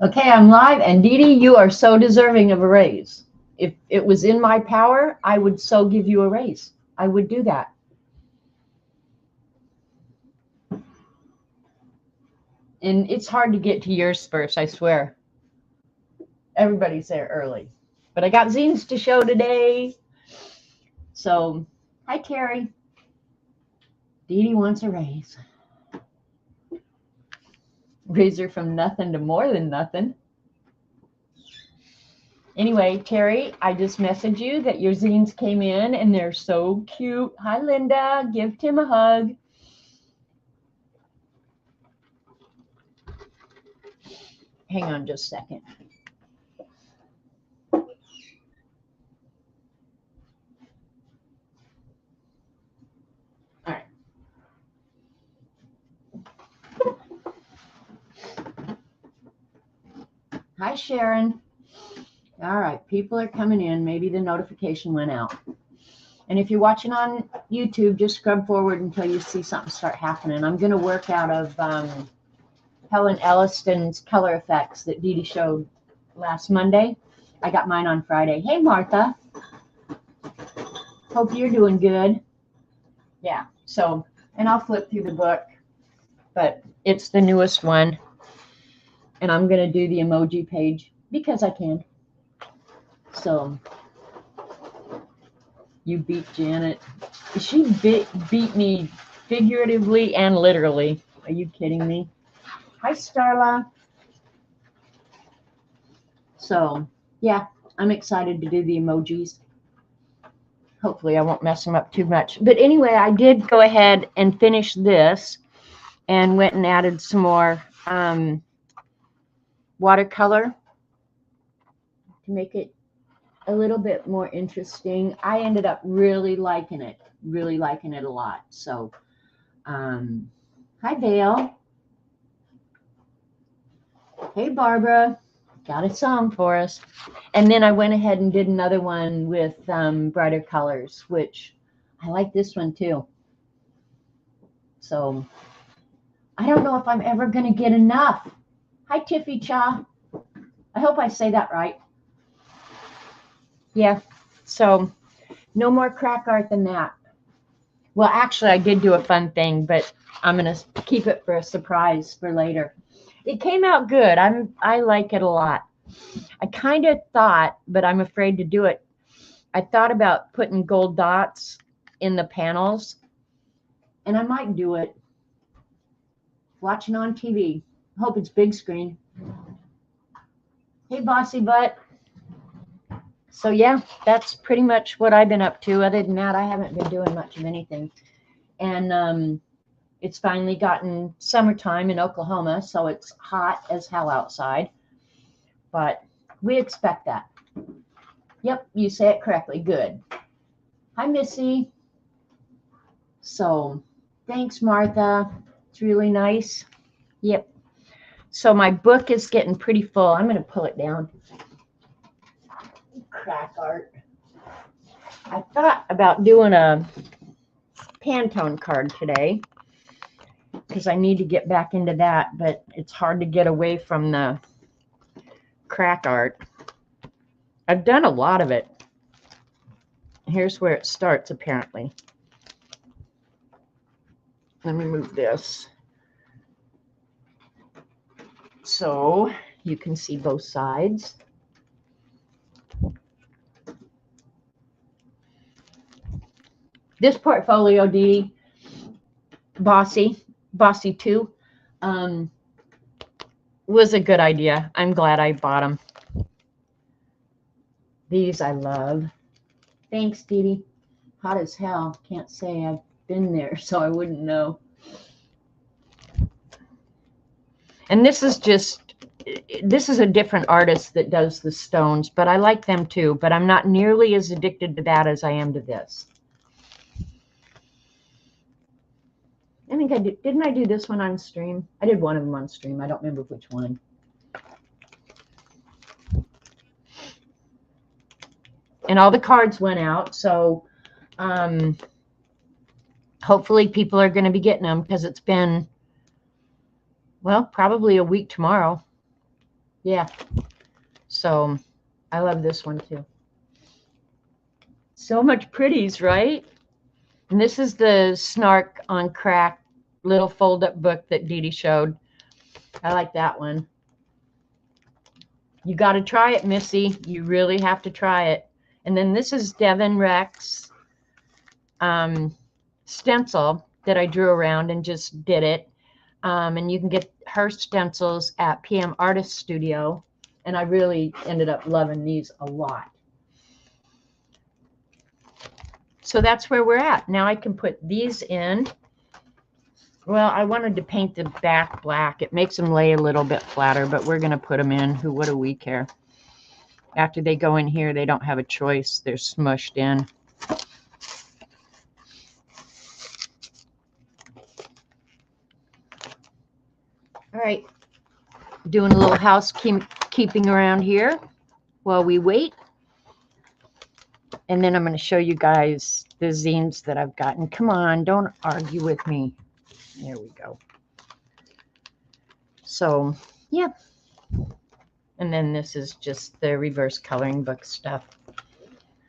Okay, I'm live, and Dee Dee, you are so deserving of a raise. If it was in my power, I would so give you a raise. I would do that. And it's hard to get to yours first, I swear. Everybody's there early. But I got zines to show today. So, hi, Terry. Dee Dee wants a raise. Raise her from nothing to more than nothing. Anyway, Terry, I just messaged you that your zines came in, and they're so cute. Hi, Linda. Give Tim a hug. Hang on just a second. All right. Hi, Sharon. All right, people are coming in. Maybe the notification went out. And if you're watching on YouTube, just scrub forward until you see something start happening. I'm going to work out of Helen Elliston's color effects that Dee Dee showed last Monday. I got mine on Friday. Hey, Martha. Hope you're doing good. Yeah, so, and I'll flip through the book, but it's the newest one. And I'm going to do the emoji page because I can. So, you beat Janet. She beat me figuratively and literally. Are you kidding me? Hi, Starla. So, yeah, I'm excited to do the emojis. Hopefully I won't mess them up too much. But anyway, I did go ahead and finish this and went and added some more watercolor to make it a little bit more interesting. I ended up really liking it a lot. So, hi, Dale. Hey, Barbara. Got a song for us. And then I went ahead and did another one with brighter colors, which I like this one too. So I don't know if I'm ever going to get enough. Hi, Tiffy Cha. I hope I say that right. Yeah, so no more crack art than that. Well, actually, I did do a fun thing, but I'm going to keep it for a surprise for later. It came out good. I like it a lot. I kind of thought, but I'm afraid to do it. I thought about putting gold dots in the panels, and I might do it. Watching on TV. Hope it's big screen. Hey, Bossy Butt. So, yeah, that's pretty much what I've been up to. Other than that, I haven't been doing much of anything. And it's finally gotten summertime in Oklahoma, so it's hot as hell outside. But we expect that. Yep, you say it correctly. Good. Hi, Missy. So, thanks, Martha. It's really nice. Yep. So my book is getting pretty full. I'm going to pull it down. Crack art. I thought about doing a Pantone card today because I need to get back into that, but it's hard to get away from the crack art. I've done a lot of it. Here's where it starts, apparently. Let me move this so you can see both sides. This portfolio, Dee, Bossy 2, was a good idea. I'm glad I bought them. These I love. Thanks, Dee Dee. Hot as hell. Can't say I've been there, so I wouldn't know. And this is a different artist that does the stones, but I like them too. But I'm not nearly as addicted to that as I am to this. I think I did. Didn't I do this one on stream? I did one of them on stream. I don't remember which one. And all the cards went out, so hopefully people are going to be getting them because it's been, well, probably a week tomorrow. Yeah. So I love this one too. So much pretties, right? And this is the Snark on Crack little fold-up book that Dee Dee showed. I like that one. You got to try it, Missy. You really have to try it. And then this is Devin Rex stencil that I drew around and just did it. And you can get her stencils at PM Artist Studio. And I really ended up loving these a lot. So that's where we're at. Now I can put these in. Well, I wanted to paint the back black. It makes them lay a little bit flatter, but we're going to put them in. What do we care? After they go in here, they don't have a choice. They're smushed in. All right. Doing a little housekeeping around here while we wait. And then I'm going to show you guys the zines that I've gotten. Come on, don't argue with me. There we go. So, yeah. And then this is just the reverse coloring book stuff.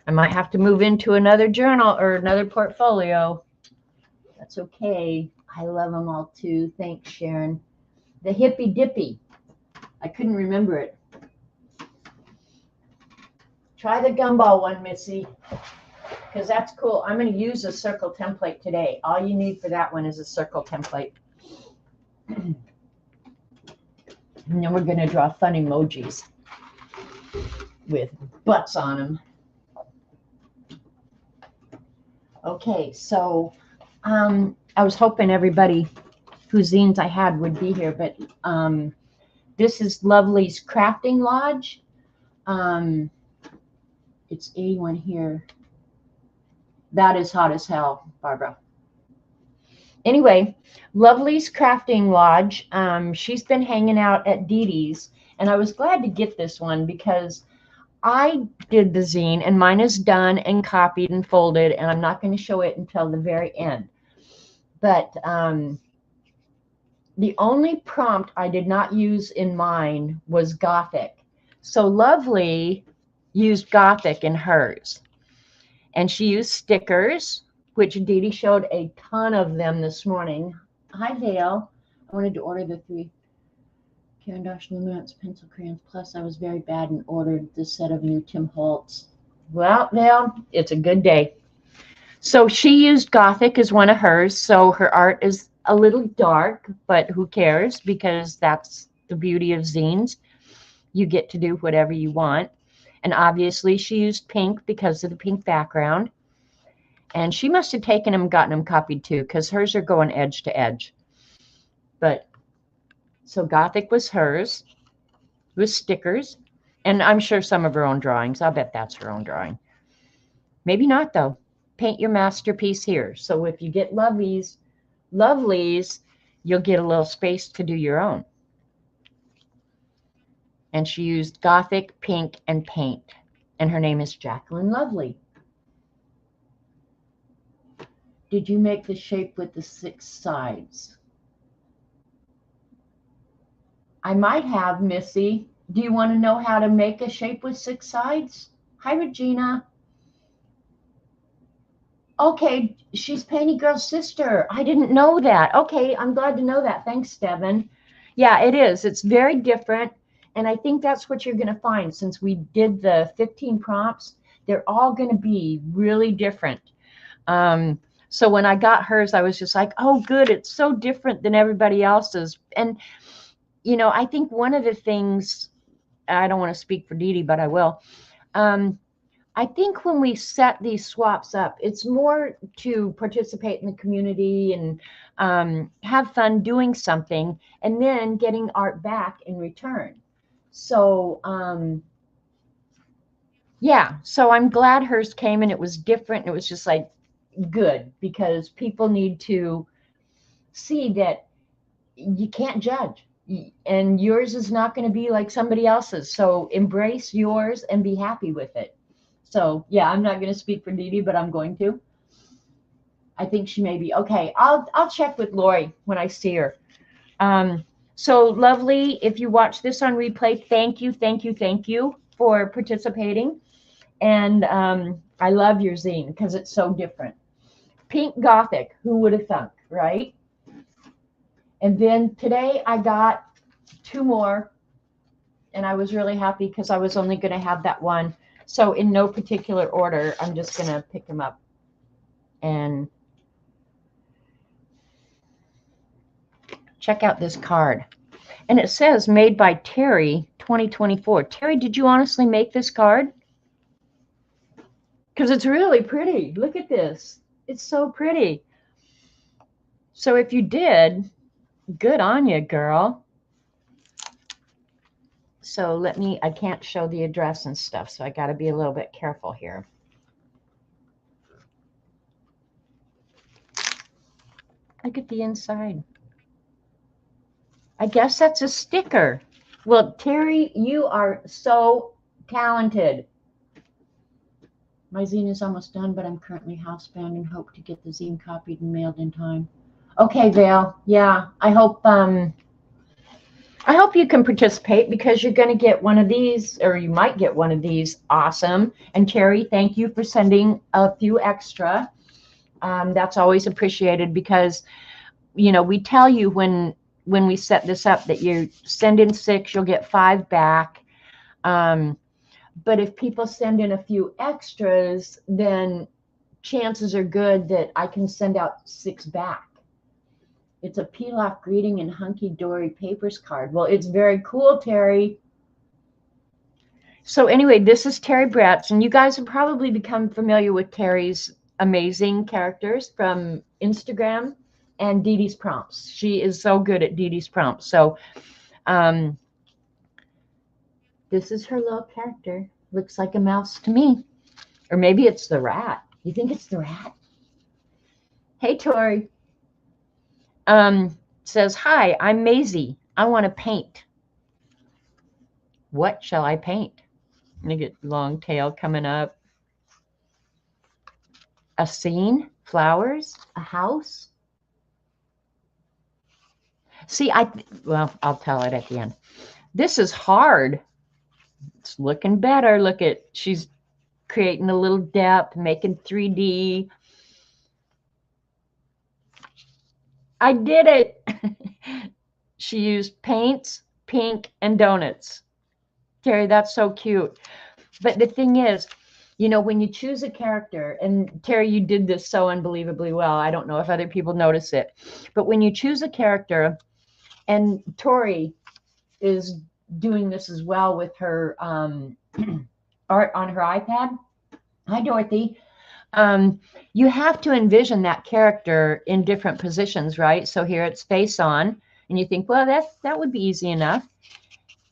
I might have to move into another journal or another portfolio. That's okay. I love them all too. Thanks, Sharon. The Hippy Dippy. I couldn't remember it. Try the gumball one, Missy, because that's cool. I'm going to use a circle template today. All you need for that one is a circle template. And then we're going to draw fun emojis with butts on them. Okay, so I was hoping everybody whose zines I had would be here, but this is Lovely's Crafting Lodge. It's 81 here. That is hot as hell, Barbara. Anyway, Lovely's Crafting Lodge. She's been hanging out at Dee Dee's, and I was glad to get this one because I did the zine, and mine is done and copied and folded, and I'm not going to show it until the very end. But the only prompt I did not use in mine was Gothic. So Lovely used Gothic in hers. And she used stickers, which Dee Dee showed a ton of them this morning. Hi, Dale. I wanted to order the 3 Caran d'Ache Luminance pencil crayons. Plus, I was very bad and ordered the set of new Tim Holtz. Well, Dale, it's a good day. So she used Gothic as one of hers. So her art is a little dark, but who cares? Because that's the beauty of zines. You get to do whatever you want. And obviously she used pink because of the pink background. And she must have taken them and gotten them copied too, because hers are going edge to edge. But so Gothic was hers with stickers. And I'm sure some of her own drawings. I'll bet that's her own drawing. Maybe not, though. Paint your masterpiece here. So if you get Lovely's, you'll get a little space to do your own. And she used Gothic, pink, and paint. And her name is Jacqueline Lovely. Did you make the shape with the 6 sides? I might have, Missy. Do you want to know how to make a shape with 6 sides? Hi, Regina. Okay, she's Painty Girl's sister. I didn't know that. Okay, I'm glad to know that. Thanks, Devin. Yeah, it is. It's very different. And I think that's what you're going to find since we did the 15 prompts. They're all going to be really different. So when I got hers, I was just like, oh, good. It's so different than everybody else's. And, you know, I think one of the things, I don't want to speak for Dee Dee, but I will. I think when we set these swaps up, it's more to participate in the community and have fun doing something and then getting art back in return. So, yeah, so I'm glad hers came and it was different. It was just like good because people need to see that you can't judge and yours is not going to be like somebody else's. So embrace yours and be happy with it. So, yeah, I'm not going to speak for Dee Dee, but I'm going to. I think she may be. Okay, I'll check with Lori when I see her. So lovely. If you watch this on replay, thank you, thank you, thank you for participating. And I love your zine because it's so different. Pink Gothic, who would have thunk, right? And then today I got 2 more, and I was really happy because I was only going to have that one. So in no particular order, I'm just going to pick them up. And check out this card. And it says made by Terry 2024. Terry, did you honestly make this card? Because it's really pretty. Look at this. It's so pretty. So if you did, good on you, girl. So let me, I can't show the address and stuff, so I got to be a little bit careful here. Look at the inside. I guess that's a sticker. Well, Terry, you are so talented. My zine is almost done, but I'm currently housebound and hope to get the zine copied and mailed in time. Okay, Vale. Yeah, I hope you can participate because you're going to get one of these, or you might get one of these. Awesome. And Terry, thank you for sending a few extra. That's always appreciated because, you know, we tell you when we set this up that you send in 6, you'll get 5 back. But if people send in a few extras, then chances are good that I can send out 6 back. It's a peel-off greeting and hunky-dory papers card. Well, it's very cool, Terry. So anyway, this is Terry Bratz, and you guys have probably become familiar with Terry's amazing characters from Instagram and Dee Dee's prompts. She is so good at Dee Dee's prompts. So this is her little character. Looks like a mouse to me. Or maybe it's the rat. You think it's the rat? Hey, Tori. Says, hi, I'm Maisie. I want to paint. What shall I paint? Look at long tail coming up. A scene, flowers, a house. See, well, I'll tell it at the end. This is hard. It's looking better. Look at, she's creating a little depth, making 3D. I did it. She used paints, pink, and donuts. Terry, that's so cute. But the thing is, you know, when you choose a character, and Terry, you did this so unbelievably well. I don't know if other people notice it, but when you choose a character, and Tori is doing this as well with her art on her iPad. Hi, Dorothy. You have to envision that character in different positions, right? So here it's face on, and you think, well, that would be easy enough.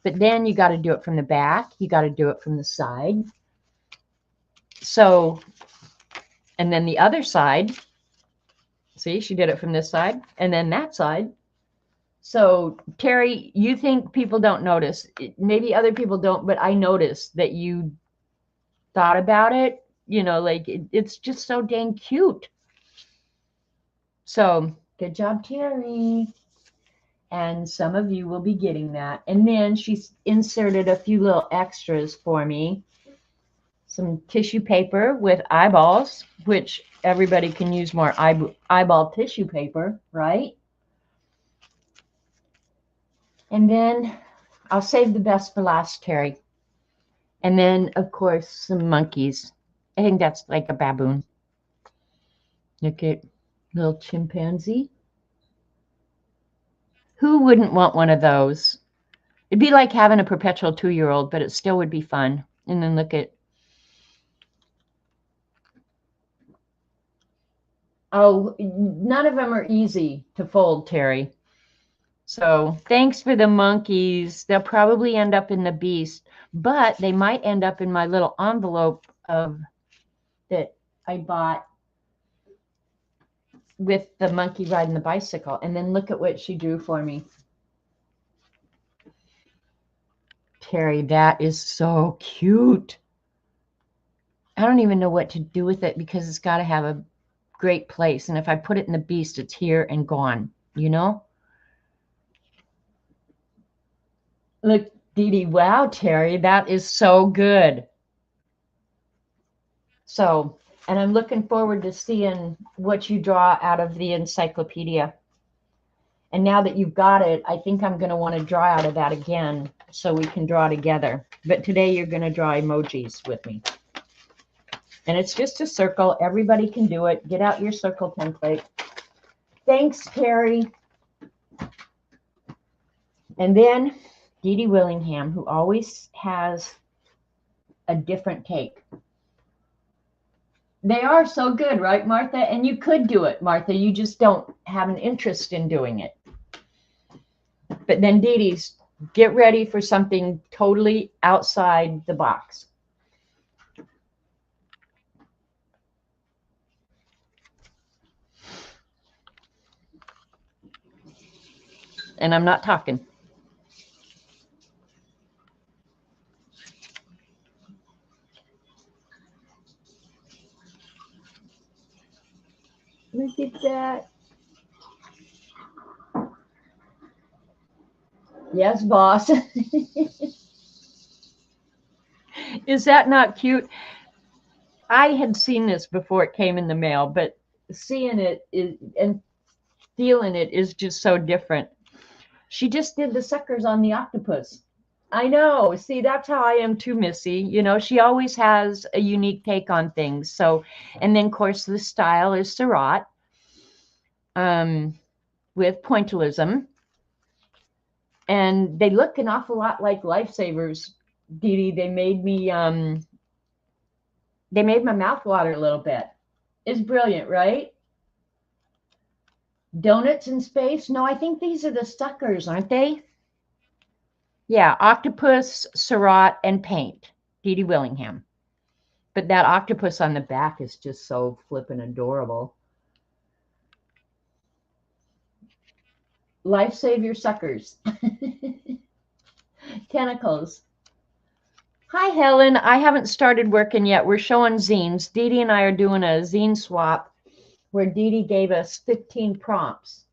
But then you got to do it from the back. You got to do it from the side. So, and then the other side, see, she did it from this side, and then that side. So, Terry, you think people don't notice. Maybe other people don't, but I noticed that you thought about it. You know, like it's just so dang cute. So, good job, Terry. And some of you will be getting that. And then she's inserted a few little extras for me. Some tissue paper with eyeballs, which everybody can use more eyeball tissue paper, right? And then I'll save the best for last, Terry. And then, of course, some monkeys. I think that's like a baboon. Look at little chimpanzee. Who wouldn't want one of those? It'd be like having a perpetual 2-year-old, but it still would be fun. And then look at, oh, none of them are easy to fold, Terry. So thanks for the monkeys. They'll probably end up in the beast, but they might end up in my little envelope that I bought with the monkey riding the bicycle. And then look at what she drew for me. Terry, that is so cute. I don't even know what to do with it because it's got to have a great place. And if I put it in the beast, it's here and gone, you know? Look, Dee Dee, wow, Terry, that is so good. So, and I'm looking forward to seeing what you draw out of the encyclopedia. And now that you've got it, I think I'm going to want to draw out of that again so we can draw together. But today you're going to draw emojis with me. And it's just a circle. Everybody can do it. Get out your circle template. Thanks, Terry. And then Dee Dee Willingham, who always has a different take. They are so good, right, Martha? And you could do it, Martha. You just don't have an interest in doing it. But then Dee Dee's, get ready for something totally outside the box. And I'm not talking. Look at that. Yes, boss. Is that not cute? I had seen this before it came in the mail, but seeing it is, and feeling it is just so different. She just did the suckers on the octopus. I know. See, that's how I am too, Missy. You know, she always has a unique take on things. So, and then, of course, the style is Surratt with pointillism. And they look an awful lot like lifesavers, Dee Dee. They made my mouth water a little bit. It's brilliant, right? Donuts in space? No, I think these are the suckers, aren't they? Yeah, octopus, Surratt, and paint. Dee Dee Willingham. But that octopus on the back is just so flippin' adorable. Life savior suckers. Tentacles. Hi, Helen. I haven't started working yet. We're showing zines. Dee Dee and I are doing a zine swap where Dee Dee gave us 15 prompts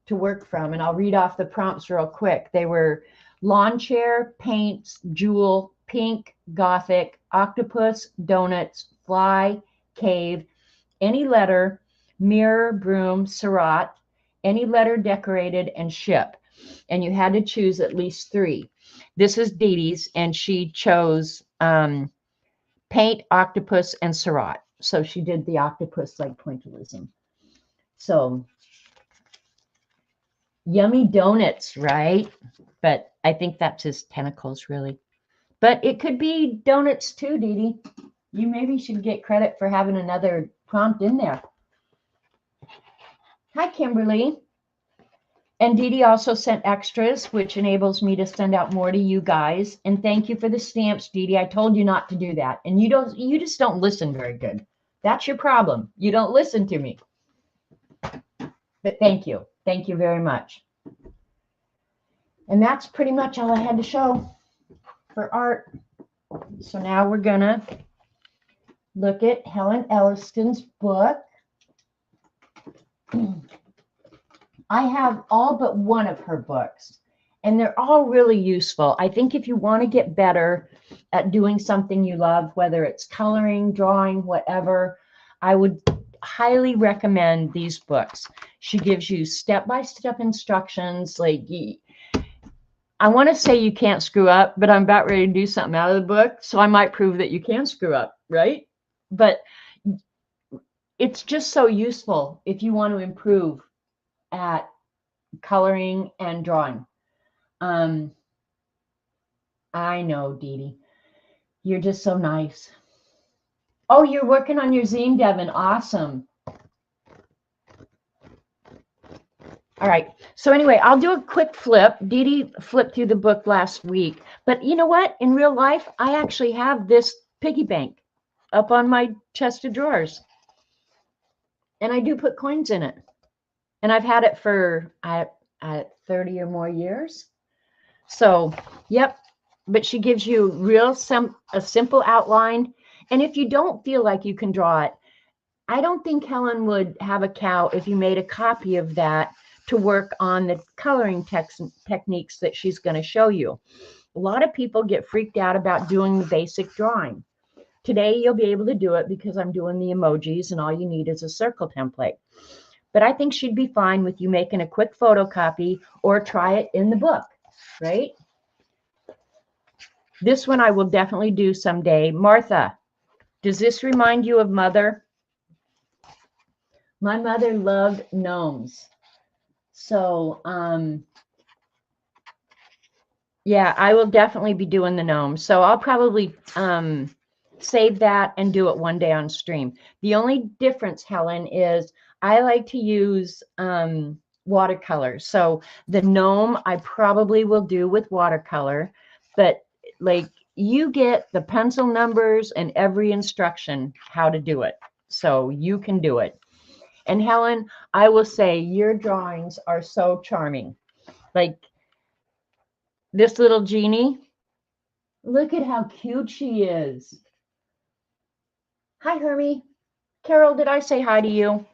to work from. And I'll read off the prompts real quick. They were lawn chair, paints, jewel, pink, gothic, octopus, donuts, fly, cave, any letter, mirror, broom, Surratt, any letter decorated, and ship. And you had to choose at least 3. This is Dee Dee's, and she chose paint, octopus, and Surratt. So she did the octopus like pointillism. So yummy donuts, right? But I think that's his tentacles, really. But it could be donuts too, Dee Dee. You maybe should get credit for having another prompt in there. Hi, Kimberly. And Dee Dee also sent extras, which enables me to send out more to you guys. And thank you for the stamps, Dee Dee. I told you not to do that. And you just don't listen very good. That's your problem. You don't listen to me. But thank you. Thank you very much. And that's pretty much all I had to show for art. So now we're gonna look at Helen Elliston's book. I have all but one of her books, and they're all really useful. I think if you want to get better at doing something you love, whether it's coloring, drawing, whatever, I would highly recommend these books. She gives you step-by-step instructions. Like, I want to say you can't screw up, but I'm about ready to do something out of the book, so I might prove that you can screw up, right? But it's just so useful if you want to improve at coloring and drawing. I know, Dee Dee. You're just so nice. Oh, you're working on your zine, Devin. Awesome. All right. So anyway, I'll do a quick flip. Dee Dee flipped through the book last week. But you know what? In real life, I actually have this piggy bank up on my chest of drawers. And I do put coins in it. And I've had it for 30 or more years. So, yep. But she gives you a simple outline. And if you don't feel like you can draw it, I don't think Helen would have a cow if you made a copy of that to work on the coloring techniques that she's going to show you. A lot of people get freaked out about doing the basic drawing. Today, you'll be able to do it because I'm doing the emojis and all you need is a circle template. But I think she'd be fine with you making a quick photocopy or try it in the book, right? This one I will definitely do someday. Martha, does this remind you of Mother? My mother loved gnomes. So, yeah, I will definitely be doing the gnomes. So I'll probably save that and do it one day on stream. The only difference, Helen, is I like to use watercolor. So the gnome I probably will do with watercolor, but like you get the pencil numbers and every instruction how to do it. So you can do it. And Helen, I will say your drawings are so charming. Like this little genie, look at how cute she is. Hi, Hermie. Carol, did I say hi to you?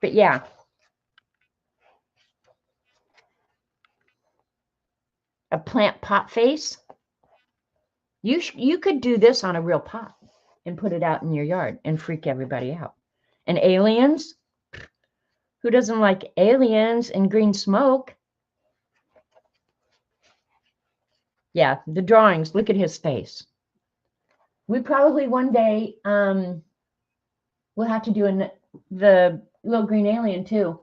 But yeah. A plant pot face. You could do this on a real pot and put it out in your yard and freak everybody out. And aliens? Who doesn't like aliens and green smoke? Yeah, the drawings. Look at his face. We probably one day we'll have to do the little green alien too.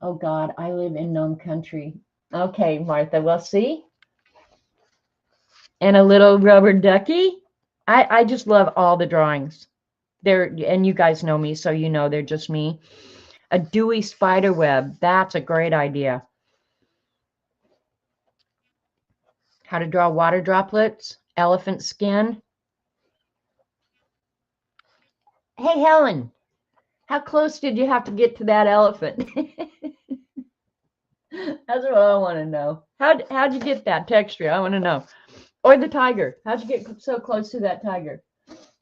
Oh God, I live in gnome country. Okay, Martha, well, see? And a little rubber ducky. I just love all the drawings. And you guys know me, so you know they're just me. A dewy spider web. That's a great idea. How to draw water droplets. Elephant skin. Hey, Helen, how close did you have to get to that elephant? That's what I want to know. How'd you get that texture? I want to know. Or the tiger. How'd you get so close to that tiger?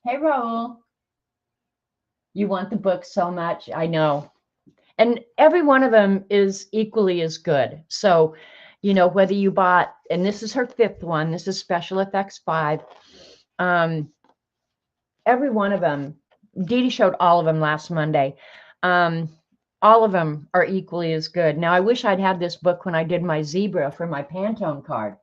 Hey, Raul. You want the book so much. I know. And every one of them is equally as good. So, you know, whether you bought, and this is her 5th one, this is Special Effects 5. Every one of them, Dee Dee showed all of them last Monday. All of them are equally as good. Now, I wish I'd had this book when I did my zebra for my Pantone card.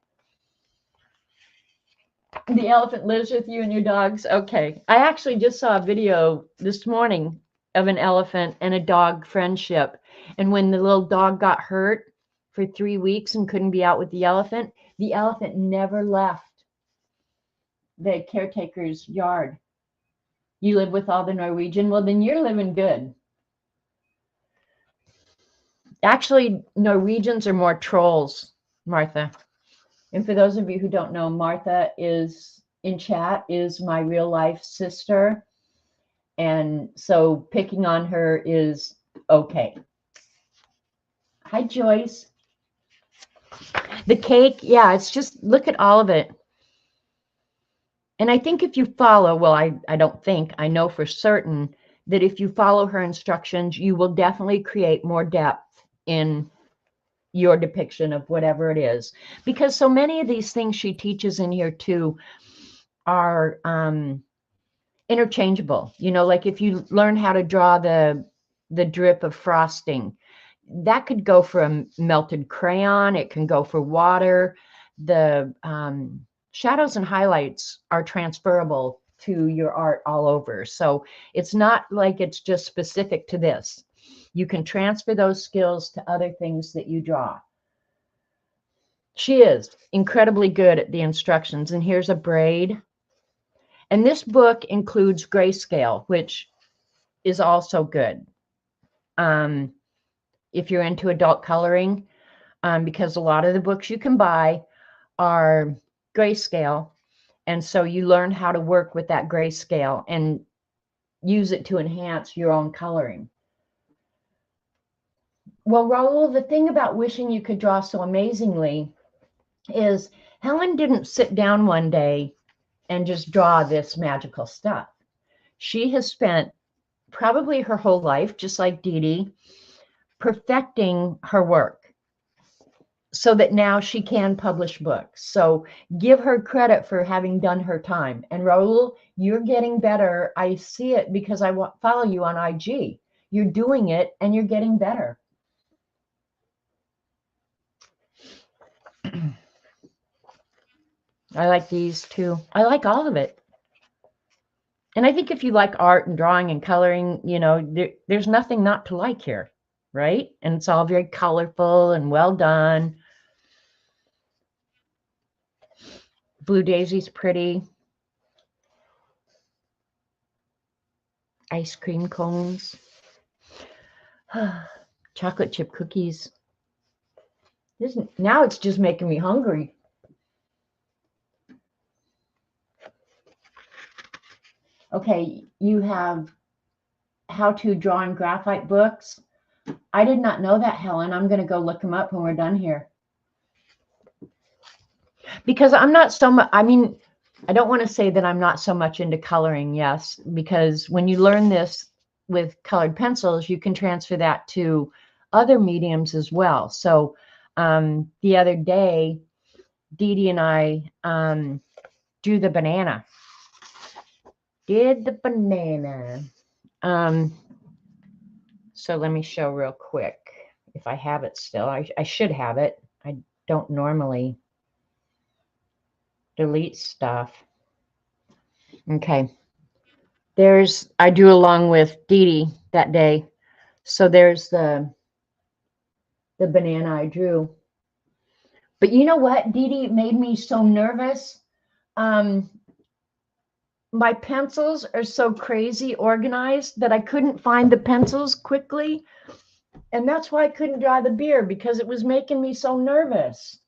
The elephant lives with you and your dogs. Okay. I actually just saw a video this morning of an elephant and a dog friendship. And when the little dog got hurt for 3 weeks and couldn't be out with the elephant never left the caretaker's yard. You live with all the Norwegian? Well, then you're living good. Actually, Norwegians are more trolls, Martha. And for those of you who don't know, Martha is in chat is my real life sister. And so picking on her is okay. Hi, Joyce. The cake, yeah, it's just, look at all of it. And I think if you follow, well, I don't think, I know for certain that if you follow her instructions, you will definitely create more depth in your depiction of whatever it is. Because so many of these things she teaches in here too are interchangeable. You know, like if you learn how to draw the drip of frosting, that could go for a melted crayon. It can go for water. The shadows and highlights are transferable to your art all over. So it's not like it's just specific to this. You can transfer those skills to other things that you draw. She is incredibly good at the instructions. And here's a braid. And this book includes grayscale, which is also good. If you're into adult coloring, because a lot of the books you can buy are grayscale. And so you learn how to work with that grayscale and use it to enhance your own coloring. Well, Raul, the thing about wishing you could draw so amazingly is Helen didn't sit down one day and just draw this magical stuff. She has spent probably her whole life, just like Dee Dee, perfecting her work so that now she can publish books. So give her credit for having done her time. And Raul, you're getting better. I see it because I follow you on IG. You're doing it and you're getting better. I like these too. I like all of it. And I think if you like art and drawing and coloring, you know, there's nothing not to like here, right? And it's all very colorful and well done. Blue Daisy's pretty. Ice cream cones. Chocolate chip cookies. Now it's just making me hungry. Okay, you have how to draw in graphite books. I did not know that, Helen. I'm going to go look them up when we're done here. Because I'm not so much, I mean, I don't want to say that I'm not so much into coloring, yes, because when you learn this with colored pencils, you can transfer that to other mediums as well. So the other day, Dee Dee and I drew the banana. Did the banana. So let me show real quick if I have it still. I should have it. I don't normally delete stuff. Okay. I drew along with Dee Dee that day. So there's the banana I drew. But you know what? Dee Dee made me so nervous. My pencils are so crazy organized that I couldn't find the pencils quickly. And that's why I couldn't draw the beer, because it was making me so nervous.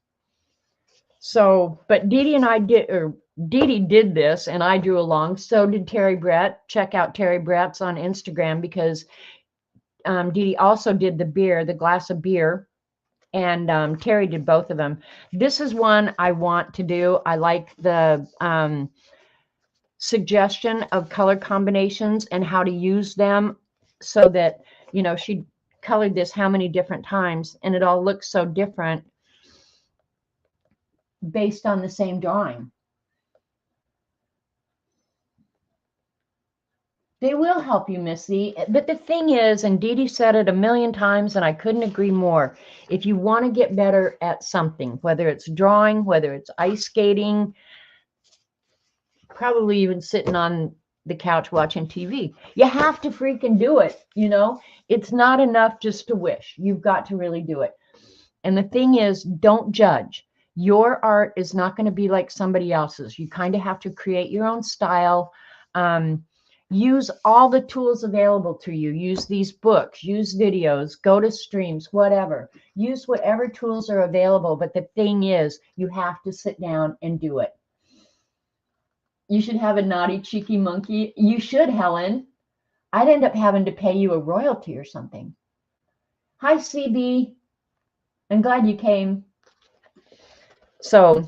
So, but Dee Dee did this and I drew along. So did Terry Brett. Check out Terry Brett's on Instagram, because Dee Dee also did the glass of beer, and Terry did both of them. This is one I want to do. I like the suggestion of color combinations and how to use them, so that, you know, she colored this how many different times and it all looks so different based on the same drawing. They will help you, Missy. But the thing is, and Dee Dee said it a million times, and I couldn't agree more. If you want to get better at something, whether it's drawing, whether it's ice skating, probably even sitting on the couch watching TV, you have to freaking do it. You know, it's not enough just to wish. You've got to really do it. And the thing is, don't judge. Your art is not going to be like somebody else's. You kind of have to create your own style. Use all the tools available to you. Use these books, use videos, go to streams, whatever. Use whatever tools are available. But the thing is, you have to sit down and do it. You should have a naughty, cheeky monkey. You should, Helen. I'd end up having to pay you a royalty or something. Hi, CB. I'm glad you came. So,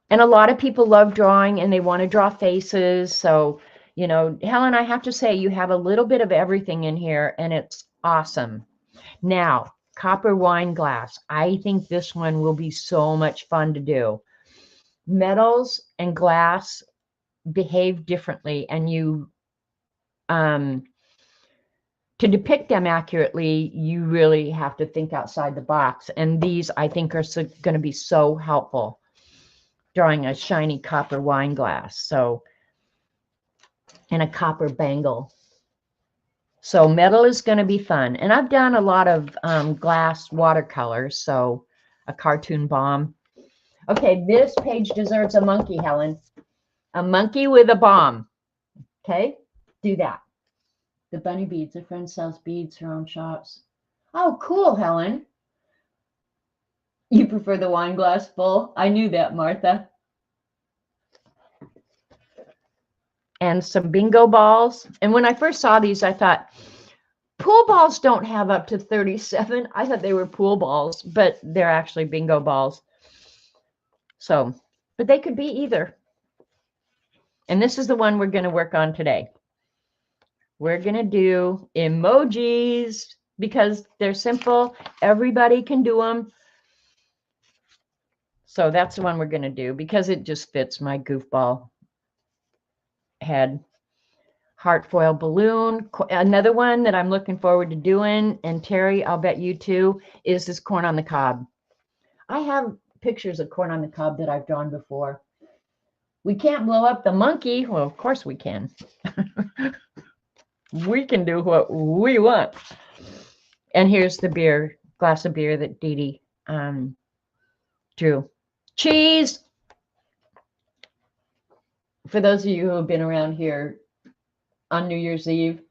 and a lot of people love drawing and they want to draw faces. So, you know, Helen, I have to say, you have a little bit of everything in here and it's awesome. Now, copper wine glass. I think this one will be so much fun to do. Metals and glass behave differently, and you, to depict them accurately, you really have to think outside the box. And these, I think, are going to be so helpful drawing a shiny copper wine glass. So, and a copper bangle. So metal is going to be fun. And I've done a lot of glass watercolors, so a cartoon bomb. Okay, this page deserves a monkey, Helen. A monkey with a bomb. Okay, do that. The bunny beads. A friend sells beads, her own shops. Oh, cool, Helen. You prefer the wine glass full? I knew that, Martha. And some bingo balls. And when I first saw these, I thought, pool balls don't have up to 37. I thought they were pool balls, but they're actually bingo balls. So, but they could be either. And this is the one we're going to work on today. we're going to do emojis because they're simple. Everybody can do them. So that's the one we're going to do because it just fits my goofball head. Heart foil balloon. Another one that I'm looking forward to doing, and Terry, I'll bet you too, is this corn on the cob. I have pictures of corn on the cob that I've drawn before. We can't blow up the monkey. Well, of course we can. We can do what we want. And here's the beer, glass of beer that Dee Dee drew. Cheese! For those of you who have been around here on New Year's Eve,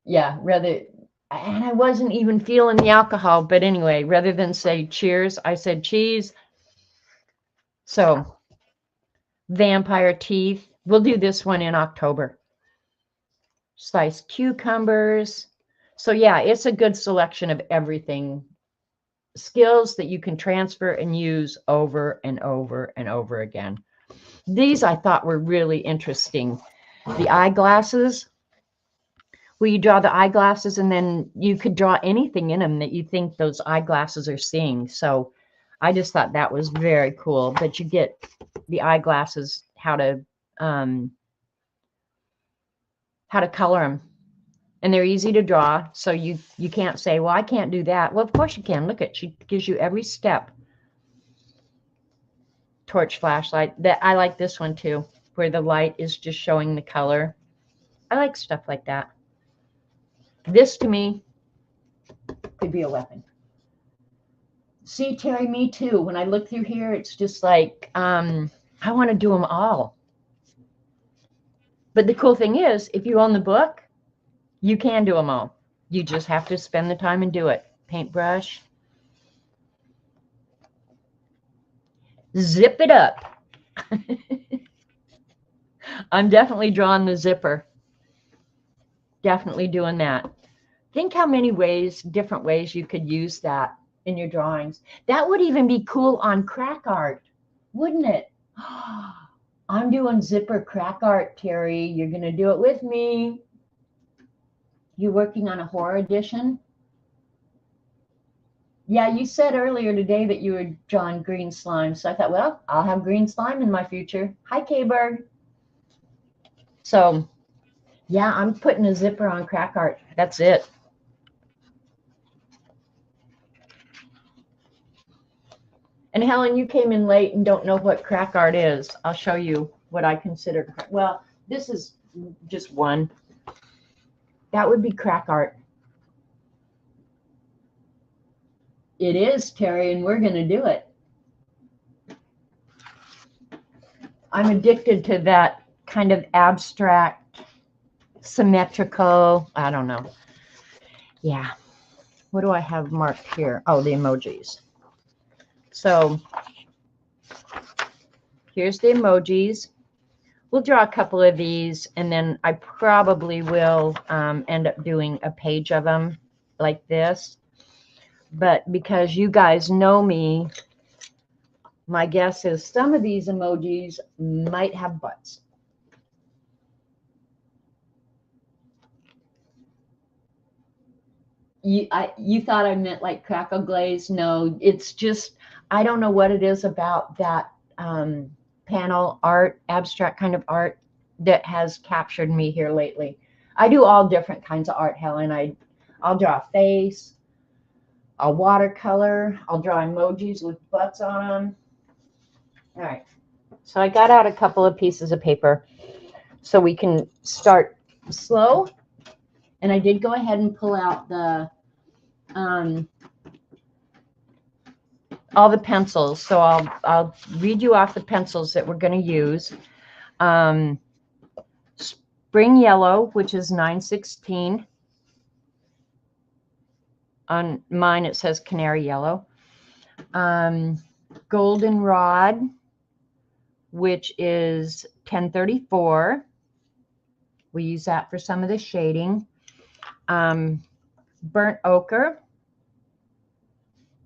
yeah, and I wasn't even feeling the alcohol, but anyway, rather than say cheers, I said cheese. So, vampire teeth. We'll do this one in October. Sliced cucumbers. So yeah, it's a good selection of everything. Skills that you can transfer and use over and over and over again. These I thought were really interesting. The eyeglasses. Well, you draw the eyeglasses and then you could draw anything in them that you think those eyeglasses are seeing. So I just thought that was very cool that you get the eyeglasses, how to color them. And they're easy to draw. So you can't say, well, I can't do that. Well, of course you can. Look at, she gives you every step. Torch flashlight. That I like this one too, where the light is just showing the color. I like stuff like that. This to me could be a weapon. See, Terry, me too. When I look through here, it's just like, I want to do them all. But the cool thing is, if you own the book, you can do them all. You just have to spend the time and do it. Paintbrush. Zip it up. I'm definitely drawing the zipper. Definitely doing that. Think how many ways, different ways you could use that in your drawings. That would even be cool on crack art, wouldn't it? I'm doing zipper crack art, Terry. You're going to do it with me. You working on a horror edition? Yeah, you said earlier today that you were drawing green slime. So I thought, well, I'll have green slime in my future. Hi, K-Bird. So, yeah, I'm putting a zipper on crack art. That's it. And Helen, you came in late and don't know what crack art is. I'll show you what I consider. Well, this is just one. That would be crack art. It is, Terry, and we're going to do it. I'm addicted to that kind of abstract, symmetrical, I don't know. Yeah. What do I have marked here? Oh, the emojis. So here's the emojis. We'll draw a couple of these, and then I probably will end up doing a page of them like this. But because you guys know me, my guess is some of these emojis might have butts. You thought I meant like crackle glaze? No, it's just, I don't know what it is about that panel art, abstract kind of art that has captured me here lately. I do all different kinds of art, Helen. I'll draw a face, I'll watercolor, I'll draw emojis with butts on them. All right, so I got out a couple of pieces of paper so we can start slow. And I did go ahead and pull out the all the pencils. So I'll read you off the pencils that we're going to use. Spring yellow, which is 916. On mine it says canary yellow. Goldenrod, which is 1034. We use that for some of the shading. Burnt ochre,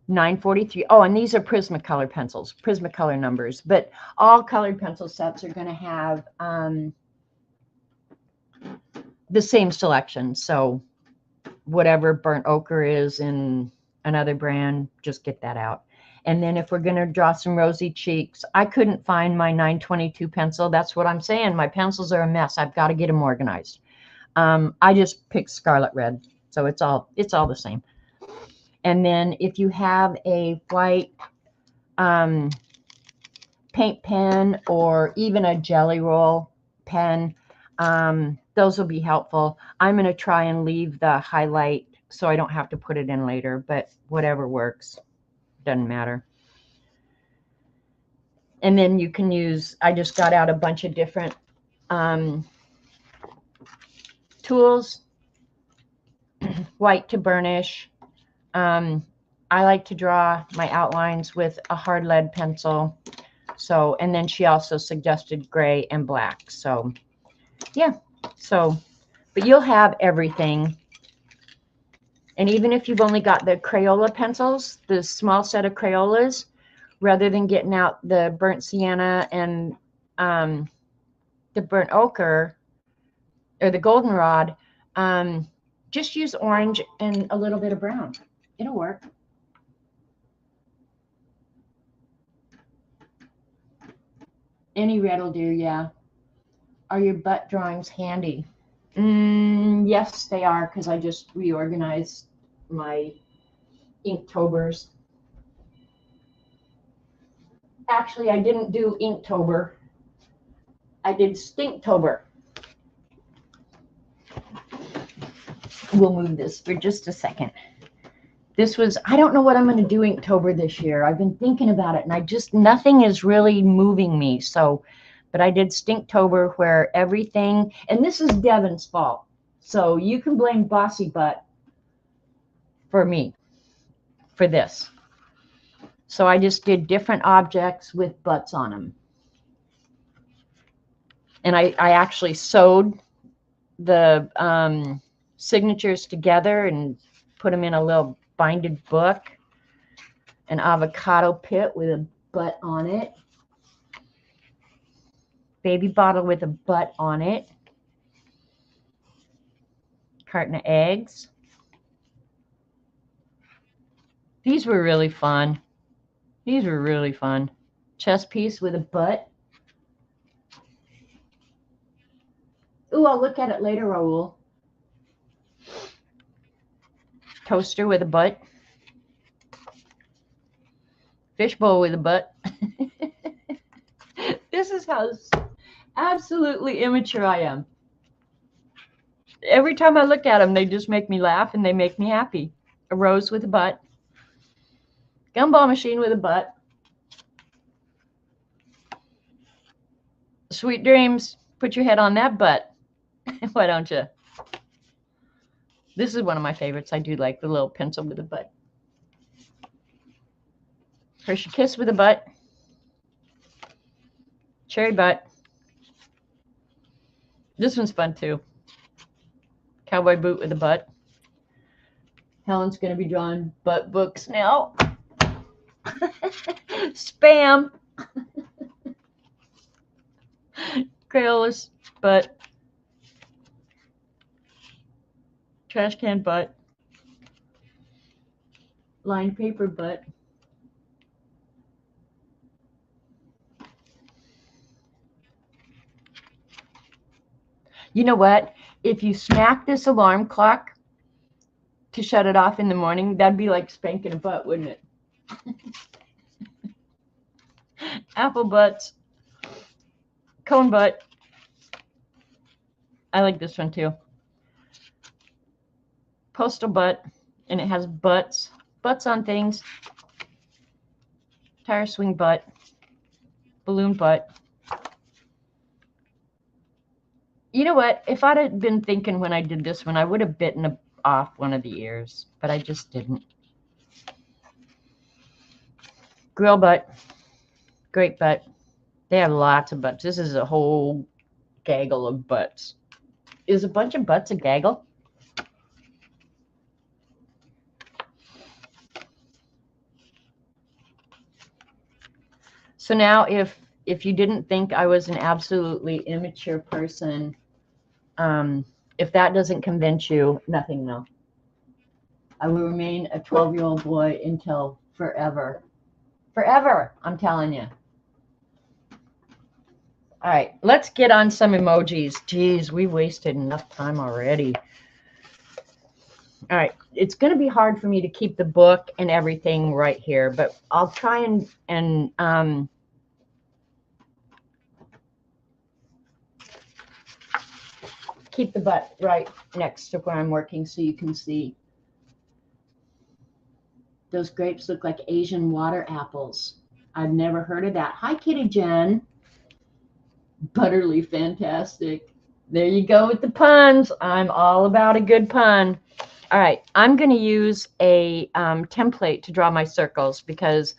943. Oh, and these are Prismacolor pencils, Prismacolor numbers. But all colored pencil sets are going to have the same selection. So whatever burnt ochre is in another brand, just get that out. And then if we're going to draw some rosy cheeks, I couldn't find my 922 pencil. That's what I'm saying. My pencils are a mess. I've got to get them organized. I just picked Scarlet Red. So it's all the same. And then if you have a white paint pen or even a jelly roll pen, those will be helpful. I'm going to try and leave the highlight so I don't have to put it in later, but whatever works, doesn't matter. And then you can use, I just got out a bunch of different tools, white to burnish. I like to draw my outlines with a hard lead pencil. So, and then she also suggested gray and black. So, yeah. So, but you'll have everything. And even if you've only got the Crayola pencils, the small set of Crayolas, rather than getting out the burnt sienna and the burnt ochre or the goldenrod, just use orange and a little bit of brown. It'll work. Any red will do, yeah. Are your butt drawings handy? Yes, they are, because I just reorganized my Inktobers. Actually, I didn't do Inktober. I did Stinktober. We'll move this for just a second. This was, I don't know what I'm going to do Inktober this year. I've been thinking about it, and I just, nothing is really moving me. So, but I did Stinktober, where everything, and this is Devin's fault. So you can blame Bossy Butt for me, for this. So I just did different objects with butts on them. And I actually sewed the signatures together and put them in a little binded book. An avocado pit with a butt on it. Baby bottle with a butt on it. Carton of eggs. These were really fun. These were really fun. Chess piece with a butt. Ooh, I'll look at it later, Raul. Toaster with a butt. Fishbowl with a butt. This is how absolutely immature I am. Every time I look at them, they just make me laugh and they make me happy. A rose with a butt. Gumball machine with a butt. Sweet dreams. Put your head on that butt. Why don't you? This is one of my favorites. I do like the little pencil with a butt. Hershey Kiss with a butt. Cherry butt. This one's fun too. Cowboy boot with a butt. Helen's going to be drawing butt books now. Spam. Crayola's butt. Trash can butt. Lined paper butt. You know what? If you smack this alarm clock to shut it off in the morning, that'd be like spanking a butt, wouldn't it? Apple butts. Cone butt. I like this one too. Postal butt, and it has butts on things. Tire swing butt. Balloon butt. You know what? If I'd have been thinking when I did this one, I would have bitten off one of the ears, but I just didn't. Grill butt. Great butt. They have lots of butts. This is a whole gaggle of butts. Is a bunch of butts a gaggle? So now if you didn't think I was an absolutely immature person, If that doesn't convince you, nothing will. I will remain a 12-year-old boy until forever. Forever, I'm telling you. All right, let's get on some emojis. Geez, we wasted enough time already. All right, it's going to be hard for me to keep the book and everything right here, but I'll try and keep the butt right next to where I'm working so you can see. Those grapes look like Asian water apples. I've never heard of that. Hi, Kitty Jen. Butterly fantastic. There you go with the puns. I'm all about a good pun. All right, I'm going to use a template to draw my circles because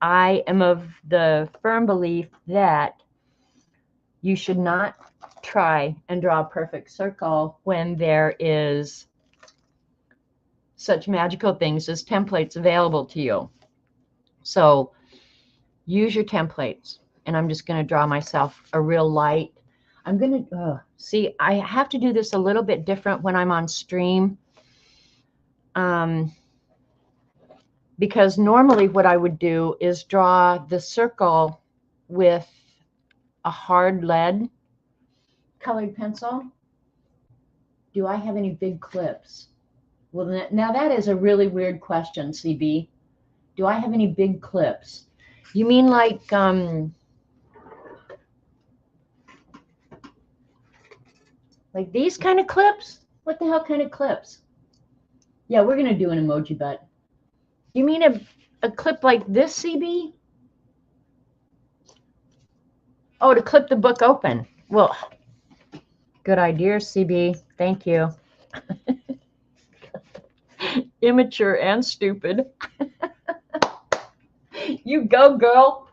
I am of the firm belief that you should not try and draw a perfect circle when there is such magical things as templates available to you. So use your templates. And I'm just going to draw myself a real light. I'm going to, see, I have to do this a little bit different when I'm on stream. Because normally what I would do is draw the circle with a hard lead colored pencil. Do I have any big clips? Well, now that is a really weird question, CB. Do I have any big clips? You mean like these kind of clips? What the hell kind of clips? Yeah, we're gonna do an emoji butt. You mean a clip like this, CB? Oh, to clip the book open. Well, good idea, CB. Thank you. Immature and stupid. You go, girl.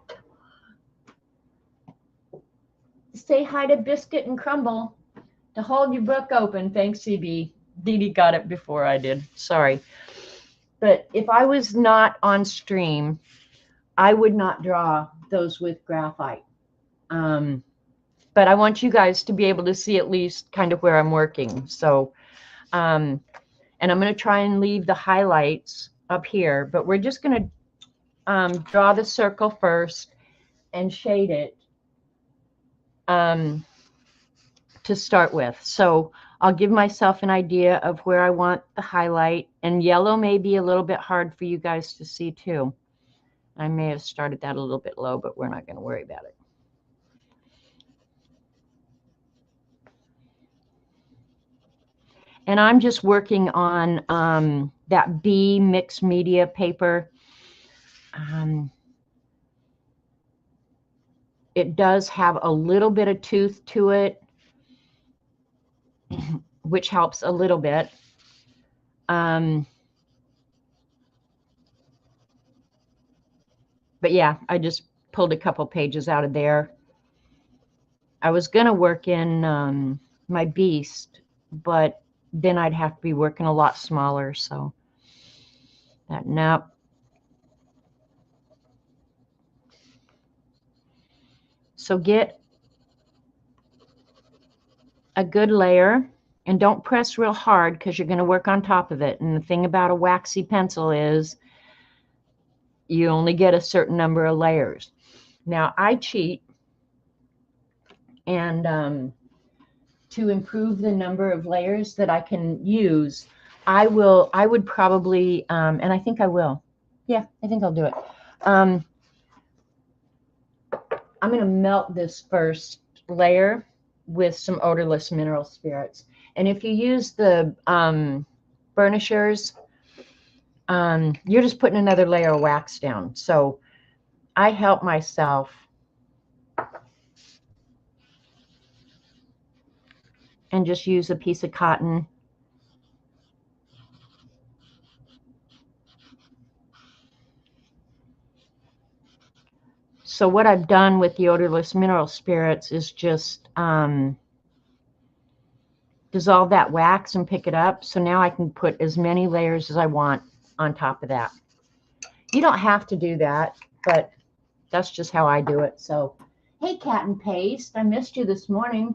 Say hi to Biscuit and Crumble to hold your book open. Thanks, CB. Dee Dee got it before I did. Sorry. But if I was not on stream, I would not draw those with graphite. But I want you guys to be able to see at least kind of where I'm working. So, and I'm going to try and leave the highlights up here, but we're just going to draw the circle first and shade it to start with. So I'll give myself an idea of where I want the highlight, and yellow may be a little bit hard for you guys to see too. I may have started that a little bit low, but we're not going to worry about it. And I'm just working on that B mixed media paper. It does have a little bit of tooth to it, which helps a little bit. But yeah, I just pulled a couple pages out of there. I was going to work in my beast, but then I'd have to be working a lot smaller. So that, nope. So get a good layer and don't press real hard because you're going to work on top of it. And the thing about a waxy pencil is you only get a certain number of layers. Now I cheat, and to improve the number of layers that I can use, I would probably, and I think I will. Yeah, I think I'll do it. I'm going to melt this first layer with some odorless mineral spirits. And if you use the burnishers, you're just putting another layer of wax down. So I help myself and just use a piece of cotton. So what I've done with the odorless mineral spirits is just dissolve that wax and pick it up. So now I can put as many layers as I want on top of that. You don't have to do that, but that's just how I do it. So, hey, Cat and Paste, I missed you this morning.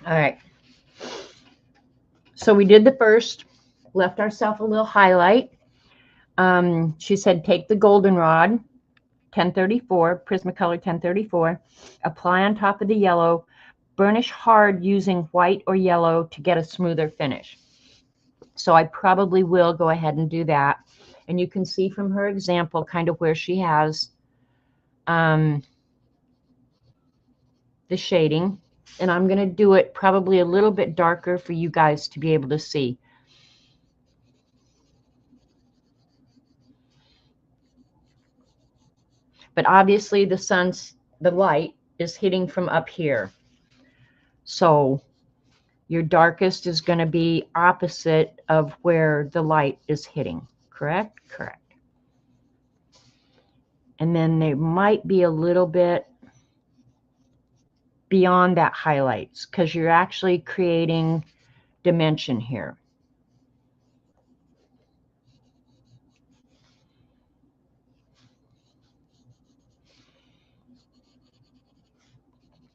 All right. So we did the first, left ourselves a little highlight. She said, take the goldenrod, 1034, Prismacolor 1034, apply on top of the yellow, burnish hard using white or yellow to get a smoother finish. So I probably will go ahead and do that. And you can see from her example kind of where she has the shading. And I'm going to do it probably a little bit darker for you guys to be able to see. But obviously the light is hitting from up here. So your darkest is going to be opposite of where the light is hitting. Correct? Correct. And then they might be a little bit beyond that highlights because you're actually creating dimension here.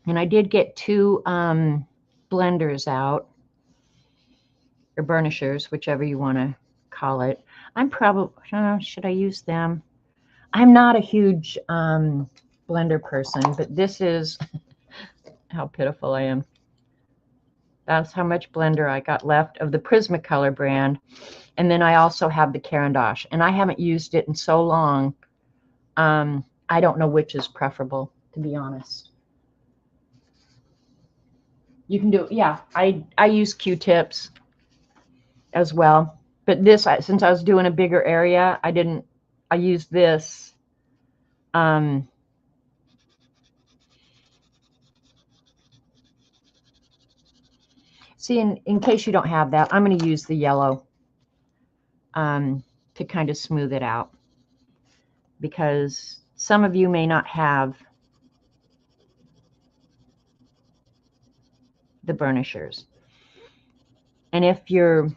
And I did get two blenders out, or burnishers, whichever you want to call it. I'm probably, I don't know, should I use them? I'm not a huge blender person, but this is how pitiful I am. That's how much blender I got left of the Prismacolor brand. And then I also have the Caran d'Ache, and I haven't used it in so long. I don't know which is preferable, to be honest. You can do, yeah, I use Q-tips as well. But this, since I was doing a bigger area, I used this. See, in case you don't have that, I'm going to use the yellow to kind of smooth it out, because some of you may not have the burnishers. And if your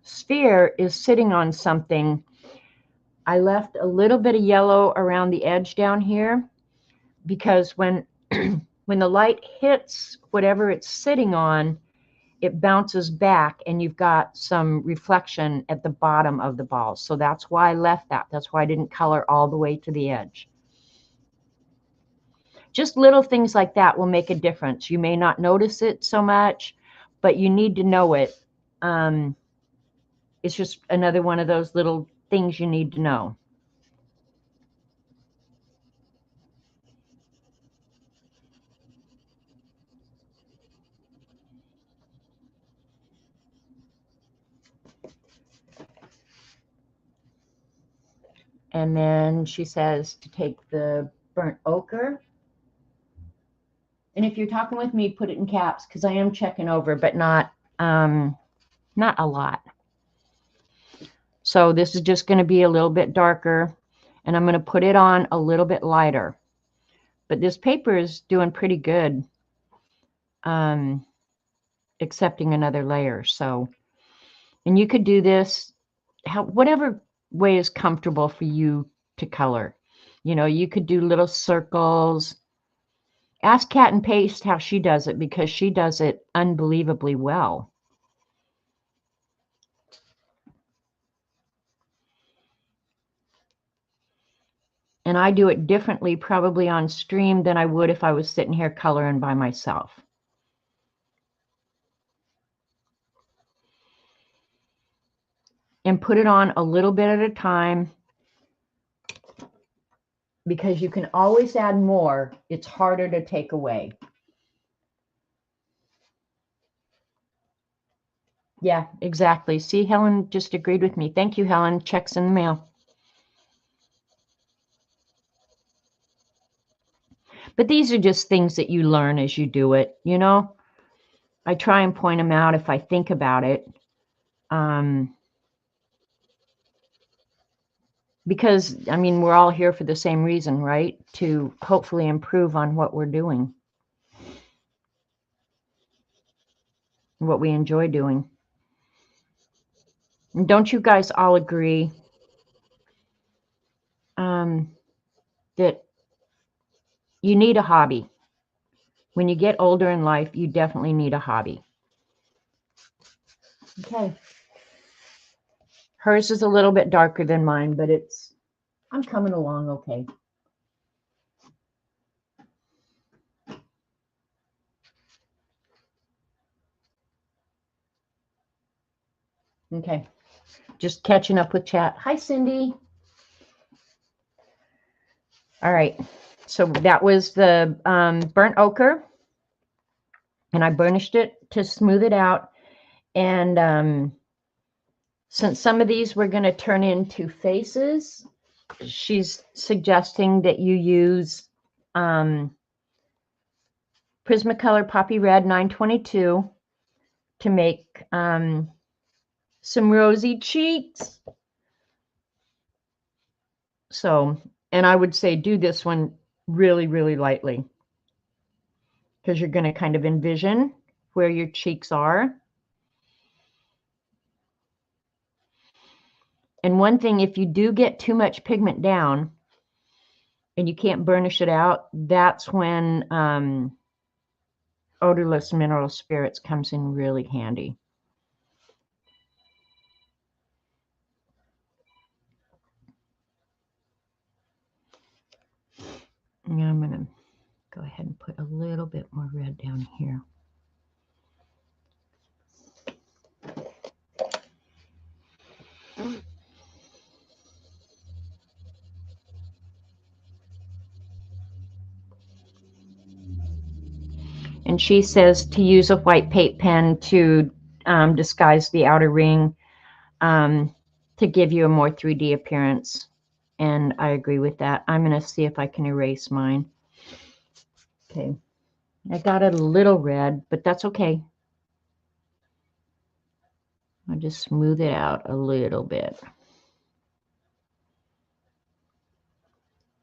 sphere is sitting on something, I left a little bit of yellow around the edge down here, because when when the light hits whatever it's sitting on, it bounces back and you've got some reflection at the bottom of the ball. So that's why I left that. That's why I didn't color all the way to the edge. Just little things like that will make a difference. You may not notice it so much, but you need to know it. It's just another one of those little things you need to know. And then she says to take the burnt ochre. And if you're talking with me, put it in caps, because I am checking over, but not a lot. So this is just going to be a little bit darker, and I'm going to put it on a little bit lighter. But this paper is doing pretty good, accepting another layer. So, and you could do this whatever way is comfortable for you to color. You know, you could do little circles. Ask Cat and Paste how she does it, because she does it unbelievably well. And I do it differently probably on stream than I would if I was sitting here coloring by myself. And put it on a little bit at a time, because you can always add more. It's harder to take away. Yeah, exactly. See, Helen just agreed with me. Thank you, Helen. Checks in the mail. But these are just things that you learn as you do it, you know? I try and point them out if I think about it. Because, I mean, we're all here for the same reason, right? To hopefully improve on what we're doing, what we enjoy doing. And don't you guys all agree that you need a hobby? When you get older in life, you definitely need a hobby. Okay. Hers is a little bit darker than mine, but I'm coming along okay. Okay. Just catching up with chat. Hi, Cindy. All right. So that was the burnt ochre. And I burnished it to smooth it out. And since some of these we're going to turn into faces, she's suggesting that you use Prismacolor Poppy Red 922 to make some rosy cheeks. So, and I would say do this one really, really lightly, because you're going to kind of envision where your cheeks are. And one thing, if you do get too much pigment down and you can't burnish it out, that's when odorless mineral spirits comes in really handy. Now I'm going to go ahead and put a little bit more red down here. And she says to use a white paint pen to disguise the outer ring to give you a more 3D appearance. And I agree with that. I'm going to see if I can erase mine. Okay. I got it a little red, but that's okay. I'll just smooth it out a little bit.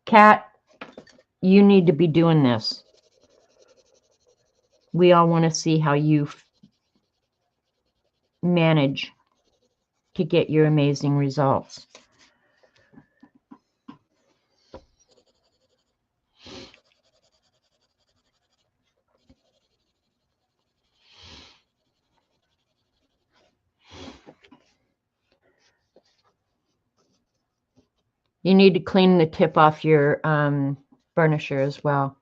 Kat, you need to be doing this. We all want to see how you manage to get your amazing results. You need to clean the tip off your burnisher as well.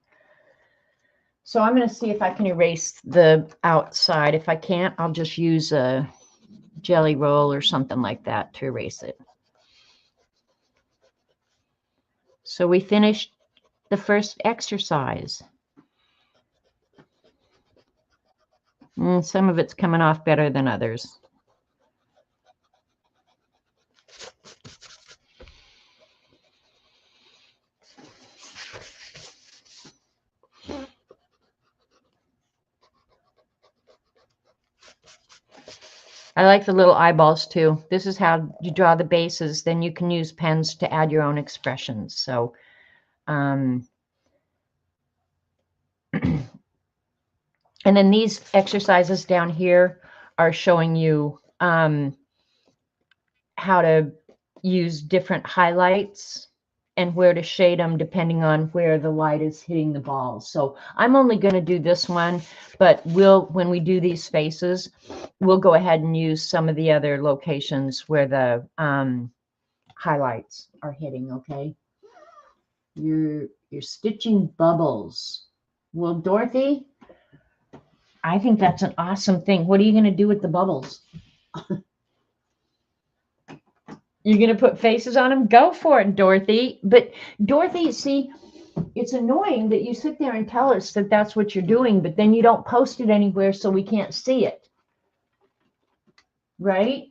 So I'm going to see if I can erase the outside. If I can't, I'll just use a jelly roll or something like that to erase it. So we finished the first exercise. Some of it's coming off better than others. I like the little eyeballs too. This is how you draw the bases. Then you can use pens to add your own expressions. So, and then these exercises down here are showing you how to use different highlights and where to shade them depending on where the light is hitting the balls. So I'm only going to do this one, but when we do these faces, we'll go ahead and use some of the other locations where the highlights are hitting. Okay. You're stitching bubbles. Well, Dorothy, I think that's an awesome thing. What are you going to do with the bubbles? You're going to put faces on them? Go for it, Dorothy. But Dorothy, see, it's annoying that you sit there and tell us that that's what you're doing, but then you don't post it anywhere so we can't see it. Right?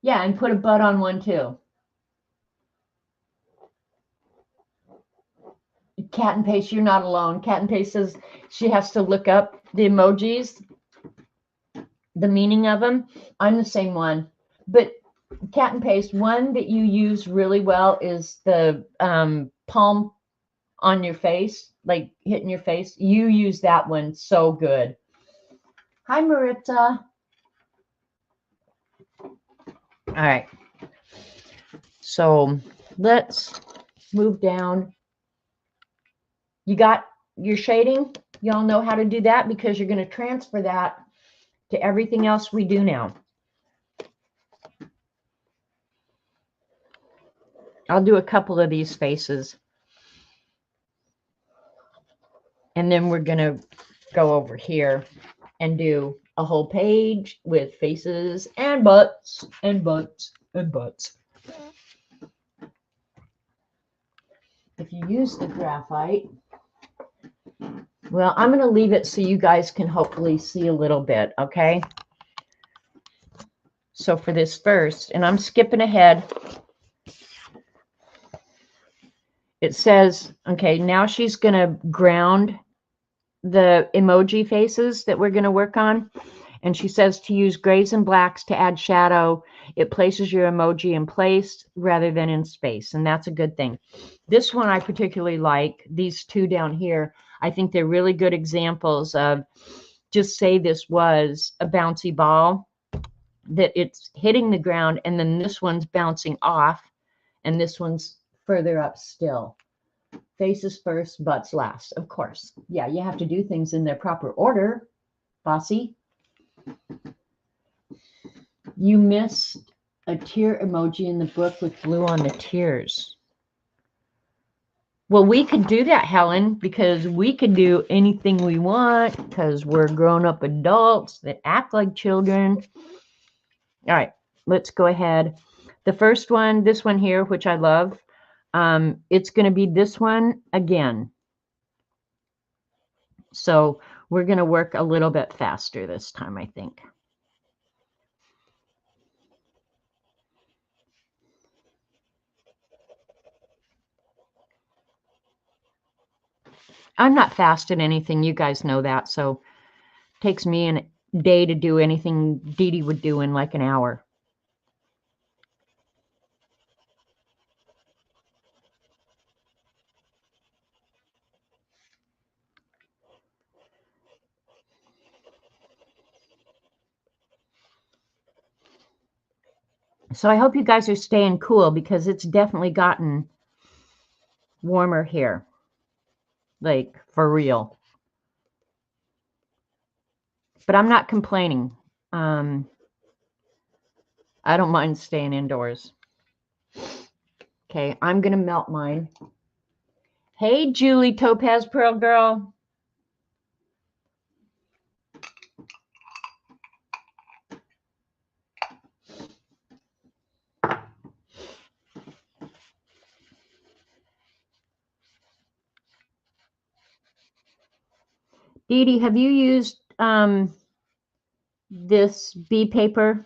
Yeah, and put a butt on one too. Cat and Paste, you're not alone. Cat and Paste says she has to look up the emojis, the meaning of them. I'm the same one. But Cat and Paste, one that you use really well is the palm on your face, like hitting your face. You use that one so good. Hi, Maritza. All right. So let's move down. You got your shading? Y'all know how to do that because you're going to transfer that to everything else we do now. I'll do a couple of these faces. And then we're going to go over here and do a whole page with faces and butts and butts and butts. If you use the graphite, well, I'm going to leave it so you guys can hopefully see a little bit, okay? So for this first, and I'm skipping ahead, it says, okay, now she's going to ground the emoji faces that we're going to work on. And she says to use grays and blacks to add shadow. It places your emoji in place rather than in space. And that's a good thing. This one I particularly like. These two down here, I think they're really good examples of, just say this was a bouncy ball, that it's hitting the ground, and then this one's bouncing off, and this one's further up still. Faces first, butts last, of course. Yeah, you have to do things in their proper order, bossy. You missed a tear emoji in the book with blue on the tears. Well, we could do that, Helen, because we could do anything we want because we're grown-up adults that act like children. All right, let's go ahead. The first one, this one here, which I love, it's going to be this one again. So we're going to work a little bit faster this time, I think. I'm not fast at anything. You guys know that. So it takes me a day to do anything Dee Dee would do in like an hour. So I hope you guys are staying cool because it's definitely gotten warmer here. Like, for real. But I'm not complaining. I don't mind staying indoors. Okay, I'm going to melt mine. Hey, Julie, Topaz Pearl Girl. Dee Dee, have you used this bee paper,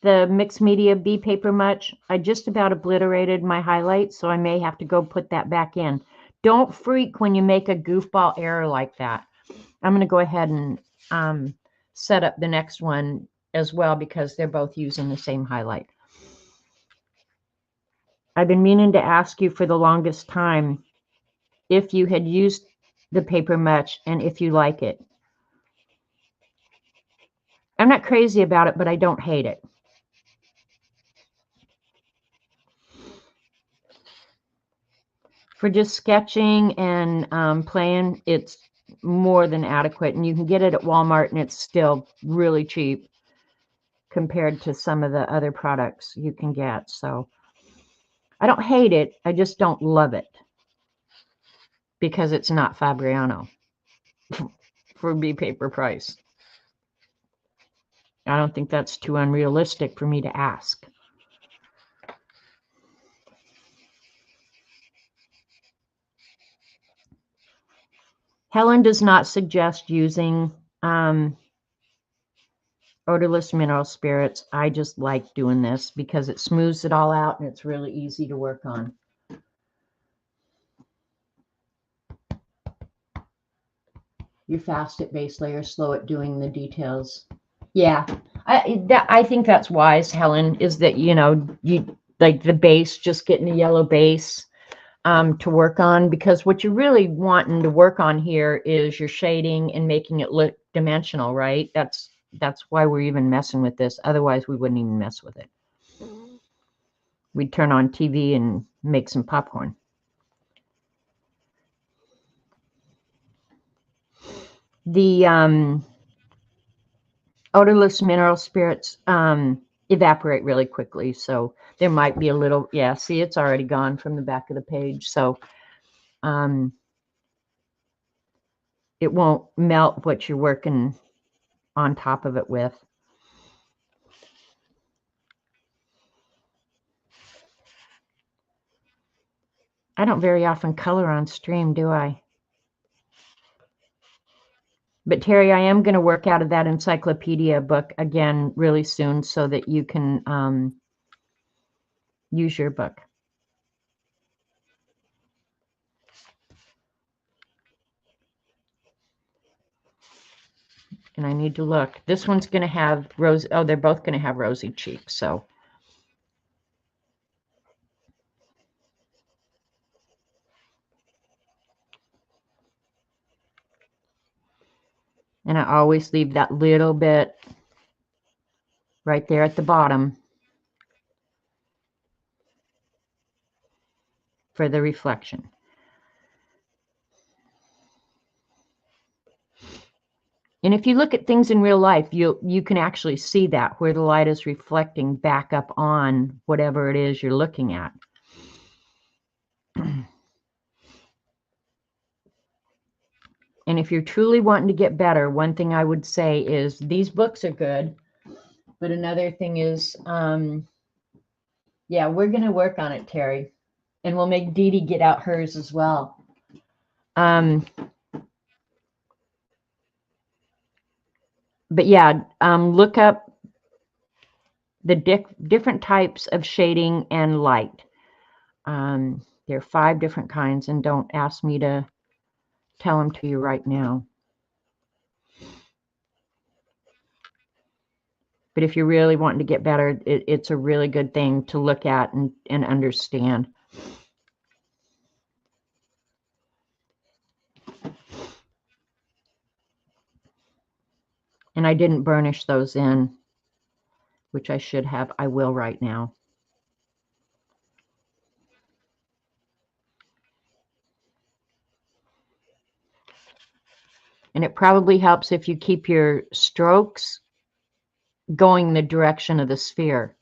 the mixed media bee paper much? I just about obliterated my highlights, so I may have to go put that back in. Don't freak when you make a goofball error like that. I'm going to go ahead and set up the next one as well because they're both using the same highlight. I've been meaning to ask you for the longest time if you had used the paper much and if you like it. I'm not crazy about it, but I don't hate it. For just sketching and playing, it's more than adequate. And you can get it at Walmart, and it's still really cheap compared to some of the other products you can get. So I don't hate it. I just don't love it because it's not Fabriano for bee paper price. I don't think that's too unrealistic for me to ask. Helen does not suggest using odorless mineral spirits. I just like doing this because it smooths it all out and it's really easy to work on. You're fast at base layer, slow at doing the details. Yeah, I think that's wise, Helen, is that, you know, you like the base, just getting a yellow base to work on, because what you're really wanting to work on here is your shading and making it look dimensional, right? That's why we're even messing with this. Otherwise, we wouldn't even mess with it. We'd turn on TV and make some popcorn. the odorless mineral spirits evaporate really quickly. So there might be a little, yeah, see, it's already gone from the back of the page. So it won't melt what you're working on top of it with. I don't very often color on stream, do I? But Terry, I am going to work out of that encyclopedia book again really soon so that you can use your book. And I need to look. This one's going to have rose. Oh, they're both going to have rosy cheeks. So. And I always leave that little bit right there at the bottom for the reflection. And if you look at things in real life, you can actually see that where the light is reflecting back up on whatever it is you're looking at. And if you're truly wanting to get better, one thing I would say is these books are good. But another thing is, yeah, we're going to work on it, Terry. And we'll make Dee Dee get out hers as well. But yeah, look up the different types of shading and light. There are 5 different kinds, and don't ask me to tell them to you right now. But if you're really wanting to get better, it's a really good thing to look at and understand. And I didn't burnish those in, which I should have. I will right now. And it probably helps if you keep your strokes going the direction of the sphere.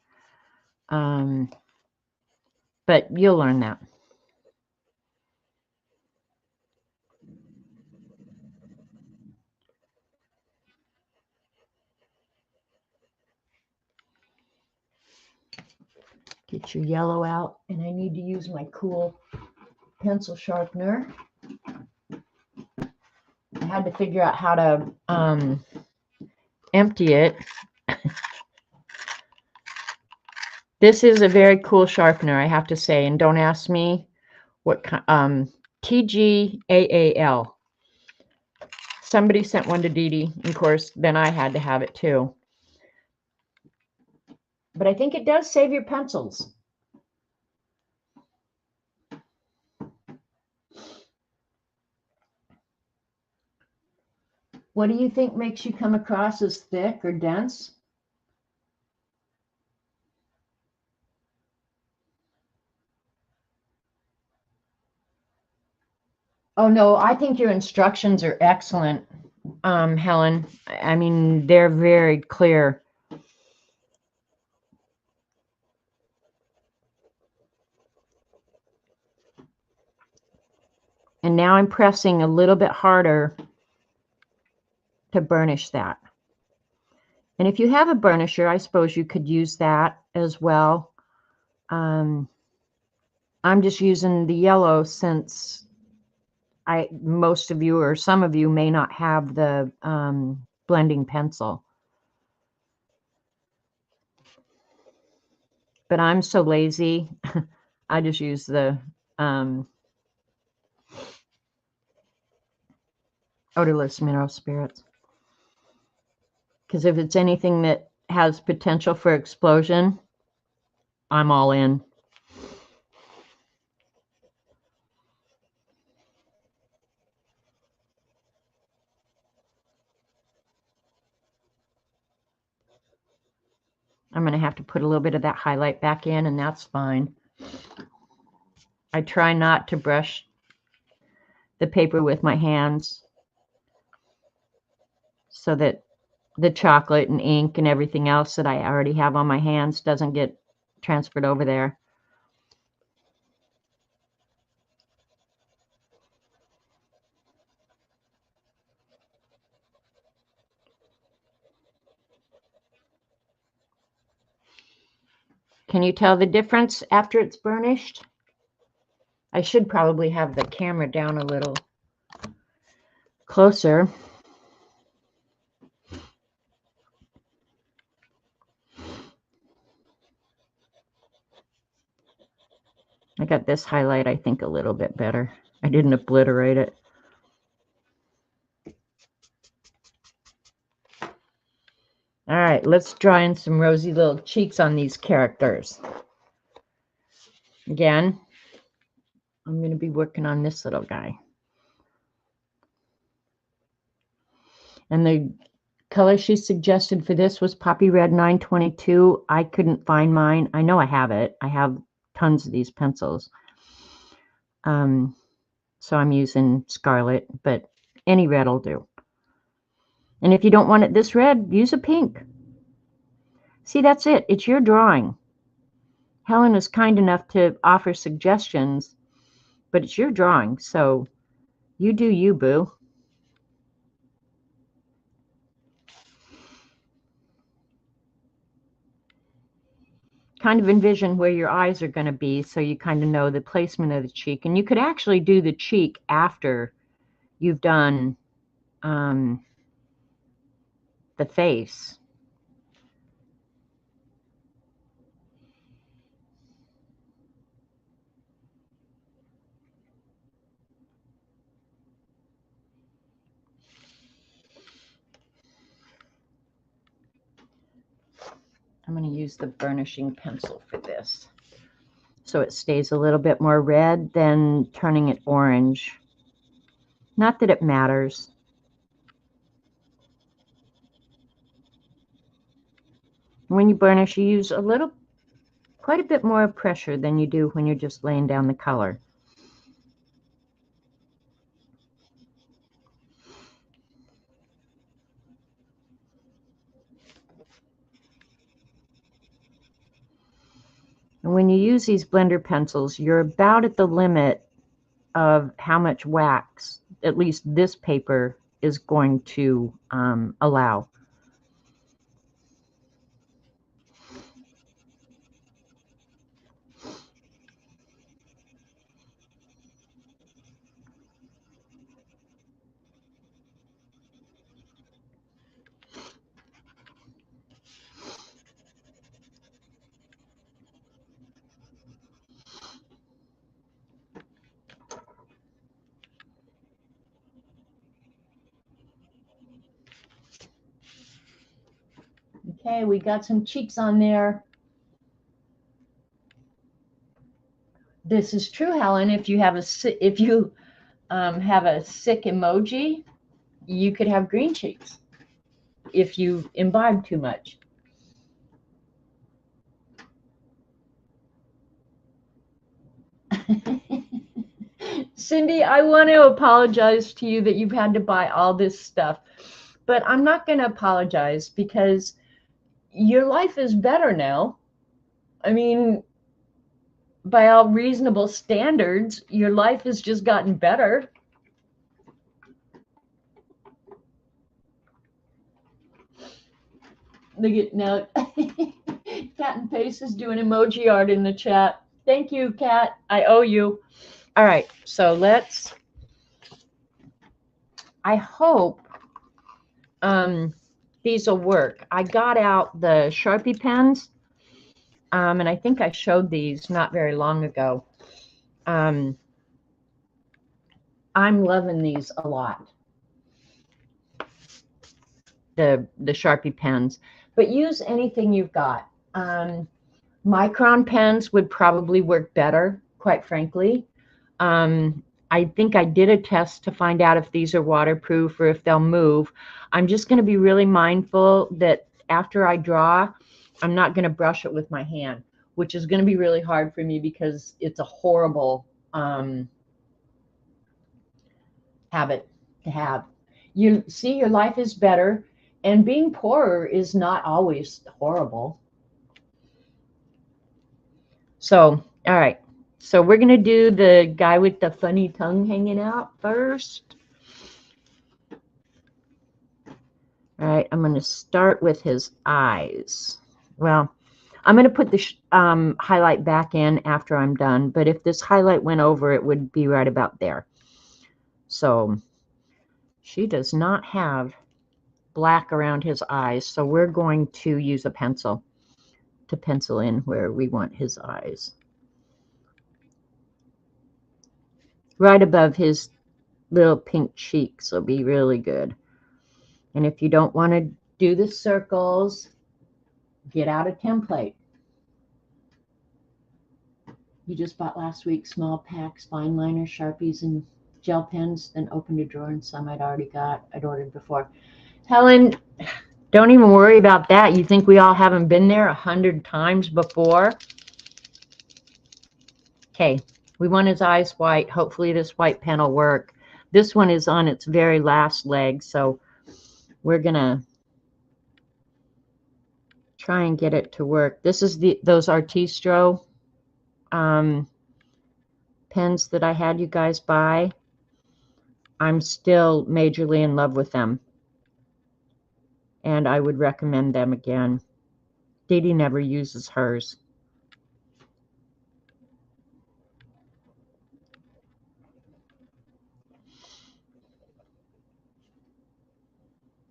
But you'll learn that. Get your yellow out, and I need to use my cool pencil sharpener. I had to figure out how to empty it. This is a very cool sharpener, I have to say, and don't ask me what TGAAL. Somebody sent one to Dee Dee, and of course, then I had to have it too. But I think it does save your pencils. What do you think makes you come across as thick or dense? Oh, no, I think your instructions are excellent, Helen. I mean, they're very clear. And now I'm pressing a little bit harder to burnish that. And if you have a burnisher, I suppose you could use that as well. I'm just using the yellow since most of you or some of you may not have the blending pencil. But I'm so lazy, I just use the odorless mineral spirits. Because if it's anything that has potential for explosion, I'm all in. I'm going to have to put a little bit of that highlight back in, and that's fine. I try not to brush the paper with my hands. so that the chocolate and ink and everything else that I already have on my hands doesn't get transferred over there. Can you tell the difference after it's burnished? I should probably have the camera down a little closer. I got this highlight, I think, a little bit better. I didn't obliterate it. All right, let's draw in some rosy little cheeks on these characters. Again, I'm going to be working on this little guy. And the color she suggested for this was Poppy Red 922. I couldn't find mine. I know I have it. I have tons of these pencils. So I'm using Scarlet, but any red will do. And if you don't want it this red, use a pink. See, that's it. It's your drawing. Helen is kind enough to offer suggestions, but it's your drawing, so you do you, boo. Kind of envision where your eyes are going to be so you kind of know the placement of the cheek. And you could actually do the cheek after you've done the face. I'm going to use the burnishing pencil for this, so it stays a little bit more red than turning it orange. Not that it matters. When you burnish, you use quite a bit more pressure than you do when you're just laying down the color. And when you use these blender pencils, you're about at the limit of how much wax, at least this paper, is going to allow. Okay, we got some cheeks on there. This is true, Helen. If you have a sick emoji, you could have green cheeks if you imbibe too much. Cindy, I want to apologize to you that you've had to buy all this stuff, but I'm not going to apologize because your life is better now. I mean, by all reasonable standards, your life has just gotten better. Look at now, Cat and Pace is doing emoji art in the chat. Thank you, Cat. I owe you. All right, so I hope these will work. I got out the Sharpie pens, and I think I showed these not very long ago. I'm loving these a lot, the Sharpie pens, but use anything you've got. Micron pens would probably work better, quite frankly. I think I did a test to find out if these are waterproof or if they'll move. I'm just going to be really mindful that after I draw, I'm not going to brush it with my hand, which is going to be really hard for me because it's a horrible habit to have. You see, your life is better, and being poorer is not always horrible. So, all right. So we're going to do the guy with the funny tongue hanging out first. All right, I'm going to start with his eyes. Well, I'm going to put the highlight back in after I'm done, but if this highlight went over, it would be right about there. So she does not have black around his eyes, so we're going to use a pencil to pencil in where we want his eyes. Right above his little pink cheeks will be really good. And if you don't want to do the circles, get out a template. You just bought last week small packs, fine liners, Sharpies, and gel pens, then opened a drawer and some I'd ordered before. Helen, don't even worry about that. You think we all haven't been there 100 times before? Okay, we want his eyes white. Hopefully this white pen will work. This one is on its very last leg, so we're going to try and get it to work. This is those Artistro pens that I had you guys buy. I'm still majorly in love with them, and I would recommend them again. Dee Dee never uses hers.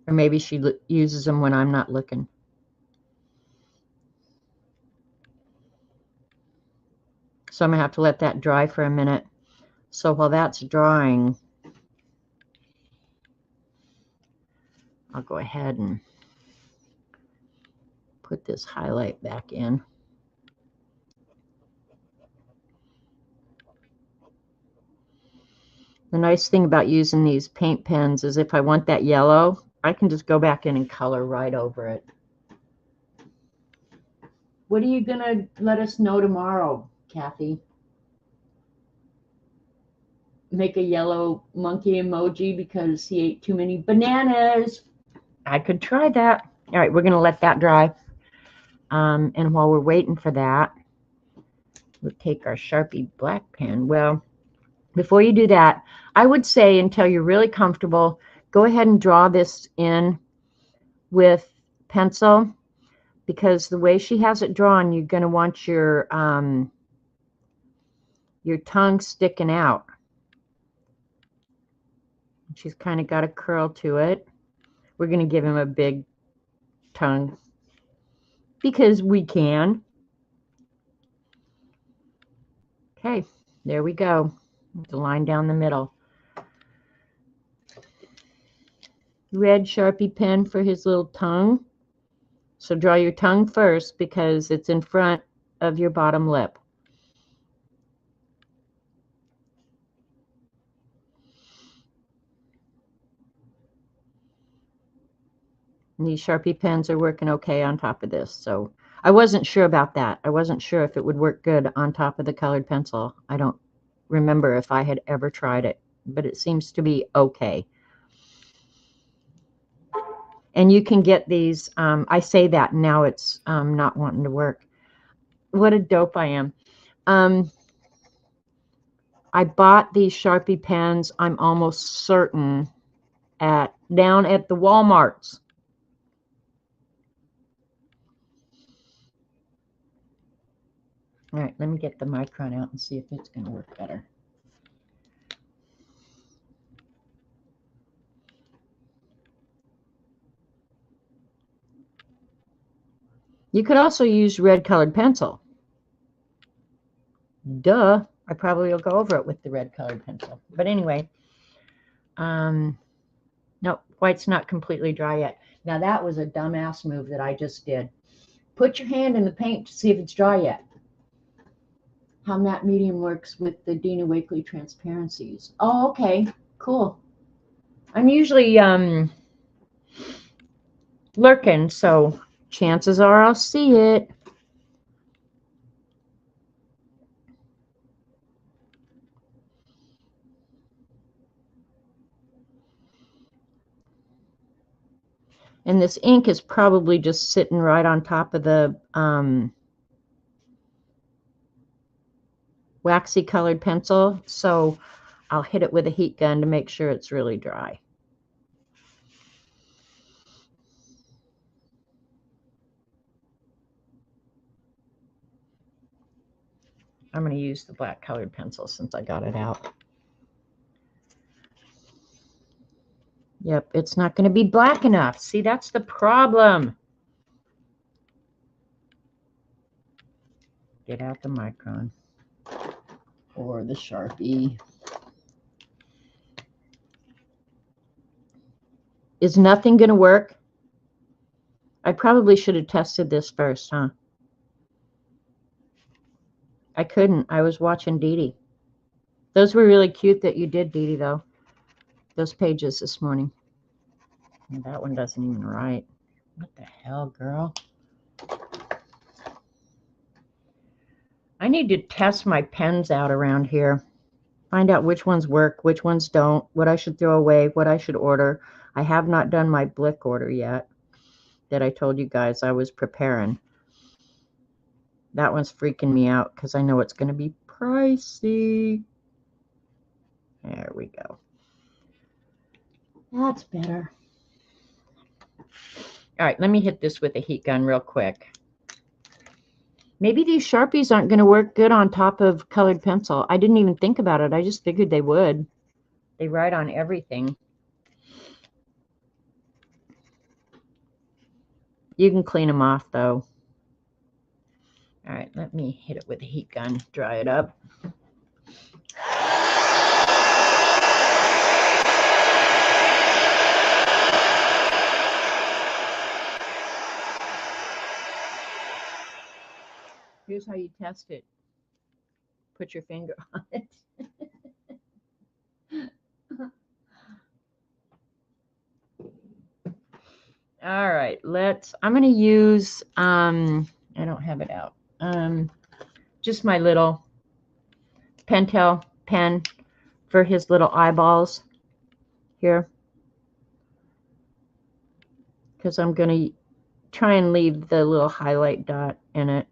Or maybe she uses them when I'm not looking. So I'm going to have to let that dry for a minute. So while that's drying, I'll go ahead and put this highlight back in. The nice thing about using these paint pens is if I want that yellow, I can just go back in and color right over it. What are you going to let us know tomorrow, Kathy? Make a yellow monkey emoji because he ate too many bananas. I could try that. All right, we're going to let that dry. And while we're waiting for that, we'll take our Sharpie black pen. Well, before you do that, I would say until you're really comfortable, go ahead and draw this in with pencil, because the way she has it drawn, you're going to want your tongue sticking out. She's kind of got a curl to it. We're going to give him a big tongue because we can. Okay, there we go. The line down the middle. Red Sharpie pen for his little tongue. So draw your tongue first because it's in front of your bottom lip. And these Sharpie pens are working okay on top of this. So I wasn't sure about that. I wasn't sure if it would work good on top of the colored pencil. I don't remember if I had ever tried it, but it seems to be okay. And you can get these, I say that now it's not wanting to work. What a dope I am. I bought these Sharpie pens, I'm almost certain, down at the Walmarts. All right, let me get the micron out and see if it's going to work better. You could also use red colored pencil. Duh, I probably will go over it with the red colored pencil. But anyway, no, white's not completely dry yet. Now that was a dumbass move that I just did. Put your hand in the paint to see if it's dry yet. How matte medium works with the Dina Wakley transparencies. Oh, okay, cool. I'm usually lurking, so chances are I'll see it. And this ink is probably just sitting right on top of the waxy colored pencil. So I'll hit it with a heat gun to make sure it's really dry. I'm going to use the black colored pencil since I got it out. Yep, it's not going to be black enough. See, that's the problem. Get out the Micron or the Sharpie. Is nothing going to work? I probably should have tested this first, huh? I couldn't. I was watching Dee Dee. Those were really cute that you did, Dee Dee, though. Those pages this morning. And that one doesn't even write. What the hell, girl? I need to test my pens out around here. Find out which ones work, which ones don't, what I should throw away, what I should order. I have not done my Blick order yet that I told you guys I was preparing. That one's freaking me out because I know it's going to be pricey. There we go. That's better. All right, let me hit this with a heat gun real quick. Maybe these Sharpies aren't going to work good on top of colored pencil. I didn't even think about it. I just figured they would. They write on everything. You can clean them off, though. All right, let me hit it with a heat gun, dry it up. Here's how you test it. Put your finger on it. All right, I'm going to use, I don't have it out, just my little Pentel pen for his little eyeballs here. Because I'm going to try and leave the little highlight dot in it.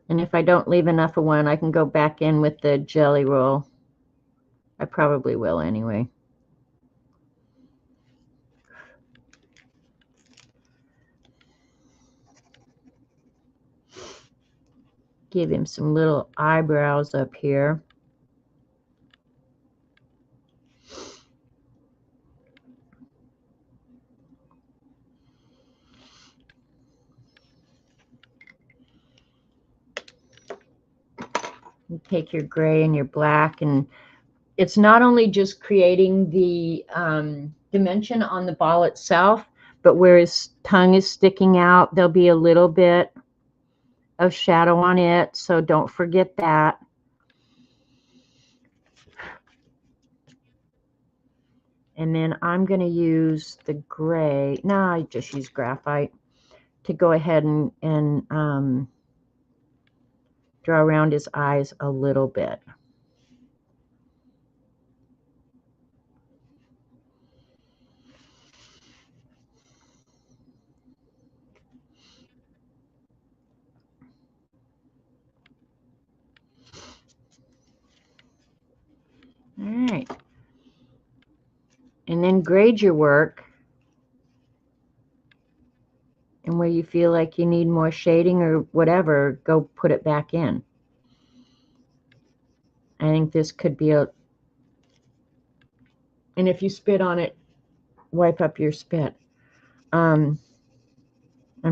And if I don't leave enough of one, I can go back in with the jelly roll. I probably will anyway. Give him some little eyebrows up here. You take your gray and your black, and it's not only just creating the dimension on the ball itself, but where his tongue is sticking out, there'll be a little bit of shadow on it, so don't forget that. And then I'm going to use the gray. No, I just use graphite to go ahead and draw around his eyes a little bit. All right. And then grade your work. And where you feel like you need more shading or whatever, go put it back in. I think this could be and if you spit on it, wipe up your spit. I'm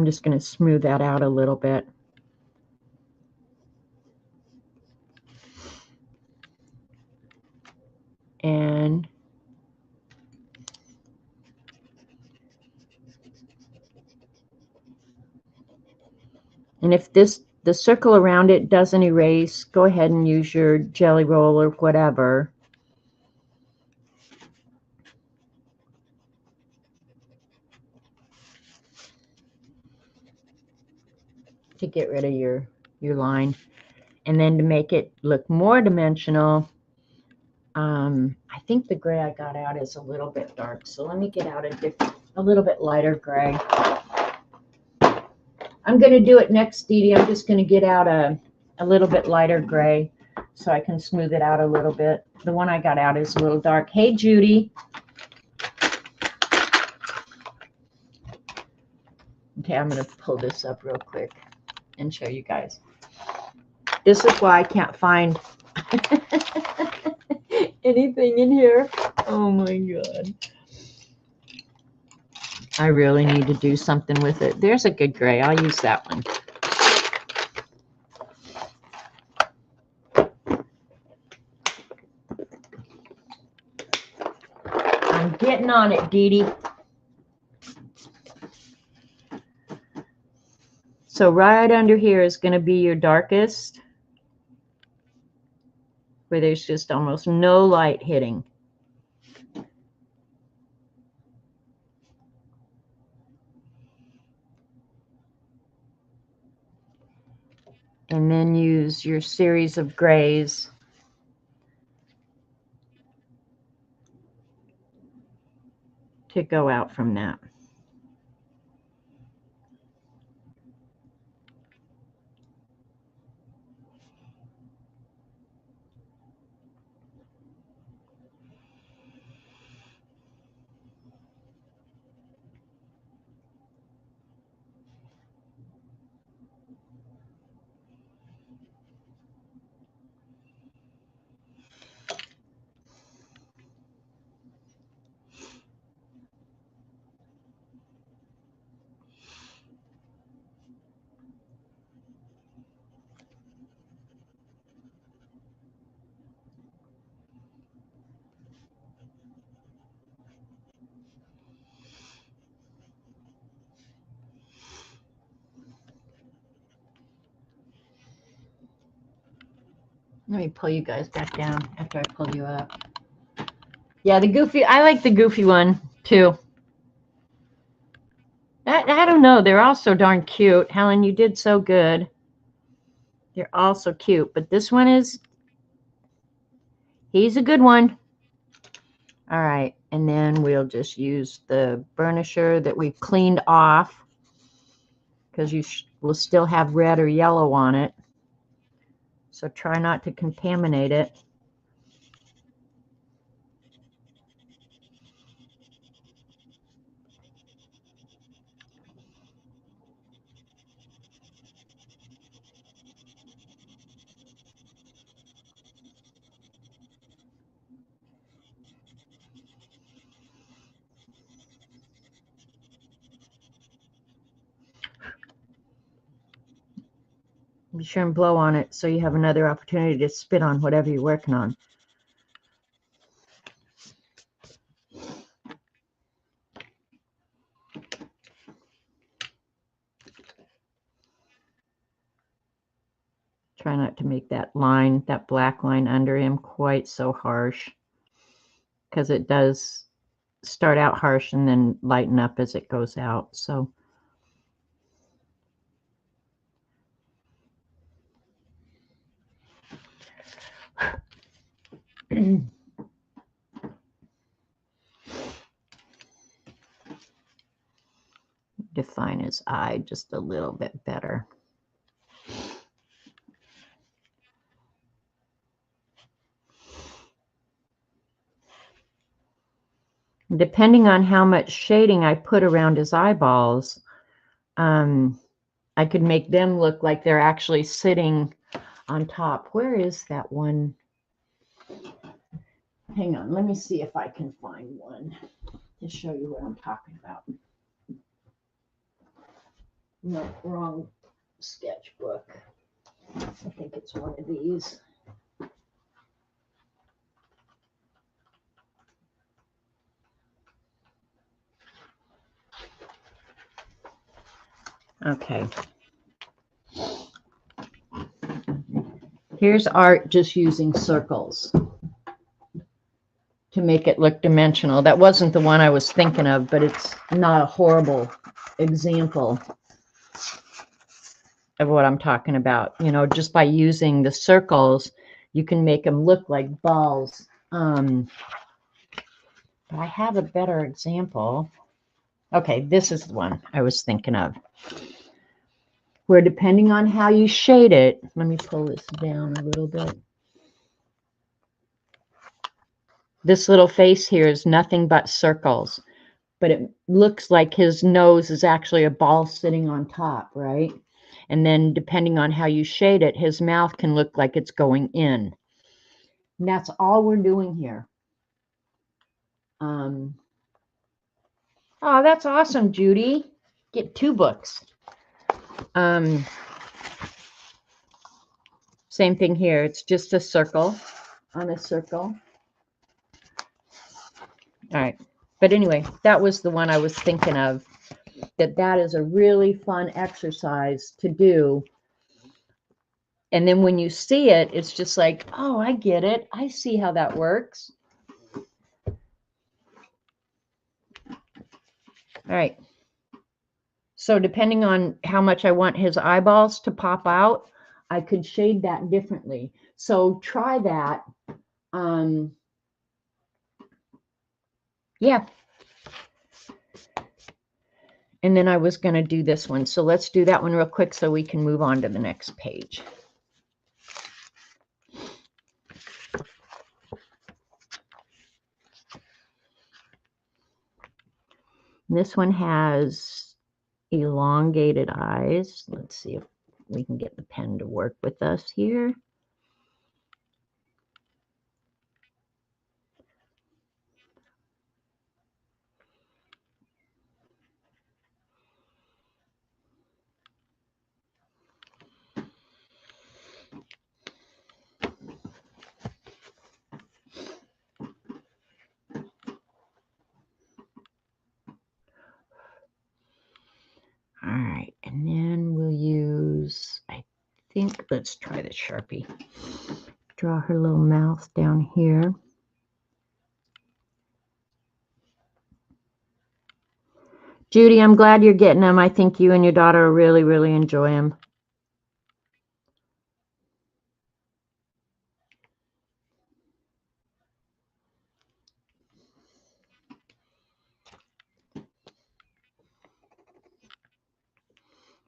just going to smooth that out a little bit. And if the circle around it doesn't erase, go ahead and use your jelly roll or whatever. to get rid of your line. And then to make it look more dimensional, I think the gray I got out is a little bit dark. So let me get out a little bit lighter gray. I'm going to do it next, Dee Dee. I'm just going to get out a little bit lighter gray so I can smooth it out a little bit. The one I got out is a little dark. Hey, Judy. Okay, I'm going to pull this up real quick and show you guys. This is why I can't find anything in here. Oh my God. I really need to do something with it. There's a good gray. I'll use that one. I'm getting on it, Dee Dee. So right under here is going to be your darkest, where there's just almost no light hitting. And then use your series of grays to go out from that. Let me pull you guys back down after I pull you up. Yeah, the goofy, I like the goofy one too. I don't know. They're all so darn cute. Helen, you did so good. They're all so cute. But this one he's a good one. All right. And then we'll just use the burnisher that we've cleaned off, because you will still have red or yellow on it. So try not to contaminate it. Be sure and blow on it so you have another opportunity to spit on whatever you're working on. Try not to make that line, that black line under him, quite so harsh, because it does start out harsh and then lighten up as it goes out. So define his eye just a little bit better. Depending on how much shading I put around his eyeballs, I could make them look like they're actually sitting on top. Where is that one? Hang on, let me see if I can find one to show you what I'm talking about. No, wrong sketchbook. I think it's one of these. Okay. Here's art just using circles to make it look dimensional. That wasn't the one I was thinking of, but it's not a horrible example. of what I'm talking about. You know, just by using the circles, you can make them look like balls. But I have a better example. Okay, this is the one I was thinking of. Where depending on how you shade it, let me pull this down a little bit. This little face here is nothing but circles, but it looks like his nose is actually a ball sitting on top, right? And then depending on how you shade it, his mouth can look like it's going in. And that's all we're doing here. Oh, that's awesome, Judy. Get 2 books. Same thing here. It's just a circle on a circle. All right. But anyway, that was the one I was thinking of. That is a really fun exercise to do. And then when you see it, it's just like, oh, I get it. I see how that works. All right. So depending on how much I want his eyeballs to pop out, I could shade that differently. So try that. Yeah. And then I was going to do this one. So let's do that one real quick so we can move on to the next page. This one has elongated eyes. Let's see if we can get the pen to work with us here. All right, and then we'll use, I think, let's try the Sharpie. Draw her little mouth down here. Judy, I'm glad you're getting them. I think you and your daughter really, really enjoy them.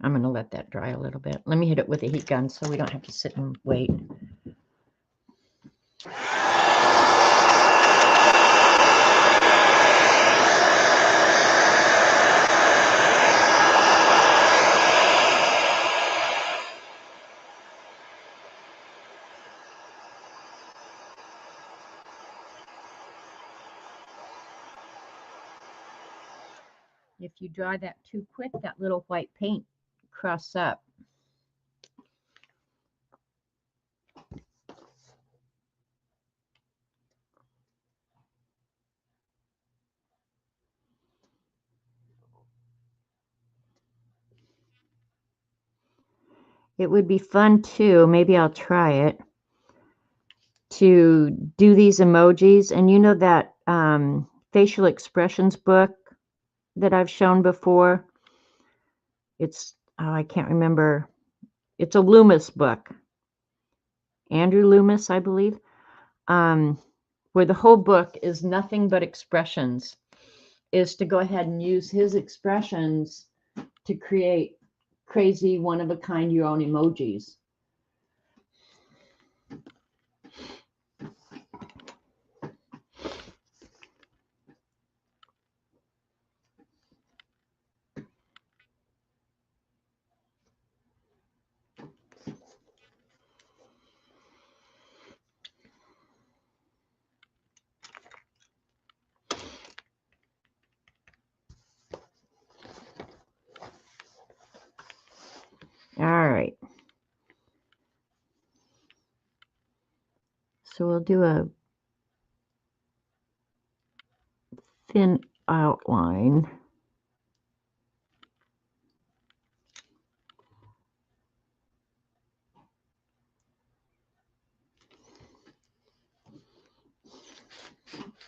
I'm going to let that dry a little bit. Let me hit it with a heat gun so we don't have to sit and wait. If you dry that too quick, that little white paint crusts up. It would be fun too, maybe I'll try it, to do these emojis. And you know that facial expressions book that I've shown before? It's, oh, I can't remember. It's a Loomis book. Andrew Loomis, I believe, where the whole book is nothing but expressions, is to go ahead and use his expressions to create crazy, one-of-a-kind, your own emojis. All right. So we'll do a thin outline.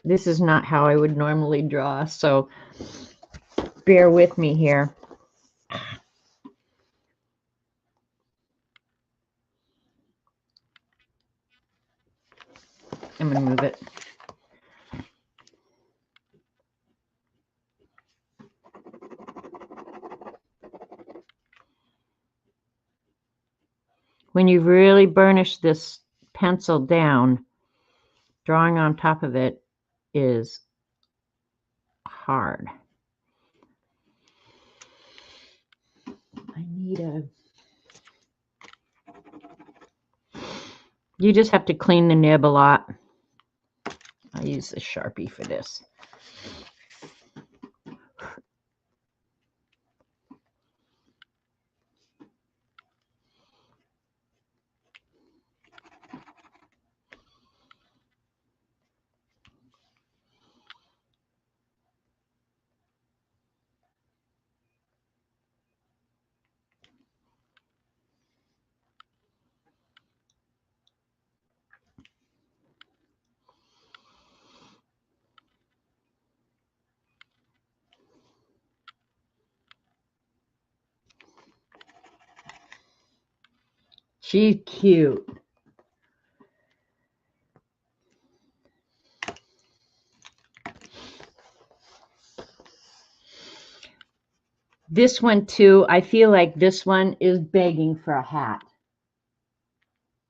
This is not how I would normally draw, so bear with me here. I'm going to move it. When you really burnish this pencil down, drawing on top of it is hard. I need a... You just have to clean the nib a lot. I use the Sharpie for this. She's cute. This one too, I feel like this one is begging for a hat.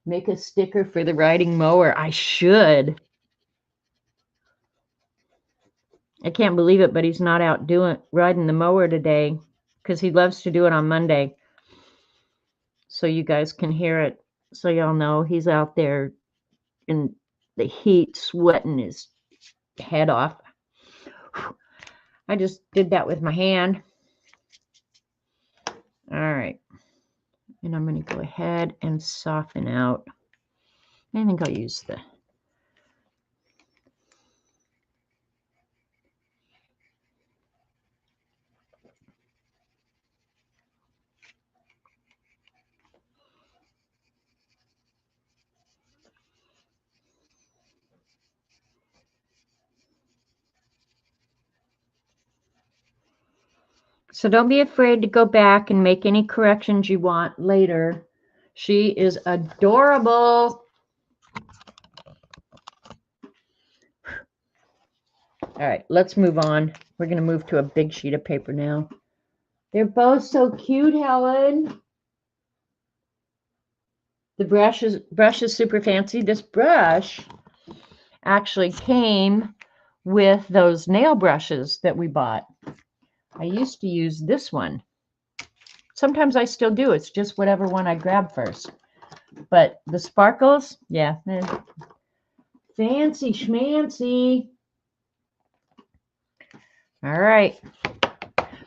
Make a sticker for the riding mower. I should. I can't believe it, but he's not out riding the mower today because he loves to do it on Monday. So you guys can hear it. So y'all know he's out there in the heat, sweating his head off. I just did that with my hand. All right. And I'm going to go ahead and soften out. I think I'll use the... So don't be afraid to go back and make any corrections you want later. She is adorable. All right, let's move on. We're going to move to a big sheet of paper now. They're both so cute, Helen. The brush is super fancy. This brush actually came with those nail brushes that we bought. I used to use this one. Sometimes I still do. It's just whatever one I grab first. But the sparkles, yeah. Fancy schmancy. All right.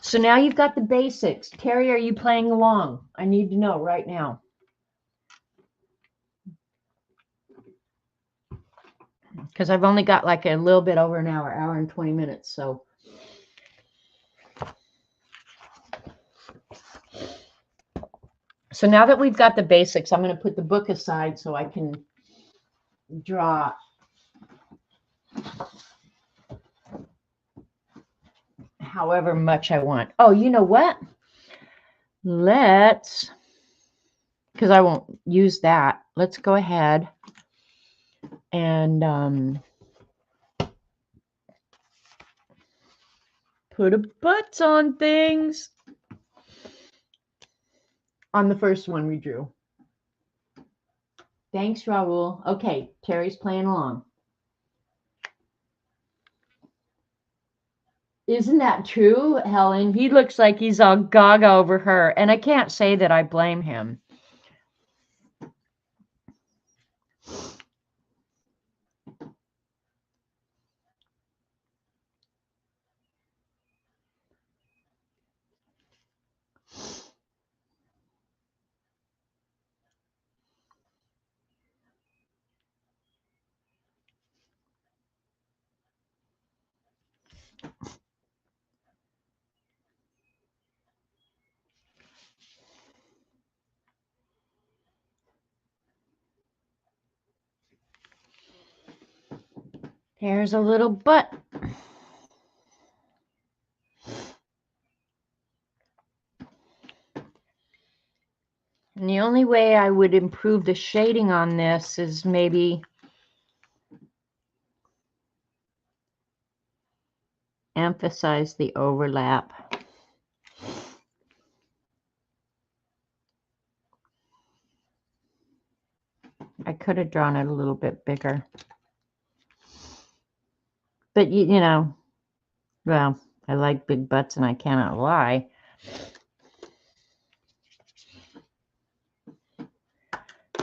So now you've got the basics. Terry, are you playing along? I need to know right now. Because I've only got like a little bit over an hour, hour and 20 minutes. So now that we've got the basics, I'm going to put the book aside so I can draw however much I want. Oh, you know what? Let's, because I won't use that. Let's go ahead and put a butts on things. On the first one we drew. Thanks, Raul. Okay, Terry's playing along. Isn't that true, Helen? He looks like he's all gaga over her, and I can't say that I blame him. There's a little butt. And the only way I would improve the shading on this is maybe emphasize the overlap. I could have drawn it a little bit bigger. But, you know, well, I like big butts and I cannot lie.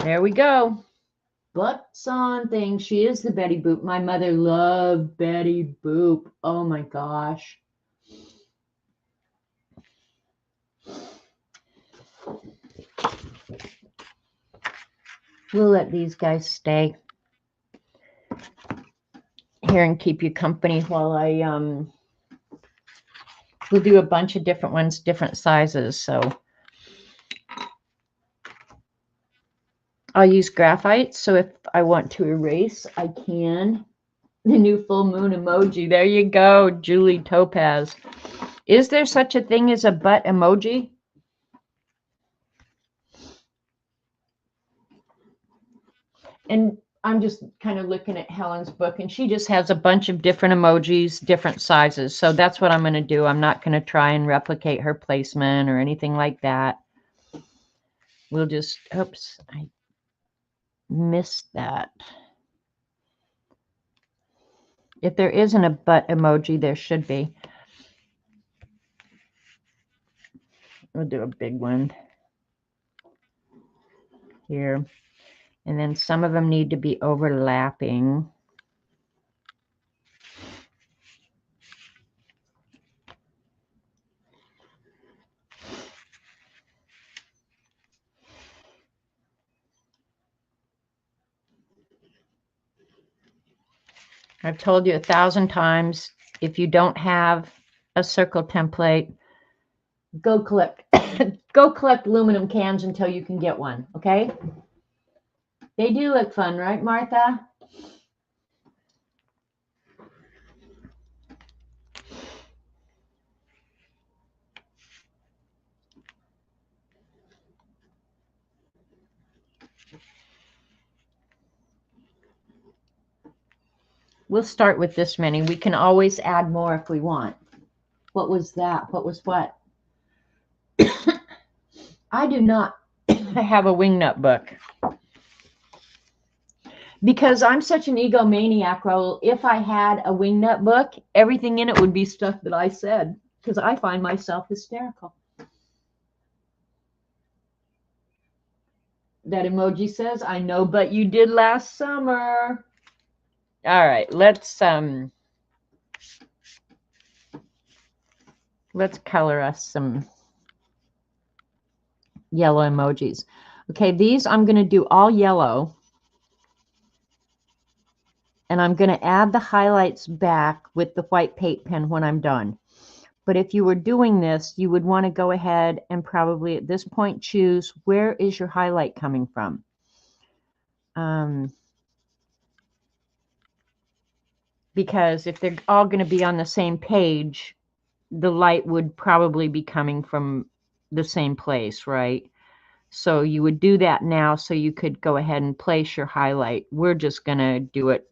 There we go. Butts on things. She is the Betty Boop. My mother loved Betty Boop. Oh my gosh. We'll let these guys stay here and keep you company while I we'll do a bunch of different ones, different sizes. So I'll use graphite. So if I want to erase, I can. The new full moon emoji. There you go, Julie Topaz. Is there such a thing as a butt emoji? And I'm just kind of looking at Helen's book, and she just has a bunch of different emojis, different sizes. So that's what I'm going to do. I'm not going to try and replicate her placement or anything like that. We'll just, oops, I missed that. If there isn't a butt emoji, there should be. We'll do a big one here. And then some of them need to be overlapping. I've told you 1,000 times, if you don't have a circle template, go collect go collect aluminum cans until you can get one, okay? They do look fun, right, Martha? We'll start with this many. We can always add more if we want. What was that? What was what? I do not have a wingnut book. Because I'm such an egomaniac, Raul, if I had a wingnut book, everything in it would be stuff that I said, because I find myself hysterical. That emoji says, I know, but you did last summer. All right, let's color us some yellow emojis. Okay, these I'm going to do all yellow. And I'm going to add the highlights back with the white paint pen when I'm done. But if you were doing this, you would want to go ahead and probably at this point choose where is your highlight coming from. Because if they're all going to be on the same page, the light would probably be coming from the same place, right? So you would do that now so you could go ahead and place your highlight. We're just going to do it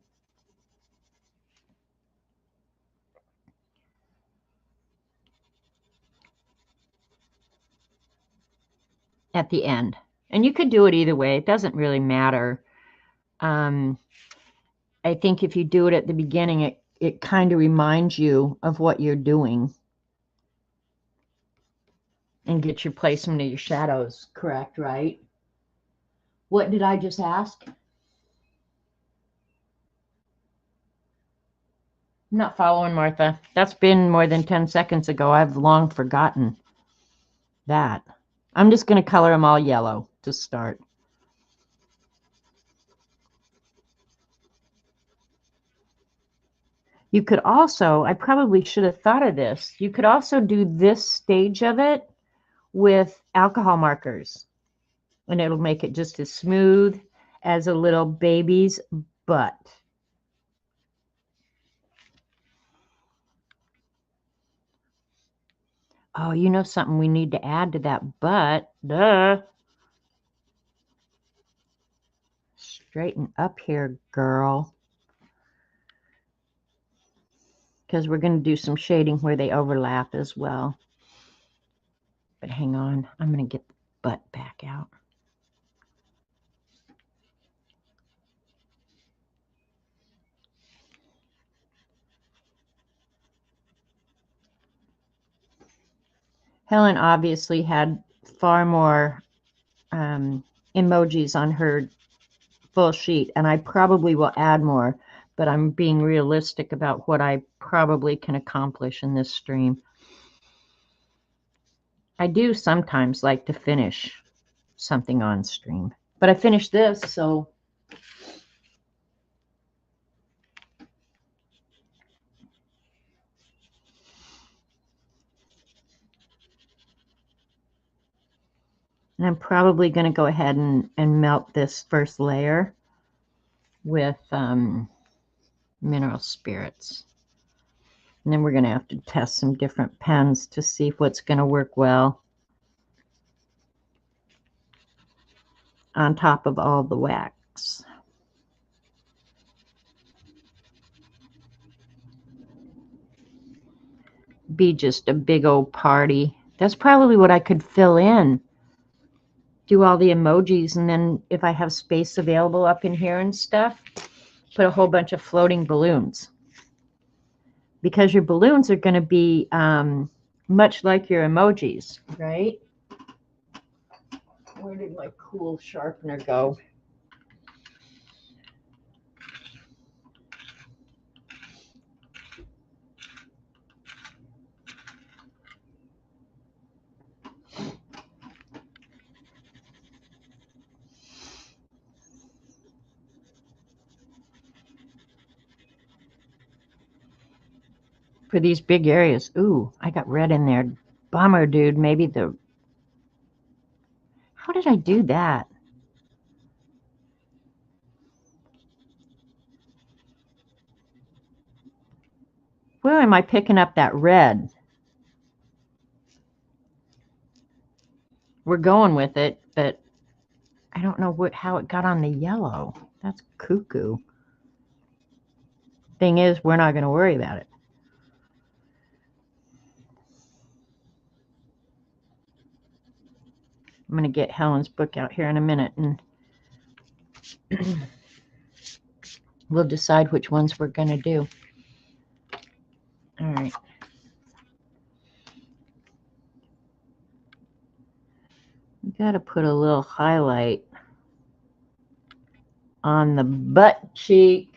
at the end. And you could do it either way. It doesn't really matter. I think if you do it at the beginning, it kind of reminds you of what you're doing and get your placement of your shadows correct, right? What did I just ask? I'm not following, Martha. That's been more than 10 seconds ago. I've long forgotten that. I'm just going to color them all yellow to start. You could also, I probably should have thought of this, you could also do this stage of it with alcohol markers. And it'll make it just as smooth as a little baby's butt. Oh, you know something we need to add to that butt? Duh. Straighten up here, girl. because we're going to do some shading where they overlap as well. But hang on, I'm going to get the butt back out. Helen obviously had far more emojis on her full sheet, and I probably will add more, but I'm being realistic about what I probably can accomplish in this stream. I do sometimes like to finish something on stream, but I finished this, so and I'm probably going to go ahead and melt this first layer with mineral spirits. And then we're going to have to test some different pens to see what's going to work well on top of all the wax. Be just a big old party. That's probably what I could fill in. Do all the emojis, and then if I have space available up in here and stuff, put a whole bunch of floating balloons. Because your balloons are going to be much like your emojis, right? Where did my cool sharpener go? For these big areas. Ooh, I got red in there. Bummer, dude. Maybe the... How did I do that? Where am I picking up that red? We're going with it, but I don't know how it got on the yellow. That's cuckoo. Thing is, we're not going to worry about it. I'm going to get Helen's book out here in a minute, and we'll decide which ones we're going to do. All right. We got to put a little highlight on the butt cheek.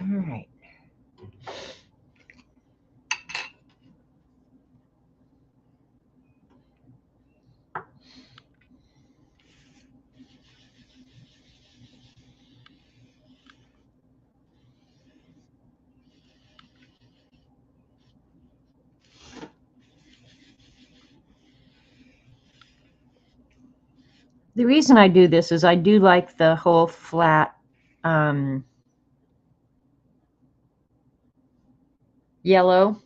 All right. The reason I do this is I do like the whole flat yellow.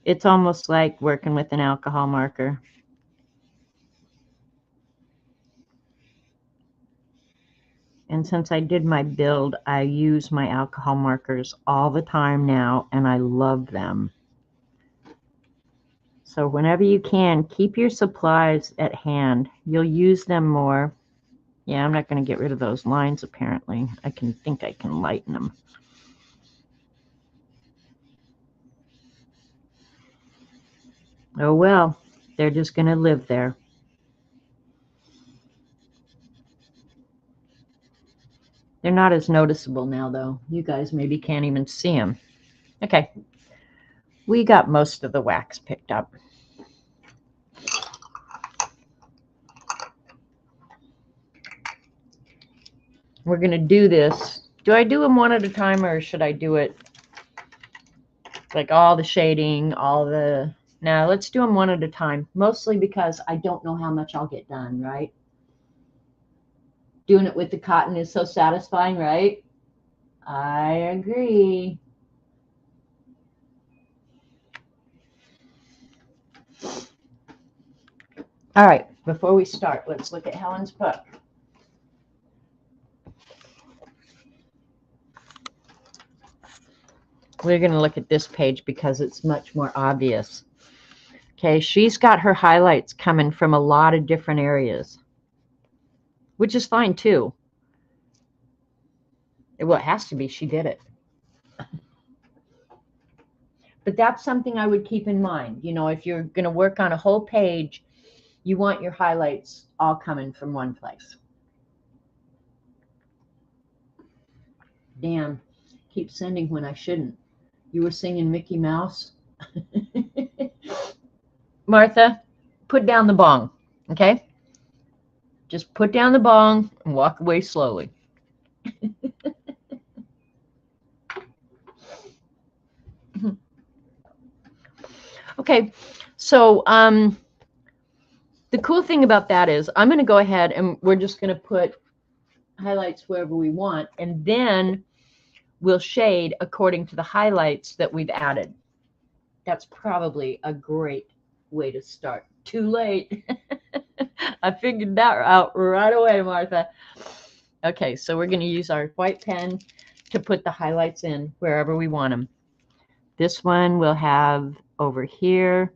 It's almost like working with an alcohol marker. And since I did my build, I use my alcohol markers all the time now, and I love them. So whenever you can, keep your supplies at hand. You'll use them more. Yeah, I'm not going to get rid of those lines, apparently. I think I can lighten them. Oh, well, they're just going to live there. They're not as noticeable now, though. You guys maybe can't even see them. Okay. We got most of the wax picked up. We're going to do this. Do I do them one at a time, or should I do it like all the shading, all the... Now, let's do them one at a time, mostly because I don't know how much I'll get done, right? Doing it with the cotton is so satisfying, right? I agree. All right, before we start, let's look at Helen's book. We're going to look at this page because it's much more obvious. Okay, she's got her highlights coming from a lot of different areas, which is fine too. Well, it has to be. She did it. But that's something I would keep in mind. You know, if you're going to work on a whole page, you want your highlights all coming from one place. Damn, keep sending when I shouldn't. You were singing Mickey Mouse. Martha, put down the bong, okay? Just put down the bong and walk away slowly. Okay, so the cool thing about that is I'm going to go ahead and we're just going to put highlights wherever we want, and then we'll shade according to the highlights that we've added. That's probably a great way to start. Too late. I figured that out right away, Martha. Okay, so we're going to use our white pen to put the highlights in wherever we want them. This one we'll have over here.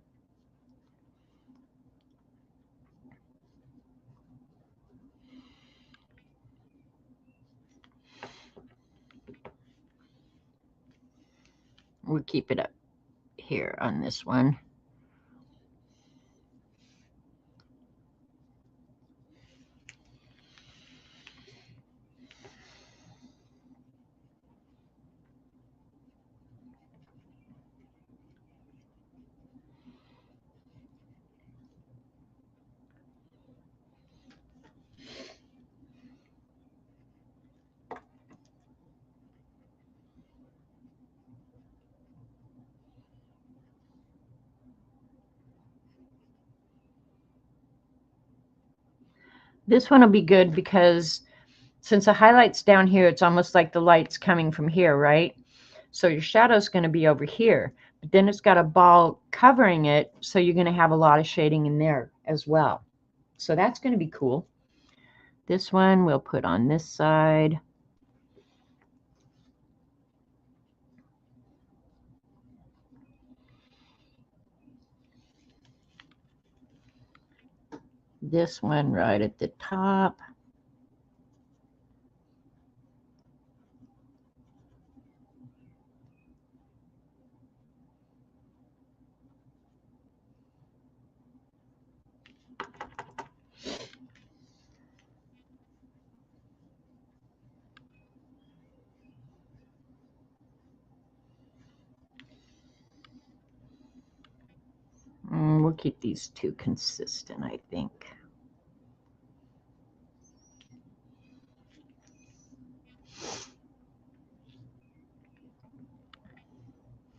We'll keep it up here on this one. This one will be good because since the highlight's down here, it's almost like the light's coming from here, right? So your shadow's going to be over here, but then it's got a ball covering it, so you're going to have a lot of shading in there as well. So that's going to be cool. This one we'll put on this side. This one right at the top. We'll keep these two consistent, I think.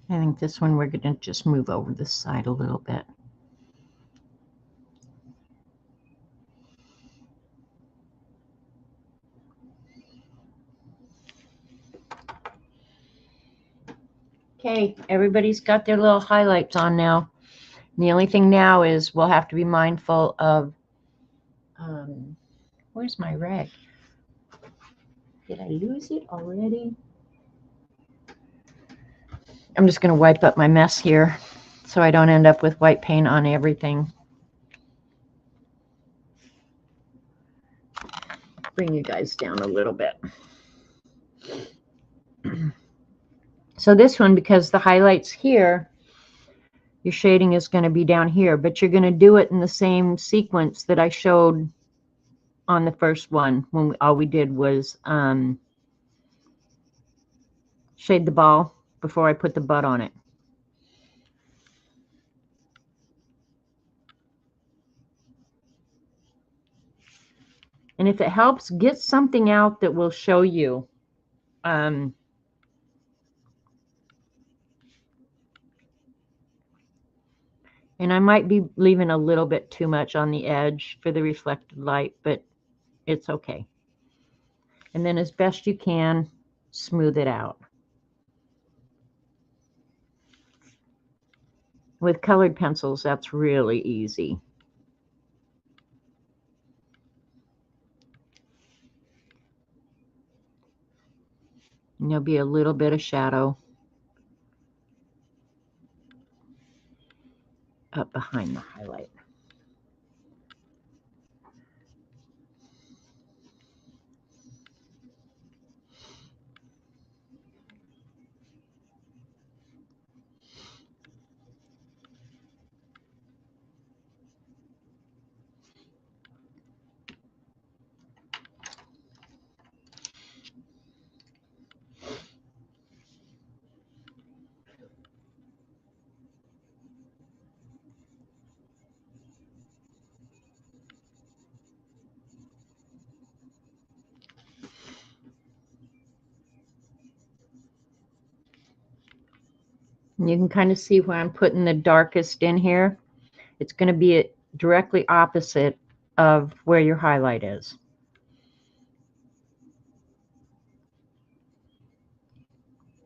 I think this one we're going to just move over the side a little bit. Okay, everybody's got their little highlights on now. And the only thing now is we'll have to be mindful of, where's my rag? Did I lose it already? I'm just going to wipe up my mess here so I don't end up with white paint on everything. Bring you guys down a little bit. So this one, because the highlight's here, your shading is going to be down here, but you're going to do it in the same sequence that I showed on the first one when all we did was shade the ball before I put the bud on it. And if it helps, get something out that will show you. And I might be leaving a little bit too much on the edge for the reflected light, but it's okay. And then as best you can, smooth it out. With colored pencils, that's really easy. And there'll be a little bit of shadow up behind the highlight. You can kind of see where I'm putting the darkest in here. It's going to be directly opposite of where your highlight is.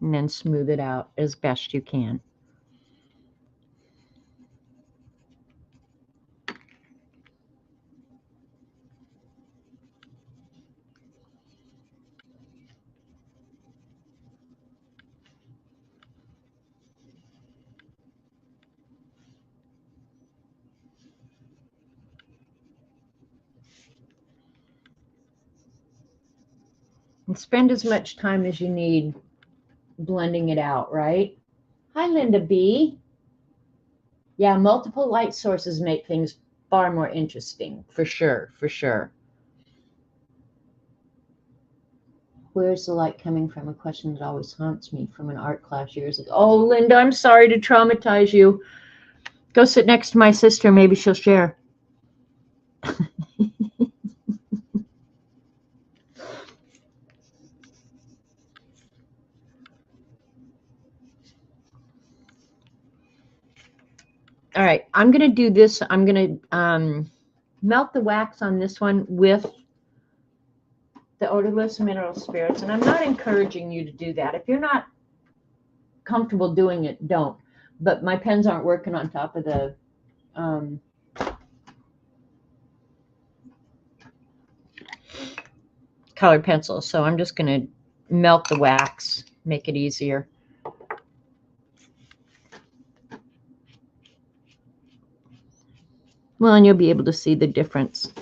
And then smooth it out as best you can. And spend as much time as you need blending it out, right? Hi, Linda B. Yeah, multiple light sources make things far more interesting, for sure, for sure. Where's the light coming from? A question that always haunts me from an art class years ago. Oh, Linda, I'm sorry to traumatize you. Go sit next to my sister. Maybe she'll share. All right, I'm going to do this. I'm going to melt the wax on this one with the odorless mineral spirits. And I'm not encouraging you to do that. If you're not comfortable doing it, don't. But my pens aren't working on top of the colored pencil. So I'm just going to melt the wax, make it easier. Well, and you'll be able to see the difference.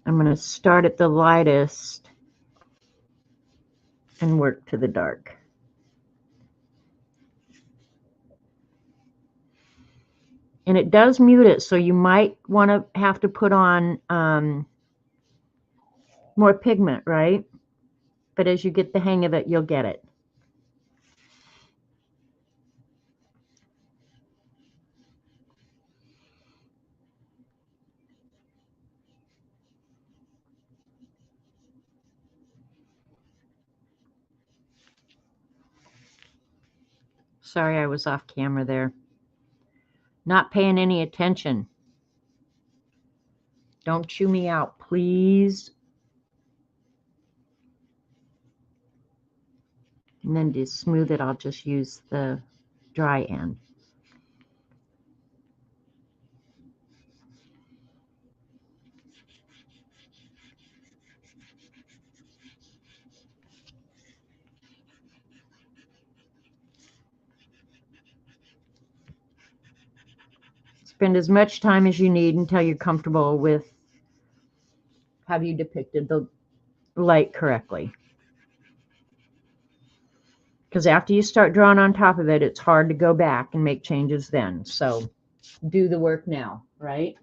I'm going to start at the lightest and work to the dark. And it does mute it, so you might want to have to put on more pigment, right? But as you get the hang of it, you'll get it. Sorry, I was off camera there. Not paying any attention. Don't chew me out, please. And then to smooth it, I'll just use the dry end. Spend as much time as you need until you're comfortable with have you depicted the light correctly. Because after you start drawing on top of it, it's hard to go back and make changes then. So do the work now, right?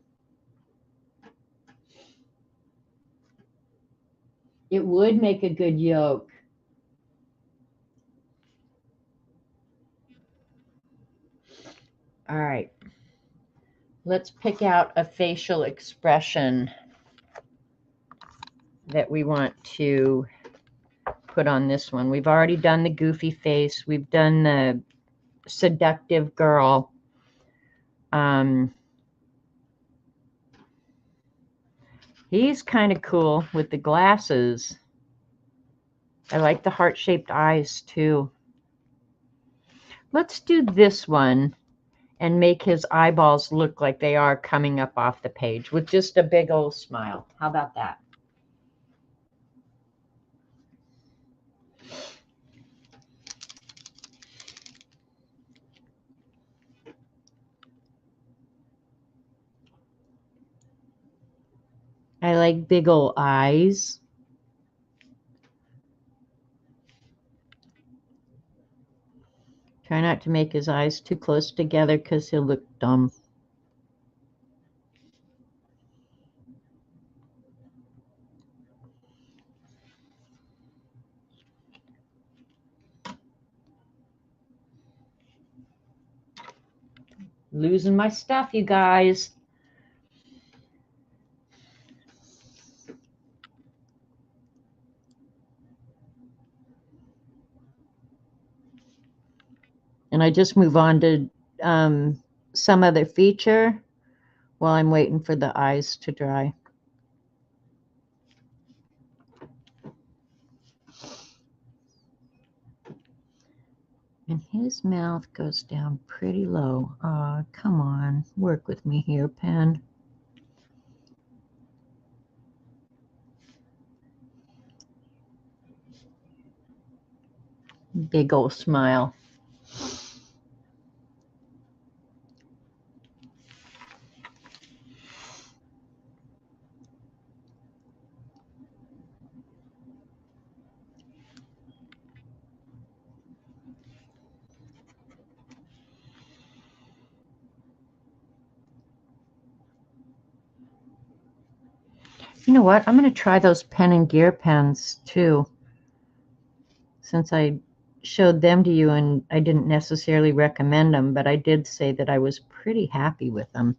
It would make a good yoke. All right. Let's pick out a facial expression that we want to put on this one. We've already done the goofy face. We've done the seductive girl. He's kind of cool with the glasses. I like the heart-shaped eyes too. Let's do this one and make his eyeballs look like they are coming up off the page with just a big old smile. How about that? I like big old eyes. Try not to make his eyes too close together because he'll look dumb. Losing my stuff, you guys. And I just move on to some other feature while I'm waiting for the eyes to dry. And his mouth goes down pretty low. Oh, come on. Work with me here, pen. Big old smile. You know what? I'm going to try those pen and gear pens too. Since I showed them to you and I didn't necessarily recommend them, but I did say that I was pretty happy with them.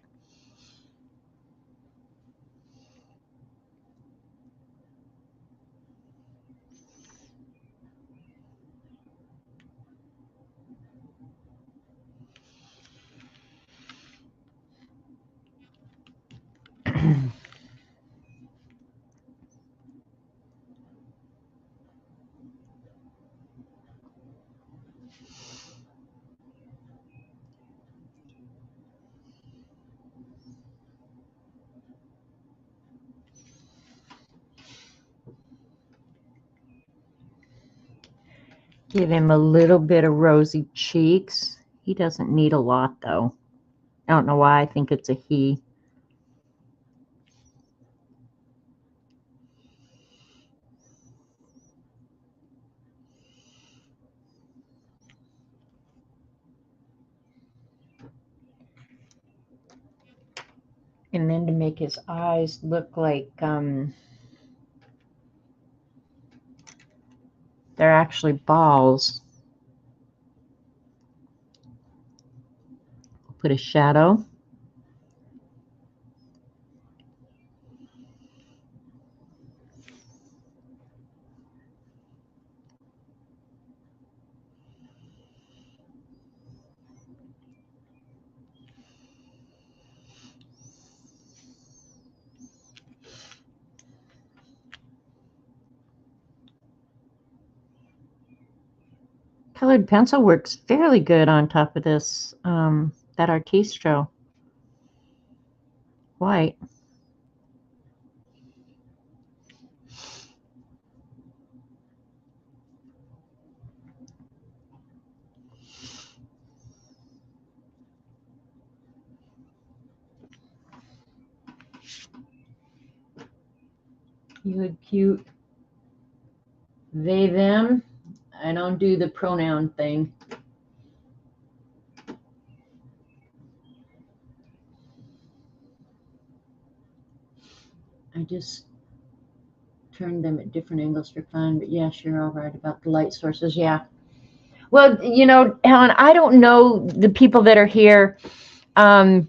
Give him a little bit of rosy cheeks. He doesn't need a lot, though. I don't know why I think it's a he. And then to make his eyes look like they're actually balls, put a shadow. Colored pencil works fairly good on top of this, that Artistro white. You look cute. They, them. I don't do the pronoun thing. I just turned them at different angles for fun, but yes, you're all right about the light sources. Yeah. Well, you know, Helen, I don't know the people that are here, how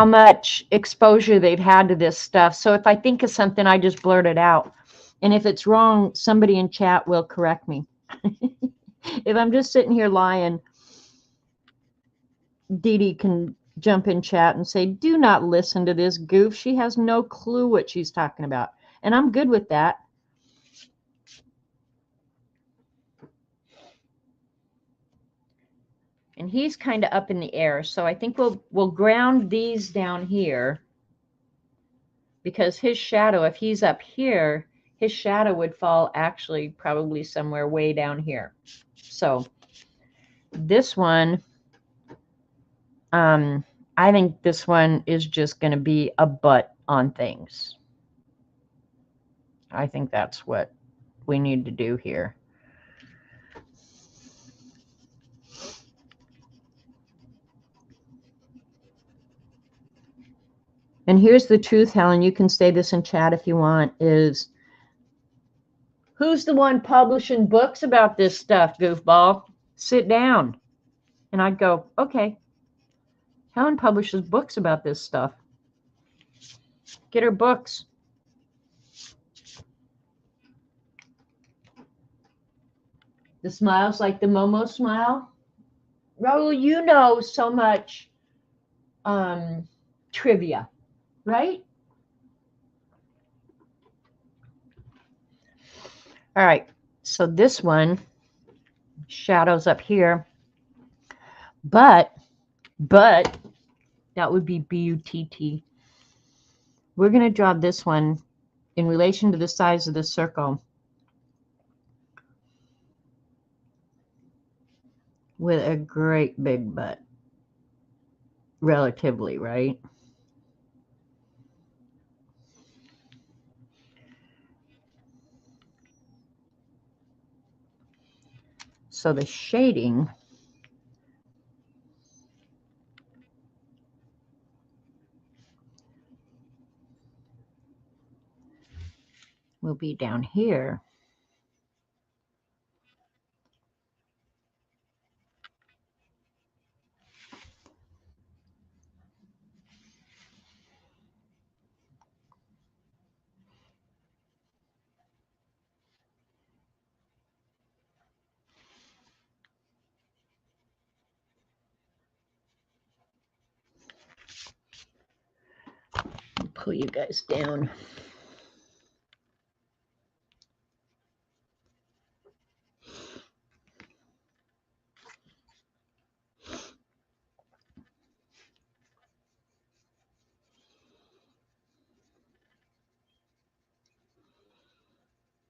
much exposure they've had to this stuff. So if I think of something, I just blurt it out. And if it's wrong, somebody in chat will correct me. If I'm just sitting here lying, Dee Dee can jump in chat and say, do not listen to this goof. She has no clue what she's talking about. And I'm good with that. And he's kind of up in the air. So I think we'll ground these down here, because his shadow, if he's up here, his shadow would fall actually probably somewhere way down here. So this one, I think this one is just going to be a butt on things. I think that's what we need to do here. And here's the truth, Helen, you can say this in chat if you want, is who's the one publishing books about this stuff, goofball? Sit down. And I'd go, okay, Helen publishes books about this stuff. Get her books. The smile's like the Momo smile. Raul, you know so much trivia, right? All right, so this one, shadows up here, but that would be B-U-T-T. We're going to draw this one in relation to the size of the circle with a great big butt, relatively, right? So the shading will be down here. Pull you guys down.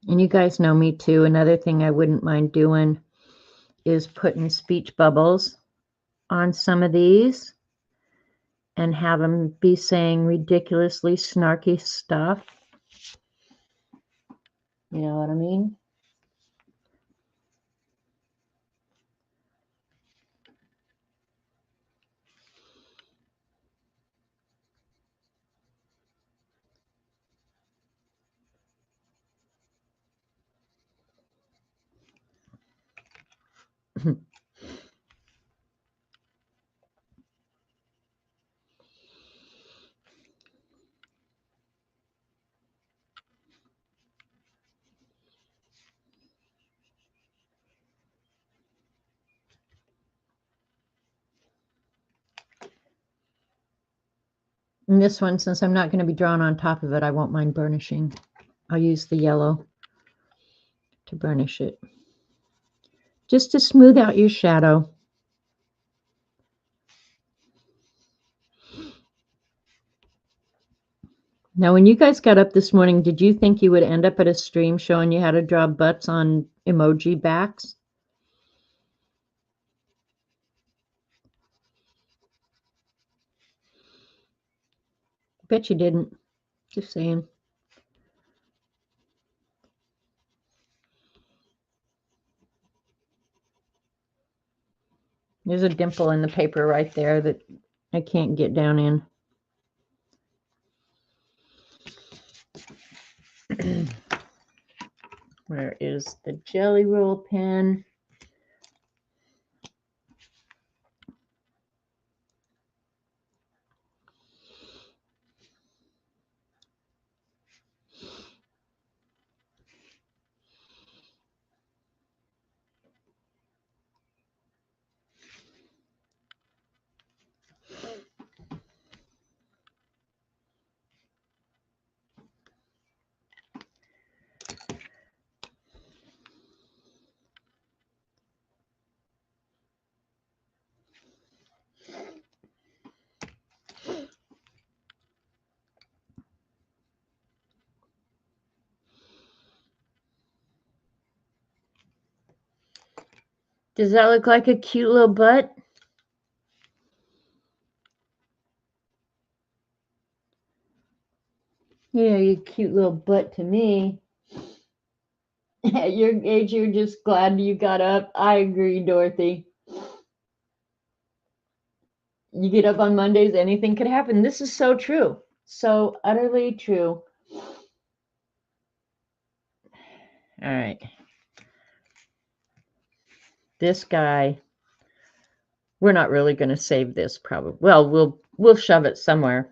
And you guys know me too. Another thing I wouldn't mind doing is putting speech bubbles on some of these and have them be saying ridiculously snarky stuff. You know what I mean? And this one, since I'm not going to be drawing on top of it, I won't mind burnishing. I'll use the yellow to burnish it, just to smooth out your shadow. Now, when you guys got up this morning, did you think you would end up at a stream showing you how to draw butts on emoji backs? Bet you didn't. Just saying. There's a dimple in the paper right there that I can't get down in. Where is the Jelly Roll pen? Does that look like a cute little butt? Yeah, you cute little butt to me. At your age, you're just glad you got up. I agree, Dorothy. You get up on Mondays, anything could happen. This is so true. So utterly true. All right. This guy, we're not really going to save this probably. Well, we'll shove it somewhere.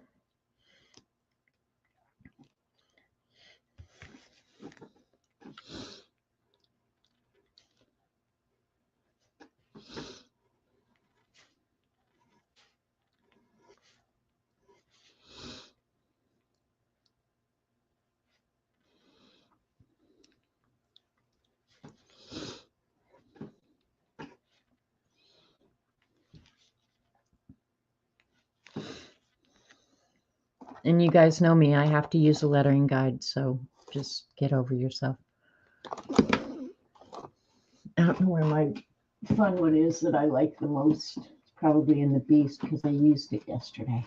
And you guys know me, I have to use a lettering guide, so just get over yourself. I don't know where my fun one is that I like the most. It's probably in the Beast because I used it yesterday.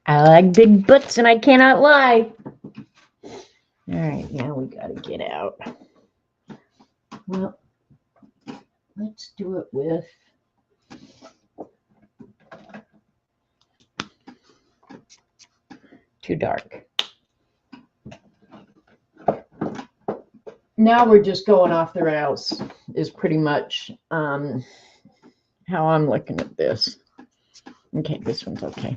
I like big butts and I cannot lie. All right, now we got to get out. Well, let's do it with too dark. Now we're just going off the rails is pretty much how I'm looking at this. Okay, this one's okay.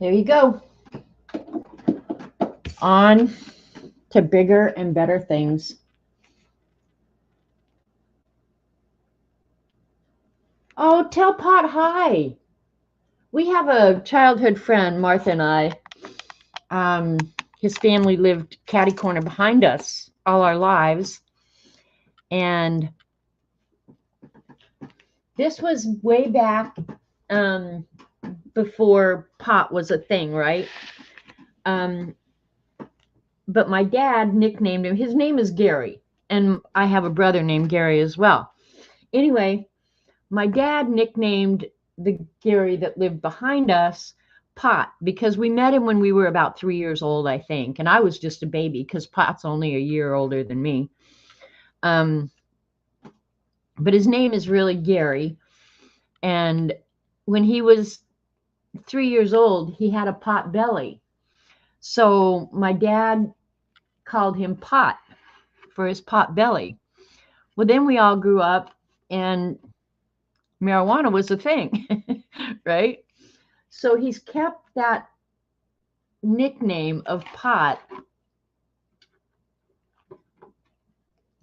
There you go. On to bigger and better things. Oh, tell Pot hi. We have a childhood friend, Martha and I. His family lived catty corner behind us all our lives. And this was way back before Pot was a thing, right? But my dad nicknamed him. His name is Gary, and I have a brother named Gary as well. Anyway, my dad nicknamed the Gary that lived behind us Pot because we met him when we were about 3 years old, I think, and I was just a baby because Pot's only a year older than me. But his name is really Gary, and when he was 3 years old, he had a pot belly. So my dad called him Pot for his pot belly. Well, then we all grew up and marijuana was a thing, right? So he's kept that nickname of Pot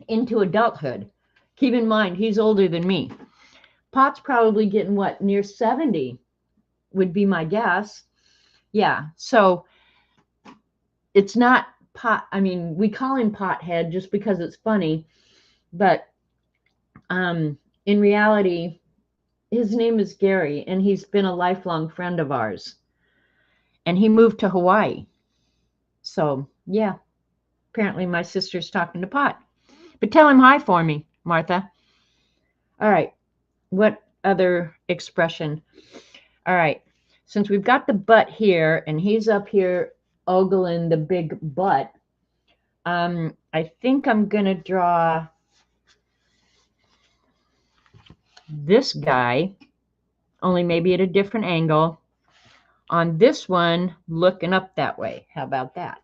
into adulthood. Keep in mind, he's older than me. Pot's probably getting what, near 70 would be my guess. Yeah, so it's not Pot. I mean, we call him Pothead just because it's funny, but in reality, his name is Gary, and he's been a lifelong friend of ours. And he moved to Hawaii. So, yeah, apparently my sister's talking to Pot. But tell him hi for me, Martha. All right. What other expression? All right. Since we've got the butt here and he's up here ogling the big butt, I think I'm going to draw this guy, only maybe at a different angle. On this one, looking up that way. How about that?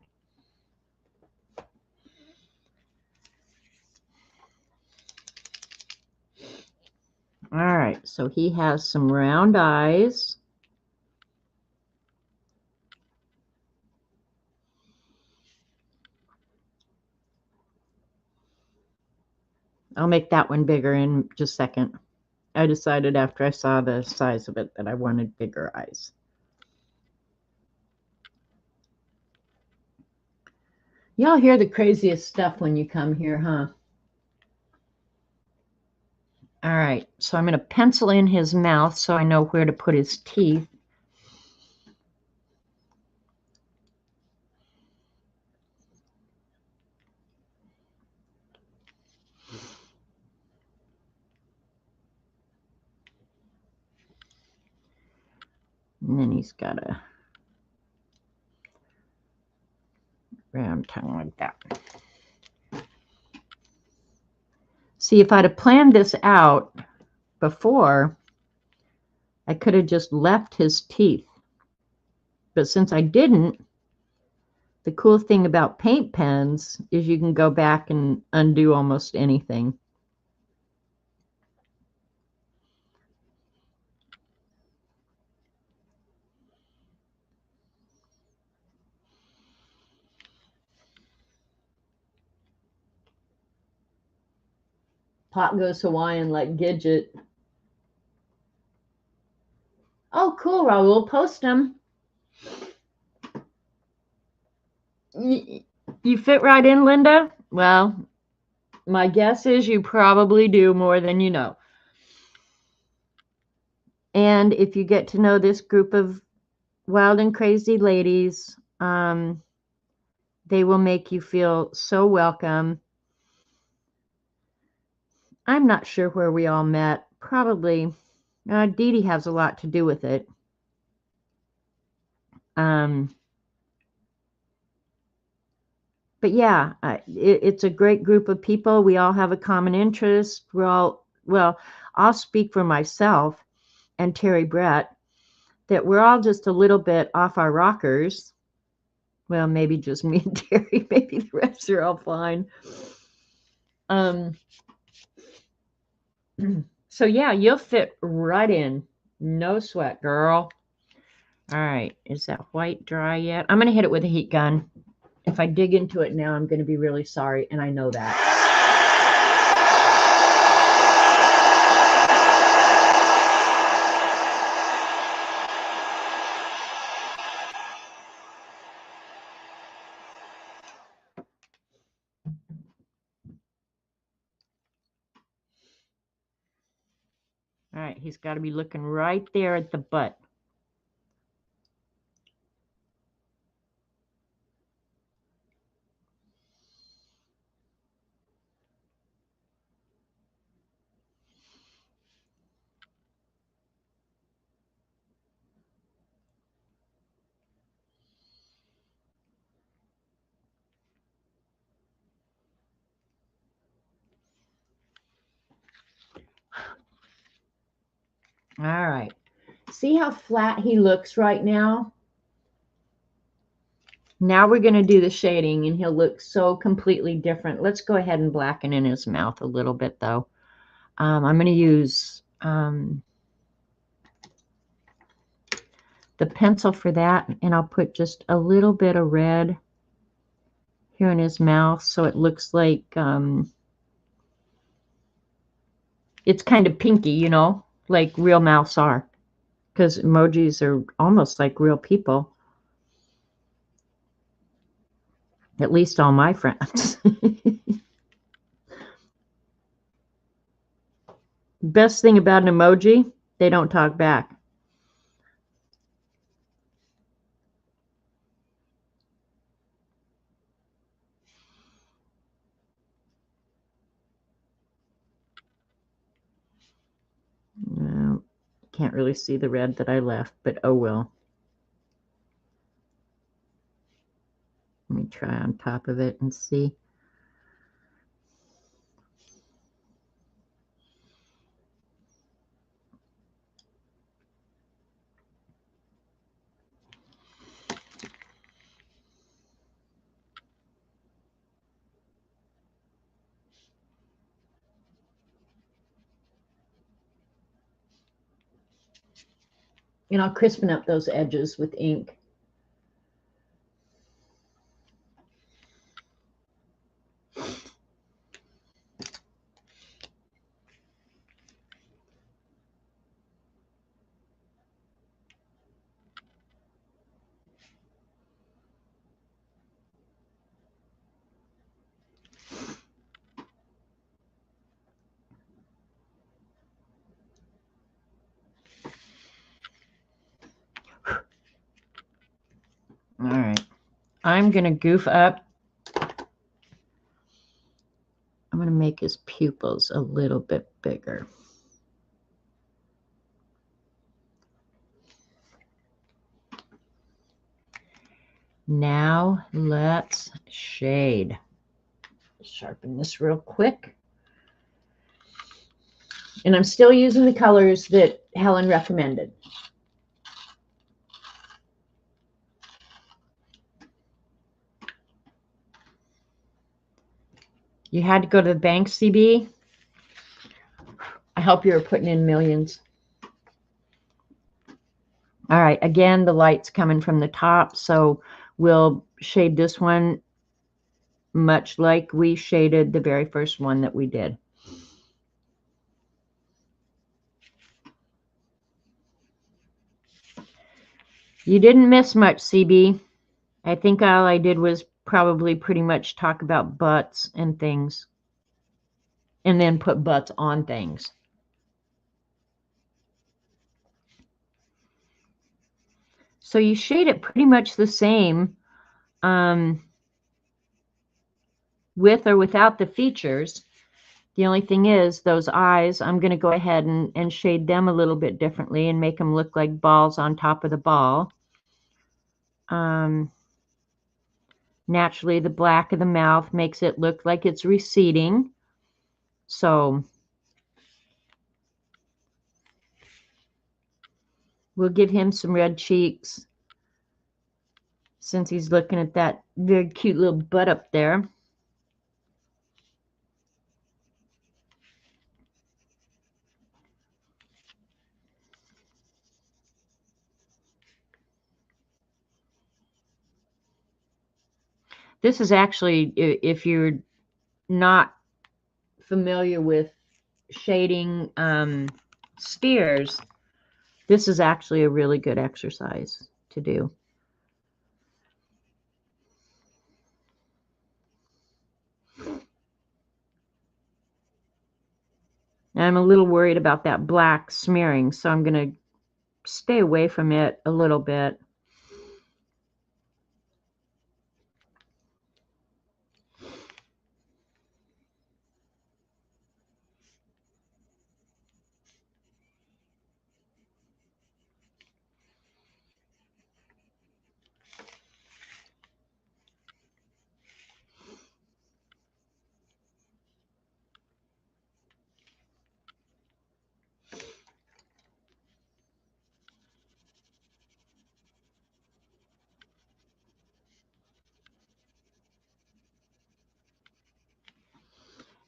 All right, so he has some round eyes. I'll make that one bigger in just a second. I decided after I saw the size of it that I wanted bigger eyes. Y'all hear the craziest stuff when you come here, huh? All right, so I'm going to pencil in his mouth so I know where to put his teeth. And then he's got a round tongue like that. See, if I'd have planned this out before, I could have just left his teeth. But since I didn't, the cool thing about paint pens is you can go back and undo almost anything. Pot goes Hawaiian like Gidget. Oh, cool, Raul. Post them. You fit right in, Linda? Well, my guess is you probably do more than you know. And if you get to know this group of wild and crazy ladies, they will make you feel so welcome. I'm not sure where we all met. Probably Dee Dee has a lot to do with it. But yeah, it's a great group of people. We all have a common interest. We're all, well, I'll speak for myself and Terry Brett, that we're all just a little bit off our rockers. Well, maybe just me and Terry. Maybe the rest are all fine. So yeah, you'll fit right in. No sweat, girl. All right, is that white dry yet? I'm going to hit it with a heat gun. If I dig into it now, I'm going to be really sorry, and I know that. All right, he's got to be looking right there at the butt. All right. See how flat he looks right now? Now we're going to do the shading, and he'll look so completely different. Let's go ahead and blacken in his mouth a little bit, though. I'm going to use the pencil for that, and I'll put just a little bit of red here in his mouth so it looks like it's kind of pinky, you know, like real mouths are, because emojis are almost like real people. At least all my friends. Best thing about an emoji, they don't talk back. Can't really see the red that I left, but oh well. Let me try on top of it and see. And I'll crispen up those edges with ink. All right, I'm going to goof up. I'm going to make his pupils a little bit bigger. Now let's shade. Sharpen this real quick. And I'm still using the colors that Helen recommended. You had to go to the bank, CB? I hope you were putting in millions. All right, again, the light's coming from the top, so we'll shade this one much like we shaded the very first one that we did. You didn't miss much, CB. I think all I did was probably pretty much talk about butts and things, and then put butts on things. So you shade it pretty much the same with or without the features. The only thing is those eyes, I'm going to go ahead and shade them a little bit differently and make them look like balls on top of the ball. Naturally, the black of the mouth makes it look like it's receding. So we'll give him some red cheeks since he's looking at that very cute little butt up there. This is actually, if you're not familiar with shading spheres, this is actually a really good exercise to do. I'm a little worried about that black smearing, so I'm going to stay away from it a little bit.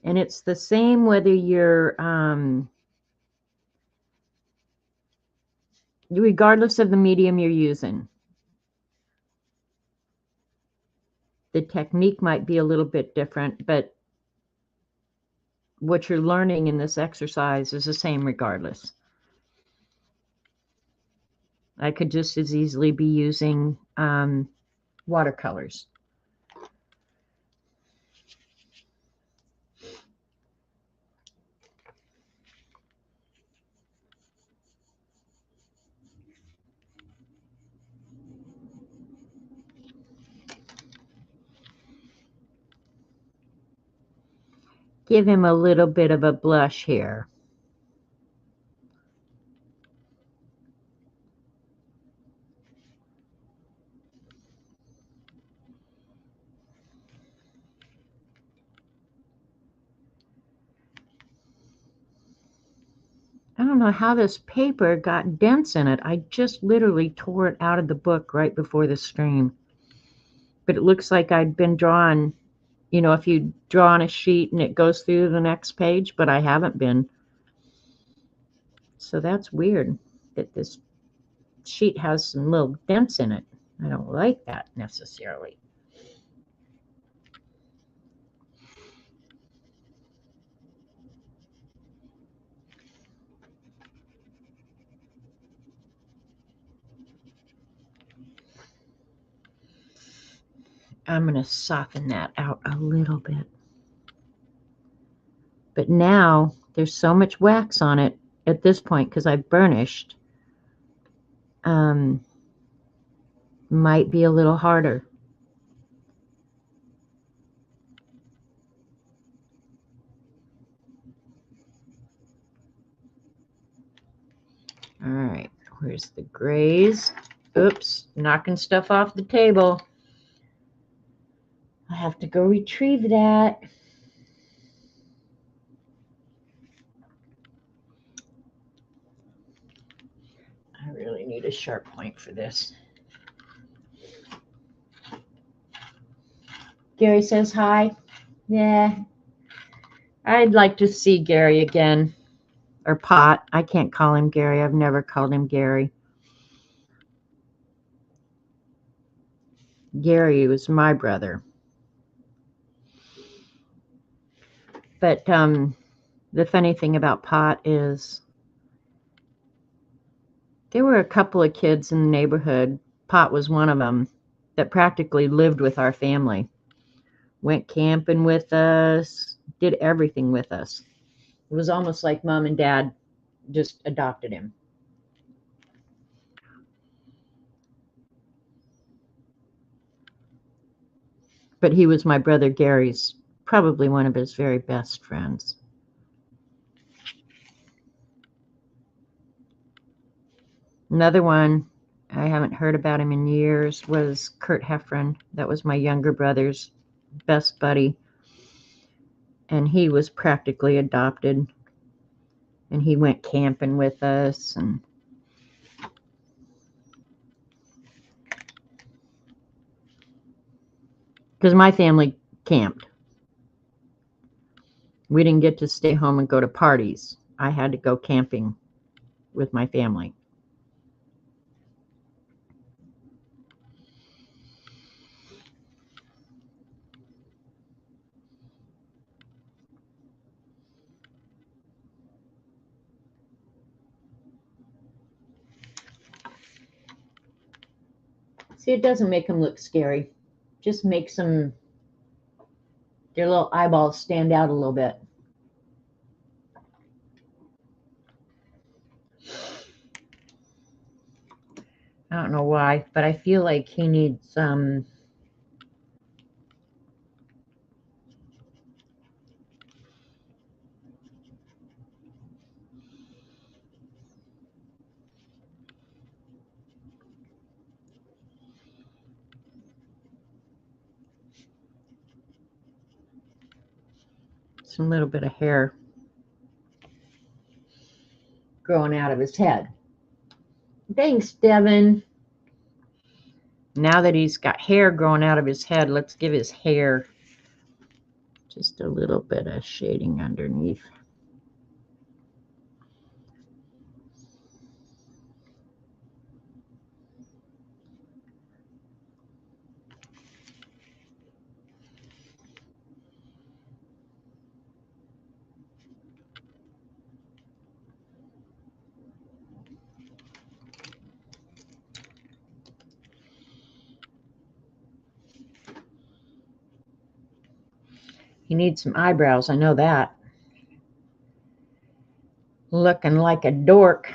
And it's the same whether you're, regardless of the medium you're using. The technique might be a little bit different, but what you're learning in this exercise is the same regardless. I could just as easily be using watercolors. Give him a little bit of a blush here. don't know how this paper got dents in it. I just literally tore it out of the book right before the stream. But it looks like I'd been drawing, you know, if you draw on a sheet and it goes through the next page, but I haven't been. So that's weird that this sheet has some little dents in it. I don't like that necessarily. I'm going to soften that out a little bit. But now there's so much wax on it at this point because I've burnished. Might be a little harder. All right, where's the grays? Oops, knocking stuff off the table. I have to go retrieve that. I really need a sharp point for this. Gary says hi. Yeah, I'd like to see Gary again. Or Pot. I can't call him Gary. I've never called him Gary. Gary was my brother. But the funny thing about Pot is there were a couple of kids in the neighborhood, Pot was one of them, that practically lived with our family. Went camping with us, did everything with us. It was almost like Mom and Dad just adopted him. But he was my brother Gary's, probably one of his very best friends. Another one, I haven't heard about him in years, was Kurt Heffron. That was my younger brother's best buddy. And he was practically adopted. And he went camping with us. And because my family camped. We didn't get to stay home and go to parties. I had to go camping with my family. See, it doesn't make them look scary. Just makes them, their little eyeballs stand out a little bit. I don't know why, but I feel like he needs some little bit of hair growing out of his head. Thanks, Devin. Now that he's got hair growing out of his head, let's give his hair just a little bit of shading underneath. He needs some eyebrows, I know that. Looking like a dork.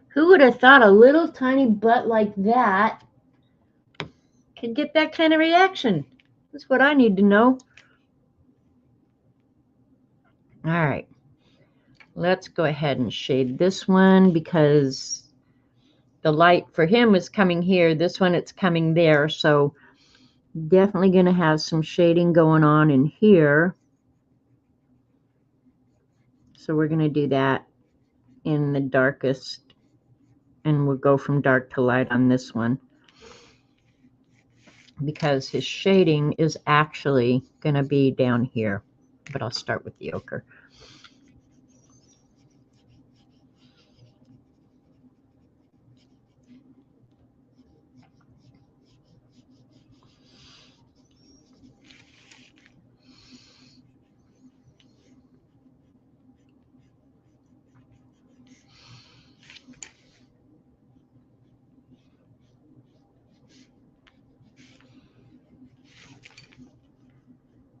Who would have thought a little tiny butt like that could get that kind of reaction? That's what I need to know. All right. Let's go ahead and shade this one because the light for him is coming here. This one, it's coming there. So definitely going to have some shading going on in here. So we're going to do that in the darkest, and we'll go from dark to light on this one because his shading is actually going to be down here. But I'll start with the ochre.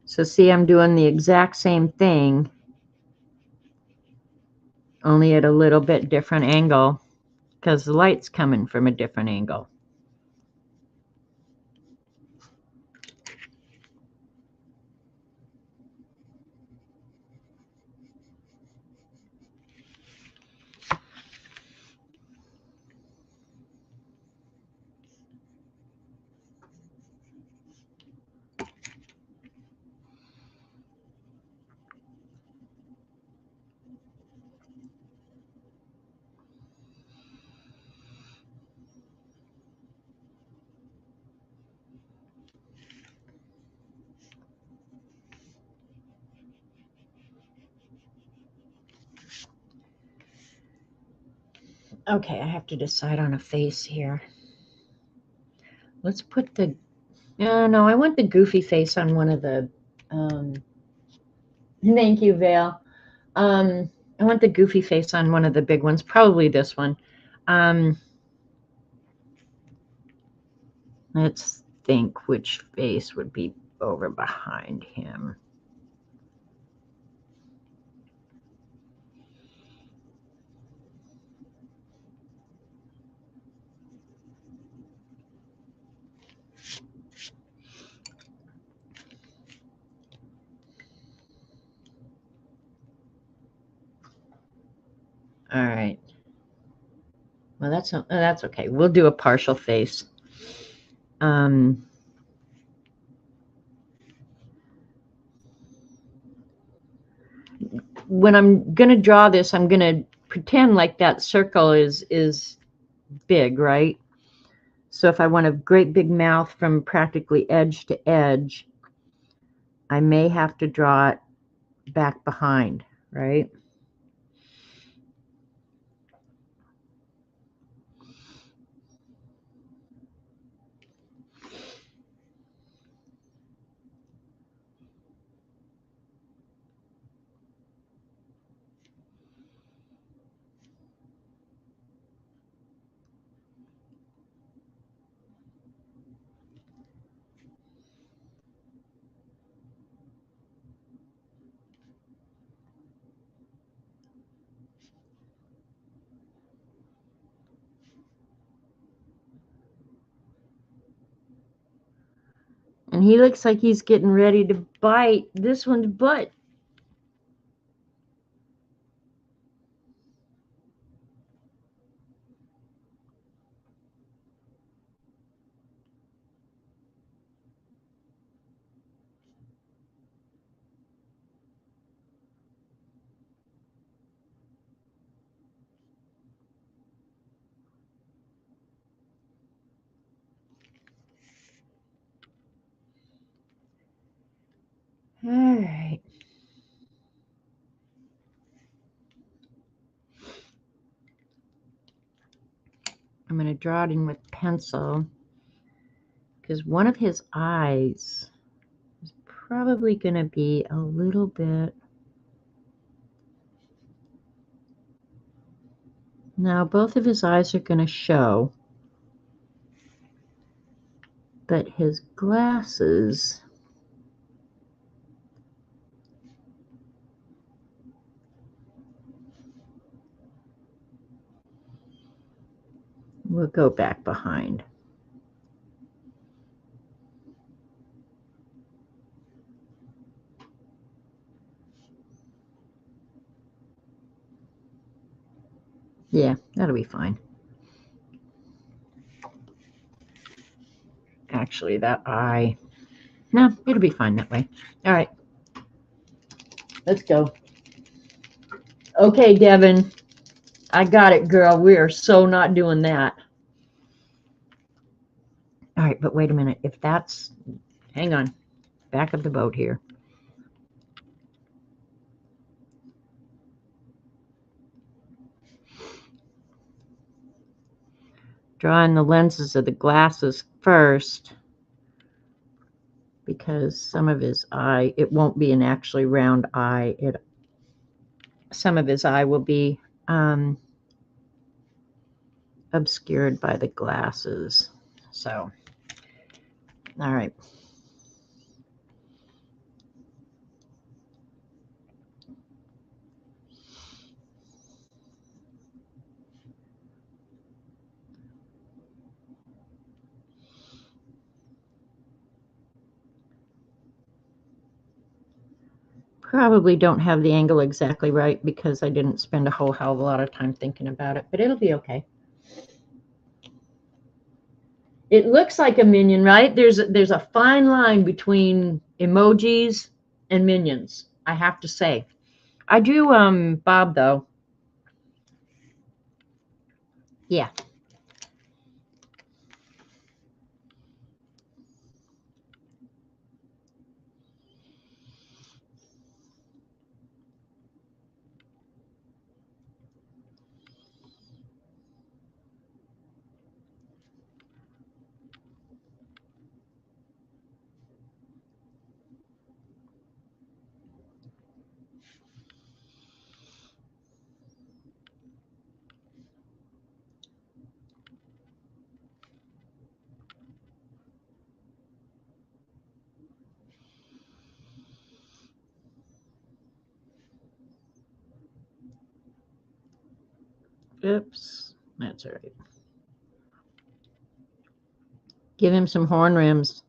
So see, I'm doing the exact same thing, only at a little bit different angle because the light's coming from a different angle. Okay, I have to decide on a face here. Let's put the, no, I want the goofy face on one of the, thank you, Vale. I want the goofy face on one of the big ones, probably this one. Let's think which face would be over behind him. All right. Well, that's okay. We'll do a partial face. When I'm going to draw this, I'm going to pretend like that circle is big, right? So if I want a great big mouth from practically edge to edge, I may have to draw it back behind, right? And he looks like he's getting ready to bite this one's butt. All right. I'm going to draw it in with pencil because one of his eyes is probably going to be a little bit. Now, both of his eyes are going to show, but his glasses will go back behind. Yeah, that'll be fine. Actually, that eye. No, it'll be fine that way. All right. Let's go. Okay, Devin. I got it, girl. We are so not doing that. All right, but wait a minute. If that's... Hang on. Back of the boat here. Drawing the lenses of the glasses first, because some of his eye, it won't be an actually round eye. Some of his eye will be obscured by the glasses. So, all right. Probably don't have the angle exactly right because I didn't spend a whole hell of a lot of time thinking about it, but it'll be okay. It looks like a minion, right? There's a fine line between emojis and minions, I have to say. I do Bob though. Yeah. Oops. That's all right. Give him some horn rims.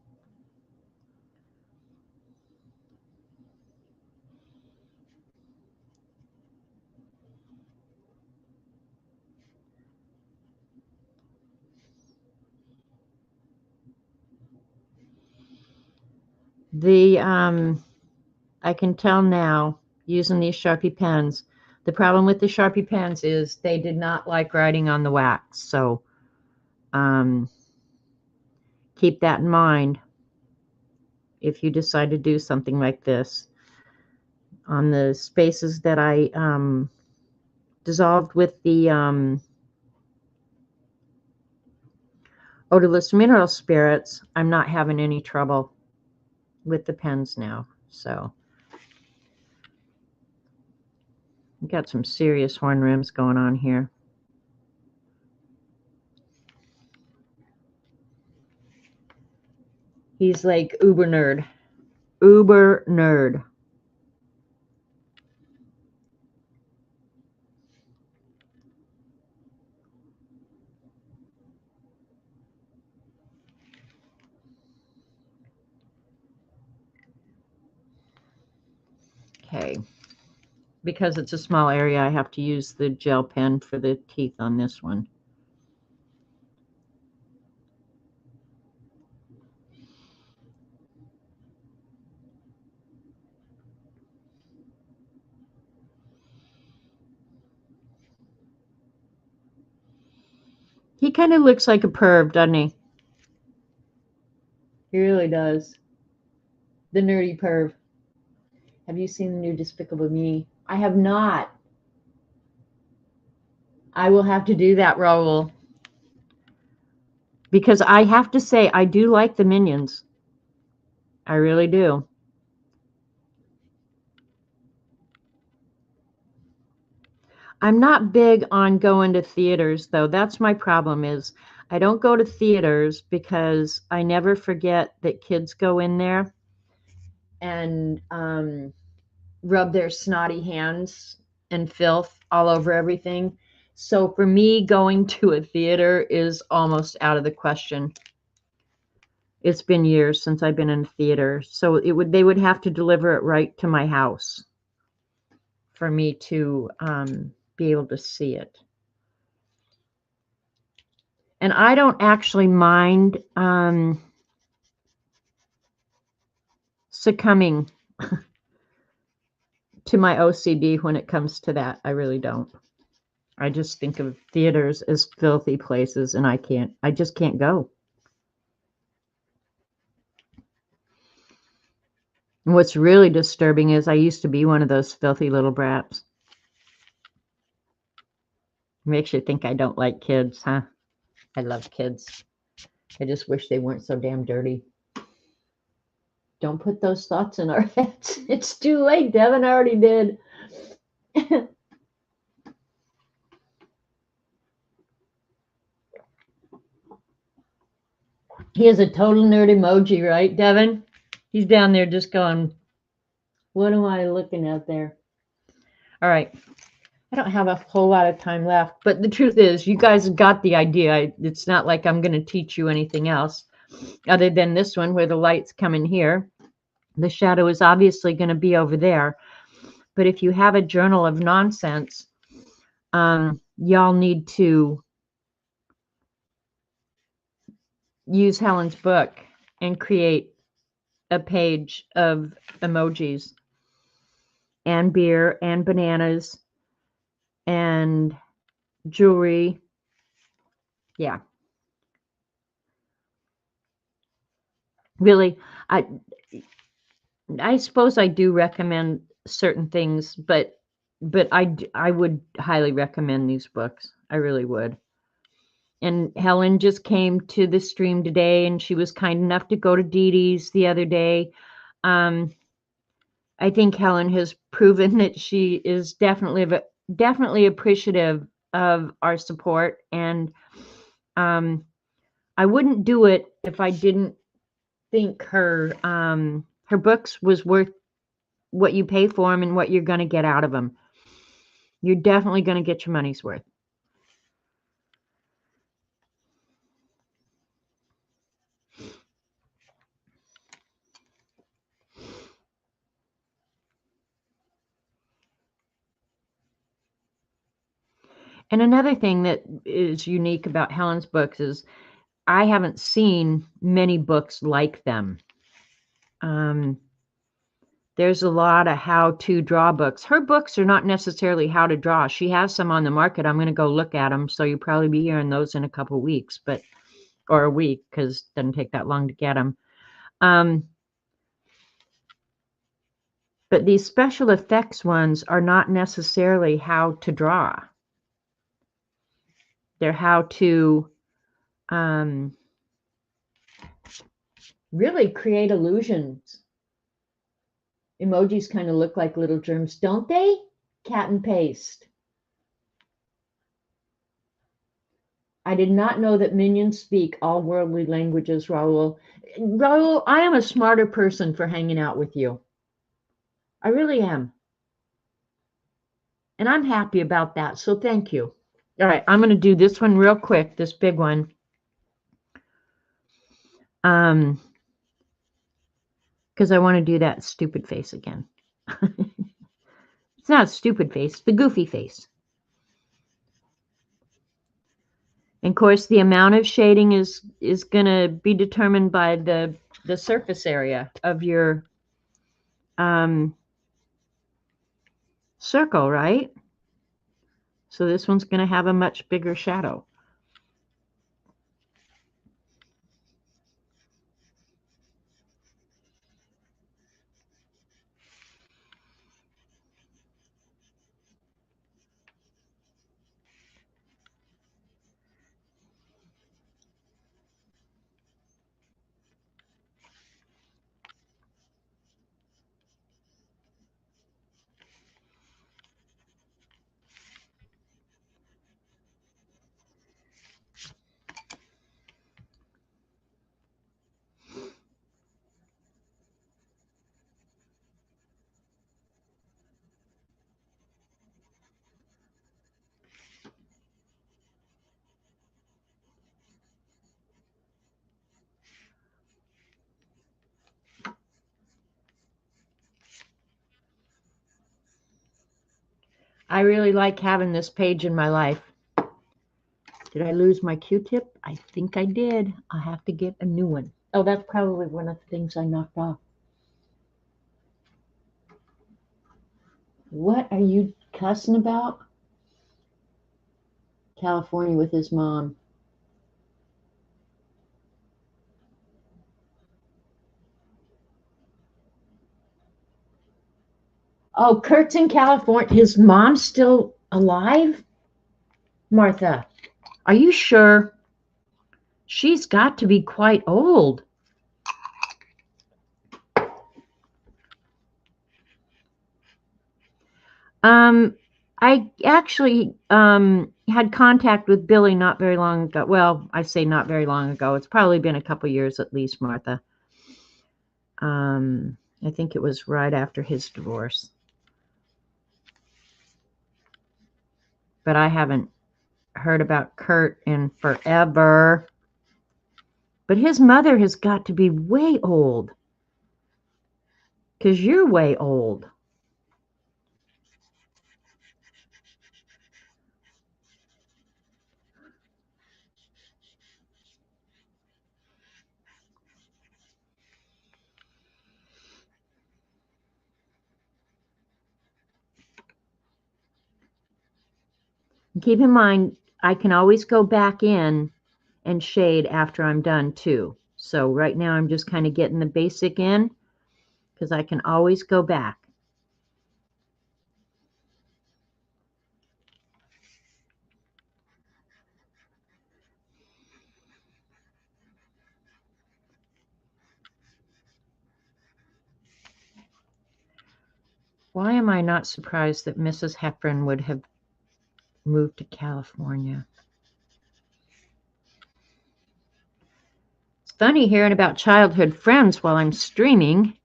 The I can tell now using these Sharpie pens. The problem with the Sharpie pens is they did not like writing on the wax. So keep that in mind if you decide to do something like this. On the spaces that I dissolved with the odorless mineral spirits, I'm not having any trouble with the pens now. So got some serious horn rims going on here. He's like uber nerd. Uber nerd. Okay. Because it's a small area, I have to use the gel pen for the teeth on this one. He kind of looks like a perv, doesn't he? He really does. The nerdy perv. Have you seen the new Despicable Me? I have not. I will have to do that, Raul. Because I have to say, I do like the Minions. I really do. I'm not big on going to theaters, though. That's my problem is I don't go to theaters because I never forget that kids go in there and rub their snotty hands and filth all over everything. So for me, going to a theater is almost out of the question. It's been years since I've been in a theater, so they would have to deliver it right to my house for me to be able to see it. And I don't actually mind succumbing to my OCD when it comes to that. I really don't. I just think of theaters as filthy places, and I just can't go. And what's really disturbing is I used to be one of those filthy little brats. Makes you think I don't like kids, huh? I love kids. I just wish they weren't so damn dirty. Don't put those thoughts in our heads. It's too late, Devin. I already did. He is a total nerd emoji, right, Devin? He's down there just going, what am I looking at there? All right. I don't have a whole lot of time left, but the truth is, you guys got the idea. It's not like I'm going to teach you anything else other than this one where the lights come in here. The shadow is obviously going to be over there. But if you have a journal of nonsense, y'all need to use Helen's book and create a page of emojis and beer and bananas and jewelry. Yeah. Really, I suppose I do recommend certain things, but I would highly recommend these books. I really would. And Helen just came to the stream today, and she was kind enough to go to Dee Dee's the other day. I think Helen has proven that she is definitely appreciative of our support, and I wouldn't do it if I didn't think her books was worth what you pay for them and what you're going to get out of them. You're definitely going to get your money's worth. And another thing that is unique about Helen's books is I haven't seen many books like them. There's a lot of how-to draw books. Her books are not necessarily how to draw. She has some on the market. I'm going to go look at them, so you'll probably be hearing those in a couple weeks, or a week, because it doesn't take that long to get them. But these special effects ones are not necessarily how to draw. They're how to really create illusions. Emojis kind of look like little germs, don't they? Cat and paste. I did not know that minions speak all worldly languages, Raul. Raul, I am a smarter person for hanging out with you. I really am. And I'm happy about that, so thank you. All right, I'm going to do this one real quick, this big one. Because I want to do that stupid face again. It's not a stupid face, the goofy face. And of course, the amount of shading is going to be determined by the surface area of your circle, right? So this one's going to have a much bigger shadow. I really like having this page in my life. Did I lose my Q-tip? I think I did. I'll have to get a new one. Oh, that's probably one of the things I knocked off. What are you cussing about? California with his mom. Oh, Kurt's in California. His mom's still alive? Martha, are you sure? She's got to be quite old. I actually had contact with Billy not very long ago. Well, I say not very long ago. It's probably been a couple years at least, Martha. I think it was right after his divorce. But I haven't heard about Kurt in forever. But his mother has got to be way old. Because you're way old. Keep in mind, I can always go back in and shade after I'm done too. So right now I'm just kind of getting the basic in because I can always go back. Why am I not surprised that Mrs. Heffron would have moved to California? It's funny hearing about childhood friends while I'm streaming.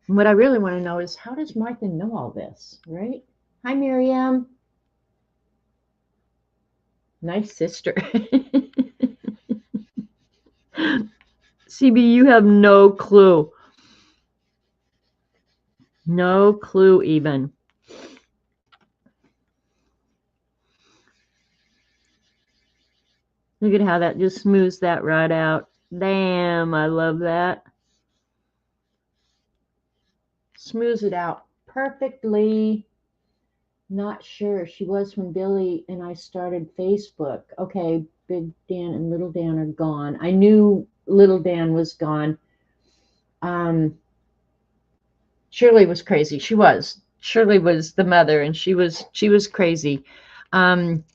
What I really want to know is, how does Martha know all this, right? Hi, Miriam. Nice sister. CB, you have no clue. No clue even. Look at how that just smooths that right out. Damn, I love that. Smooths it out perfectly. Not sure. She was when Billy and I started Facebook. Okay, Big Dan and Little Dan are gone. I knew Little Dan was gone. Shirley was crazy. She was. Shirley was the mother, and she was crazy.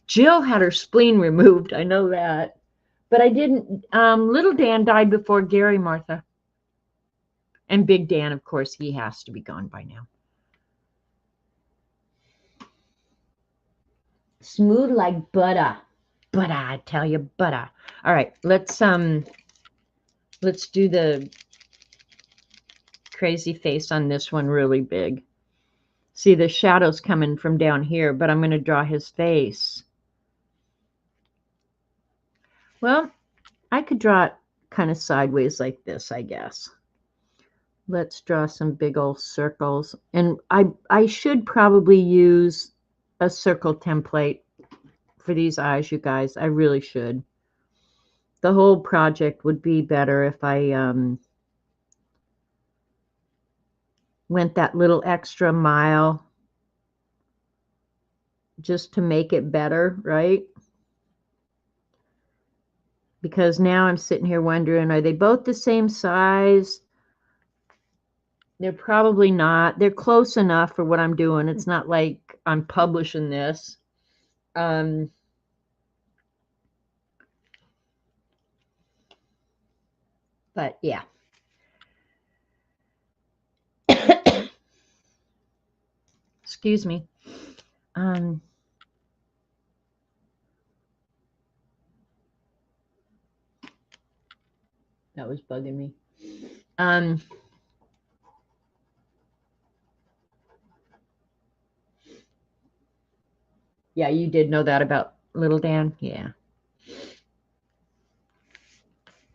Jill had her spleen removed. I know that, but I didn't. Little Dan died before Gary, Martha, and Big Dan. Of course, he has to be gone by now. Smooth like butter. Butter, I tell you, butter. All right, let's do the crazy face on this one really big. See, the shadow's coming from down here, but I'm going to draw his face. Well, I could draw it kind of sideways like this, I guess. Let's draw some big old circles. And I should probably use a circle template for these eyes, you guys. I really should. The whole project would be better if I went that little extra mile just to make it better, right? Because now I'm sitting here wondering, are they both the same size? They're probably not. They're close enough for what I'm doing. It's not like I'm publishing this. But yeah. Excuse me. That was bugging me. Yeah, you did know that about Little Dan? Yeah.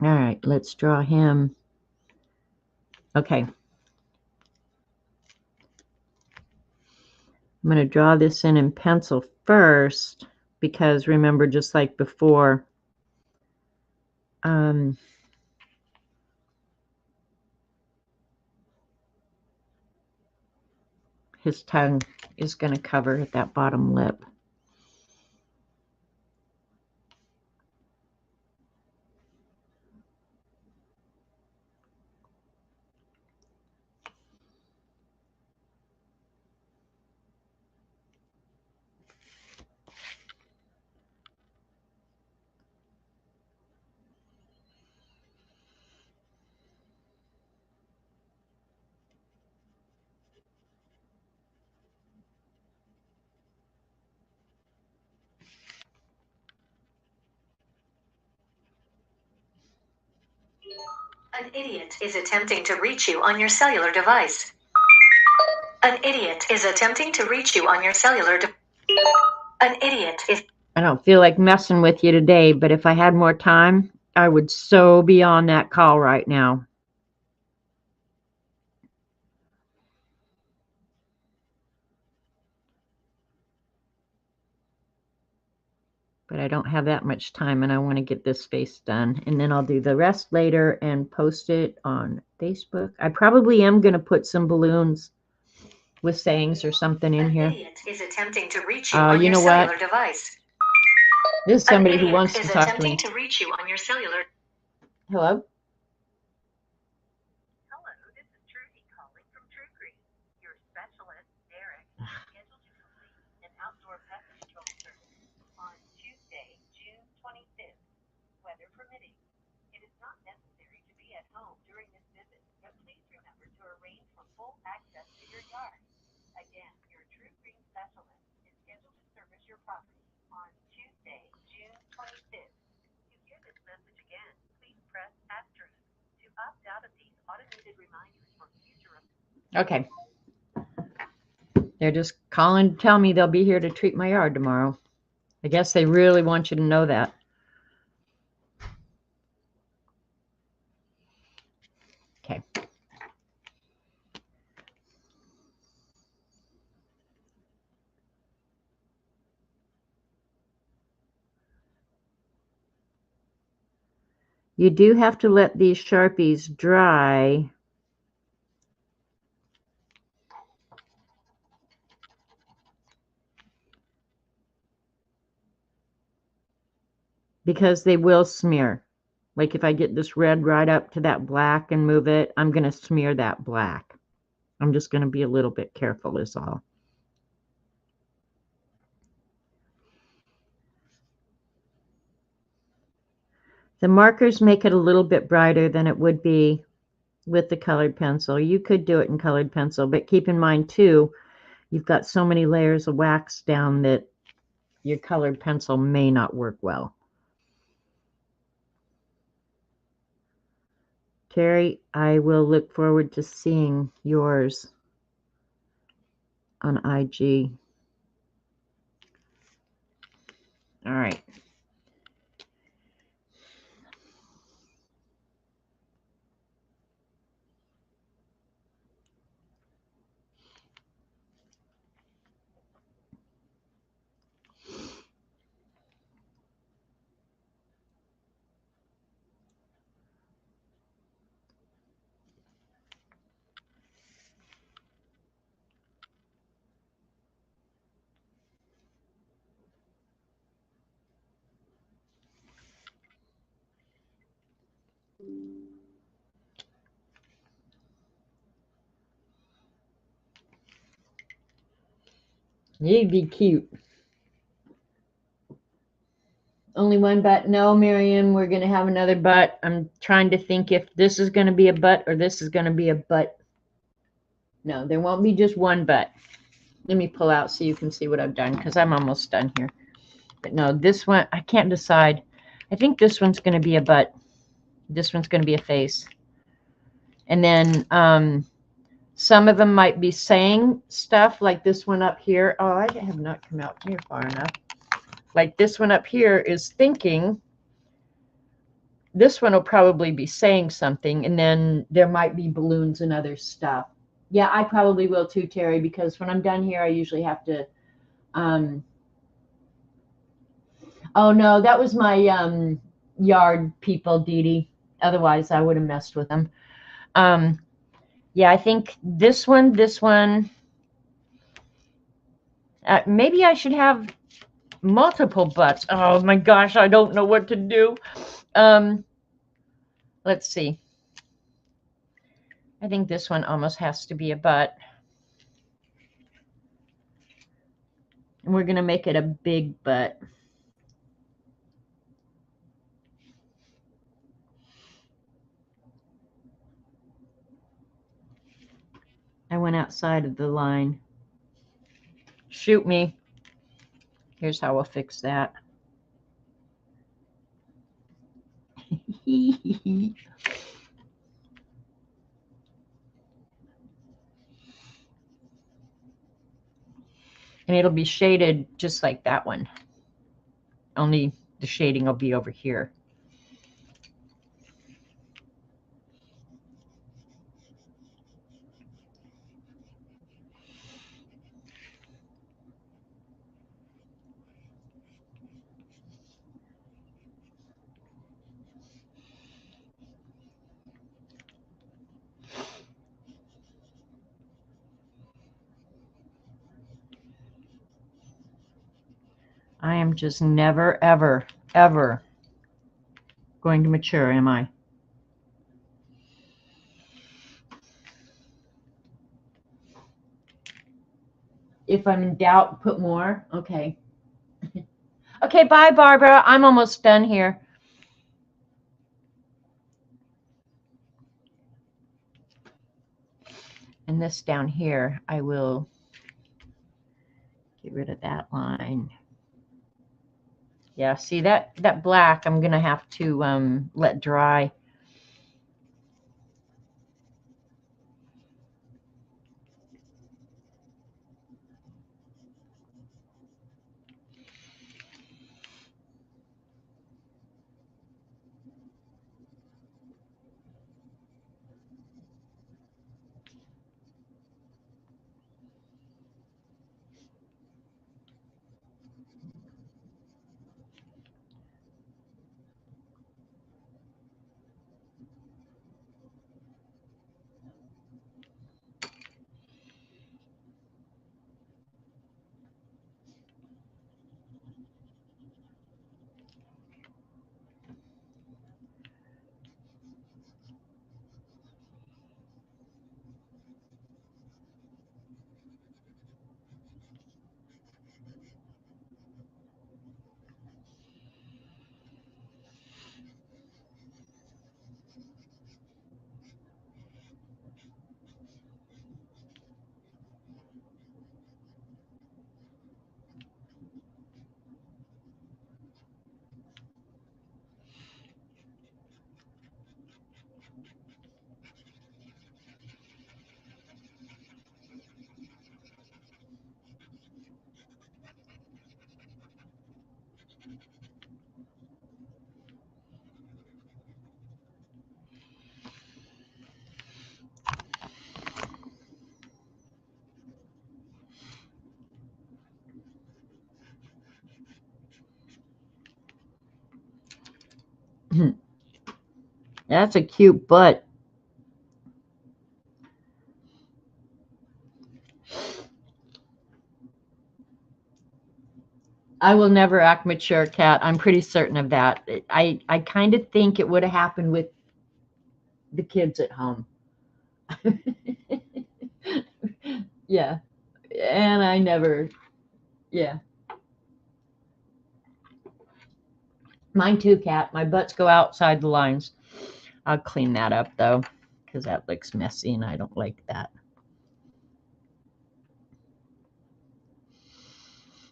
All right, let's draw him. Okay. I'm going to draw this in pencil first because remember, just like before, his tongue is going to cover that bottom lip. An idiot is attempting to reach you on your cellular device. An idiot is attempting to reach you on your cellular device. An idiot is... I don't feel like messing with you today, but if I had more time, I would so be on that call right now. But I don't have that much time, and I want to get this face done. And then I'll do the rest later and post it on Facebook. I probably am going to put some balloons with sayings or something in here. An idiot is attempting to reach you on your cellular device. This is somebody who wants to talk to me. To reach you on your cellular. Hello? Hello, this is Trudy calling from True Green. Your specialist, Derek, is scheduled to complete an outdoor pest control service on Tuesday, June 25th, weather permitting. It is not necessary to be at home during this visit, but please remember to arrange for full access to your yard. Again, your True Green specialist is scheduled to service your property on Tuesday, June 25th. To hear this message again, please press asterisk to opt out of these automated reminders for future. Okay. They're just calling to tell me they'll be here to treat my yard tomorrow. I guess they really want you to know that. Okay. You do have to let these Sharpies dry. Because they will smear. Like if I get this red right up to that black and move it, I'm going to smear that black. I'm just going to be a little bit careful is all. The markers make it a little bit brighter than it would be with the colored pencil. You could do it in colored pencil, but keep in mind too, you've got so many layers of wax down that your colored pencil may not work well. Terry, I will look forward to seeing yours on IG. All right. You'd be cute. Only one butt? No, Miriam, we're going to have another butt. I'm trying to think if this is going to be a butt or this is going to be a butt. No, there won't be just one butt. Let me pull out so you can see what I've done because I'm almost done here. But no, this one, I can't decide. I think this one's going to be a butt. This one's going to be a face. And then some of them might be saying stuff like this one up here. Oh, I have not come out here far enough. Like this one up here is thinking this one will probably be saying something, and then there might be balloons and other stuff. Yeah, I probably will too, Terry, because when I'm done here, I usually have to. Oh no, that was my yard people, Dee Dee. Otherwise, I would have messed with them. Yeah, I think this one. Maybe I should have multiple butts. Oh my gosh, I don't know what to do. Let's see. I think this one almost has to be a butt. And we're going to make it a big butt. I went outside of the line. Shoot me. Here's how we'll fix that. And it'll be shaded just like that one. Only the shading will be over here. I am just never, ever, ever going to mature, am I? If I'm in doubt, put more. Okay. Okay, bye, Barbara. I'm almost done here. And this down here, I will get rid of that line. Yeah, see that black I'm going to have to let dry. That's a cute butt. I will never act mature, Kat. I'm pretty certain of that. I kind of think it would have happened with the kids at home. Yeah. And I never, yeah. Mine too, Kat. My butts go outside the lines. I'll clean that up, though, because that looks messy, and I don't like that.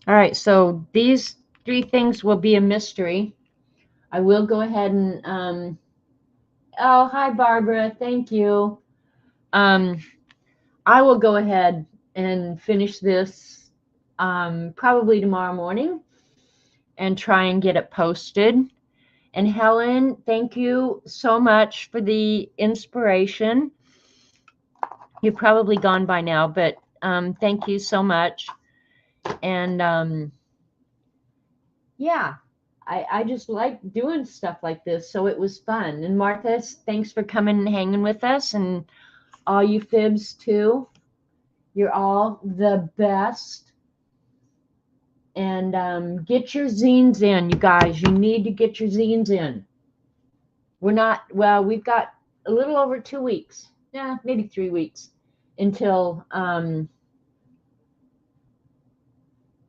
All right, so these three things will be a mystery. I will go ahead and, oh, hi, Barbara. Thank you. I will go ahead and finish this probably tomorrow morning and try and get it posted. And Helen, thank you so much for the inspiration. You're probably gone by now, but thank you so much. And yeah, I just like doing stuff like this, so it was fun. And Martha, thanks for coming and hanging with us, and all you fibs too. You're all the best. And get your zines in, you guys. You need to get your zines in. We've got a little over 2 weeks. Yeah, maybe 3 weeks until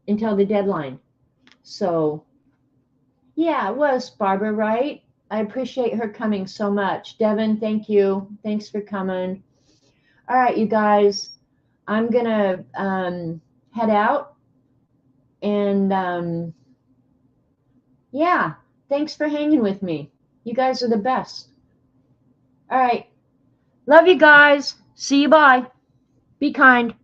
the deadline. So yeah, it was Barbara, right? I appreciate her coming so much. Devin, thank you. Thanks for coming. All right, you guys. I'm gonna head out, and yeah, thanks for hanging with me. You guys are the best. All right. Love you guys. See you. Bye. Be kind.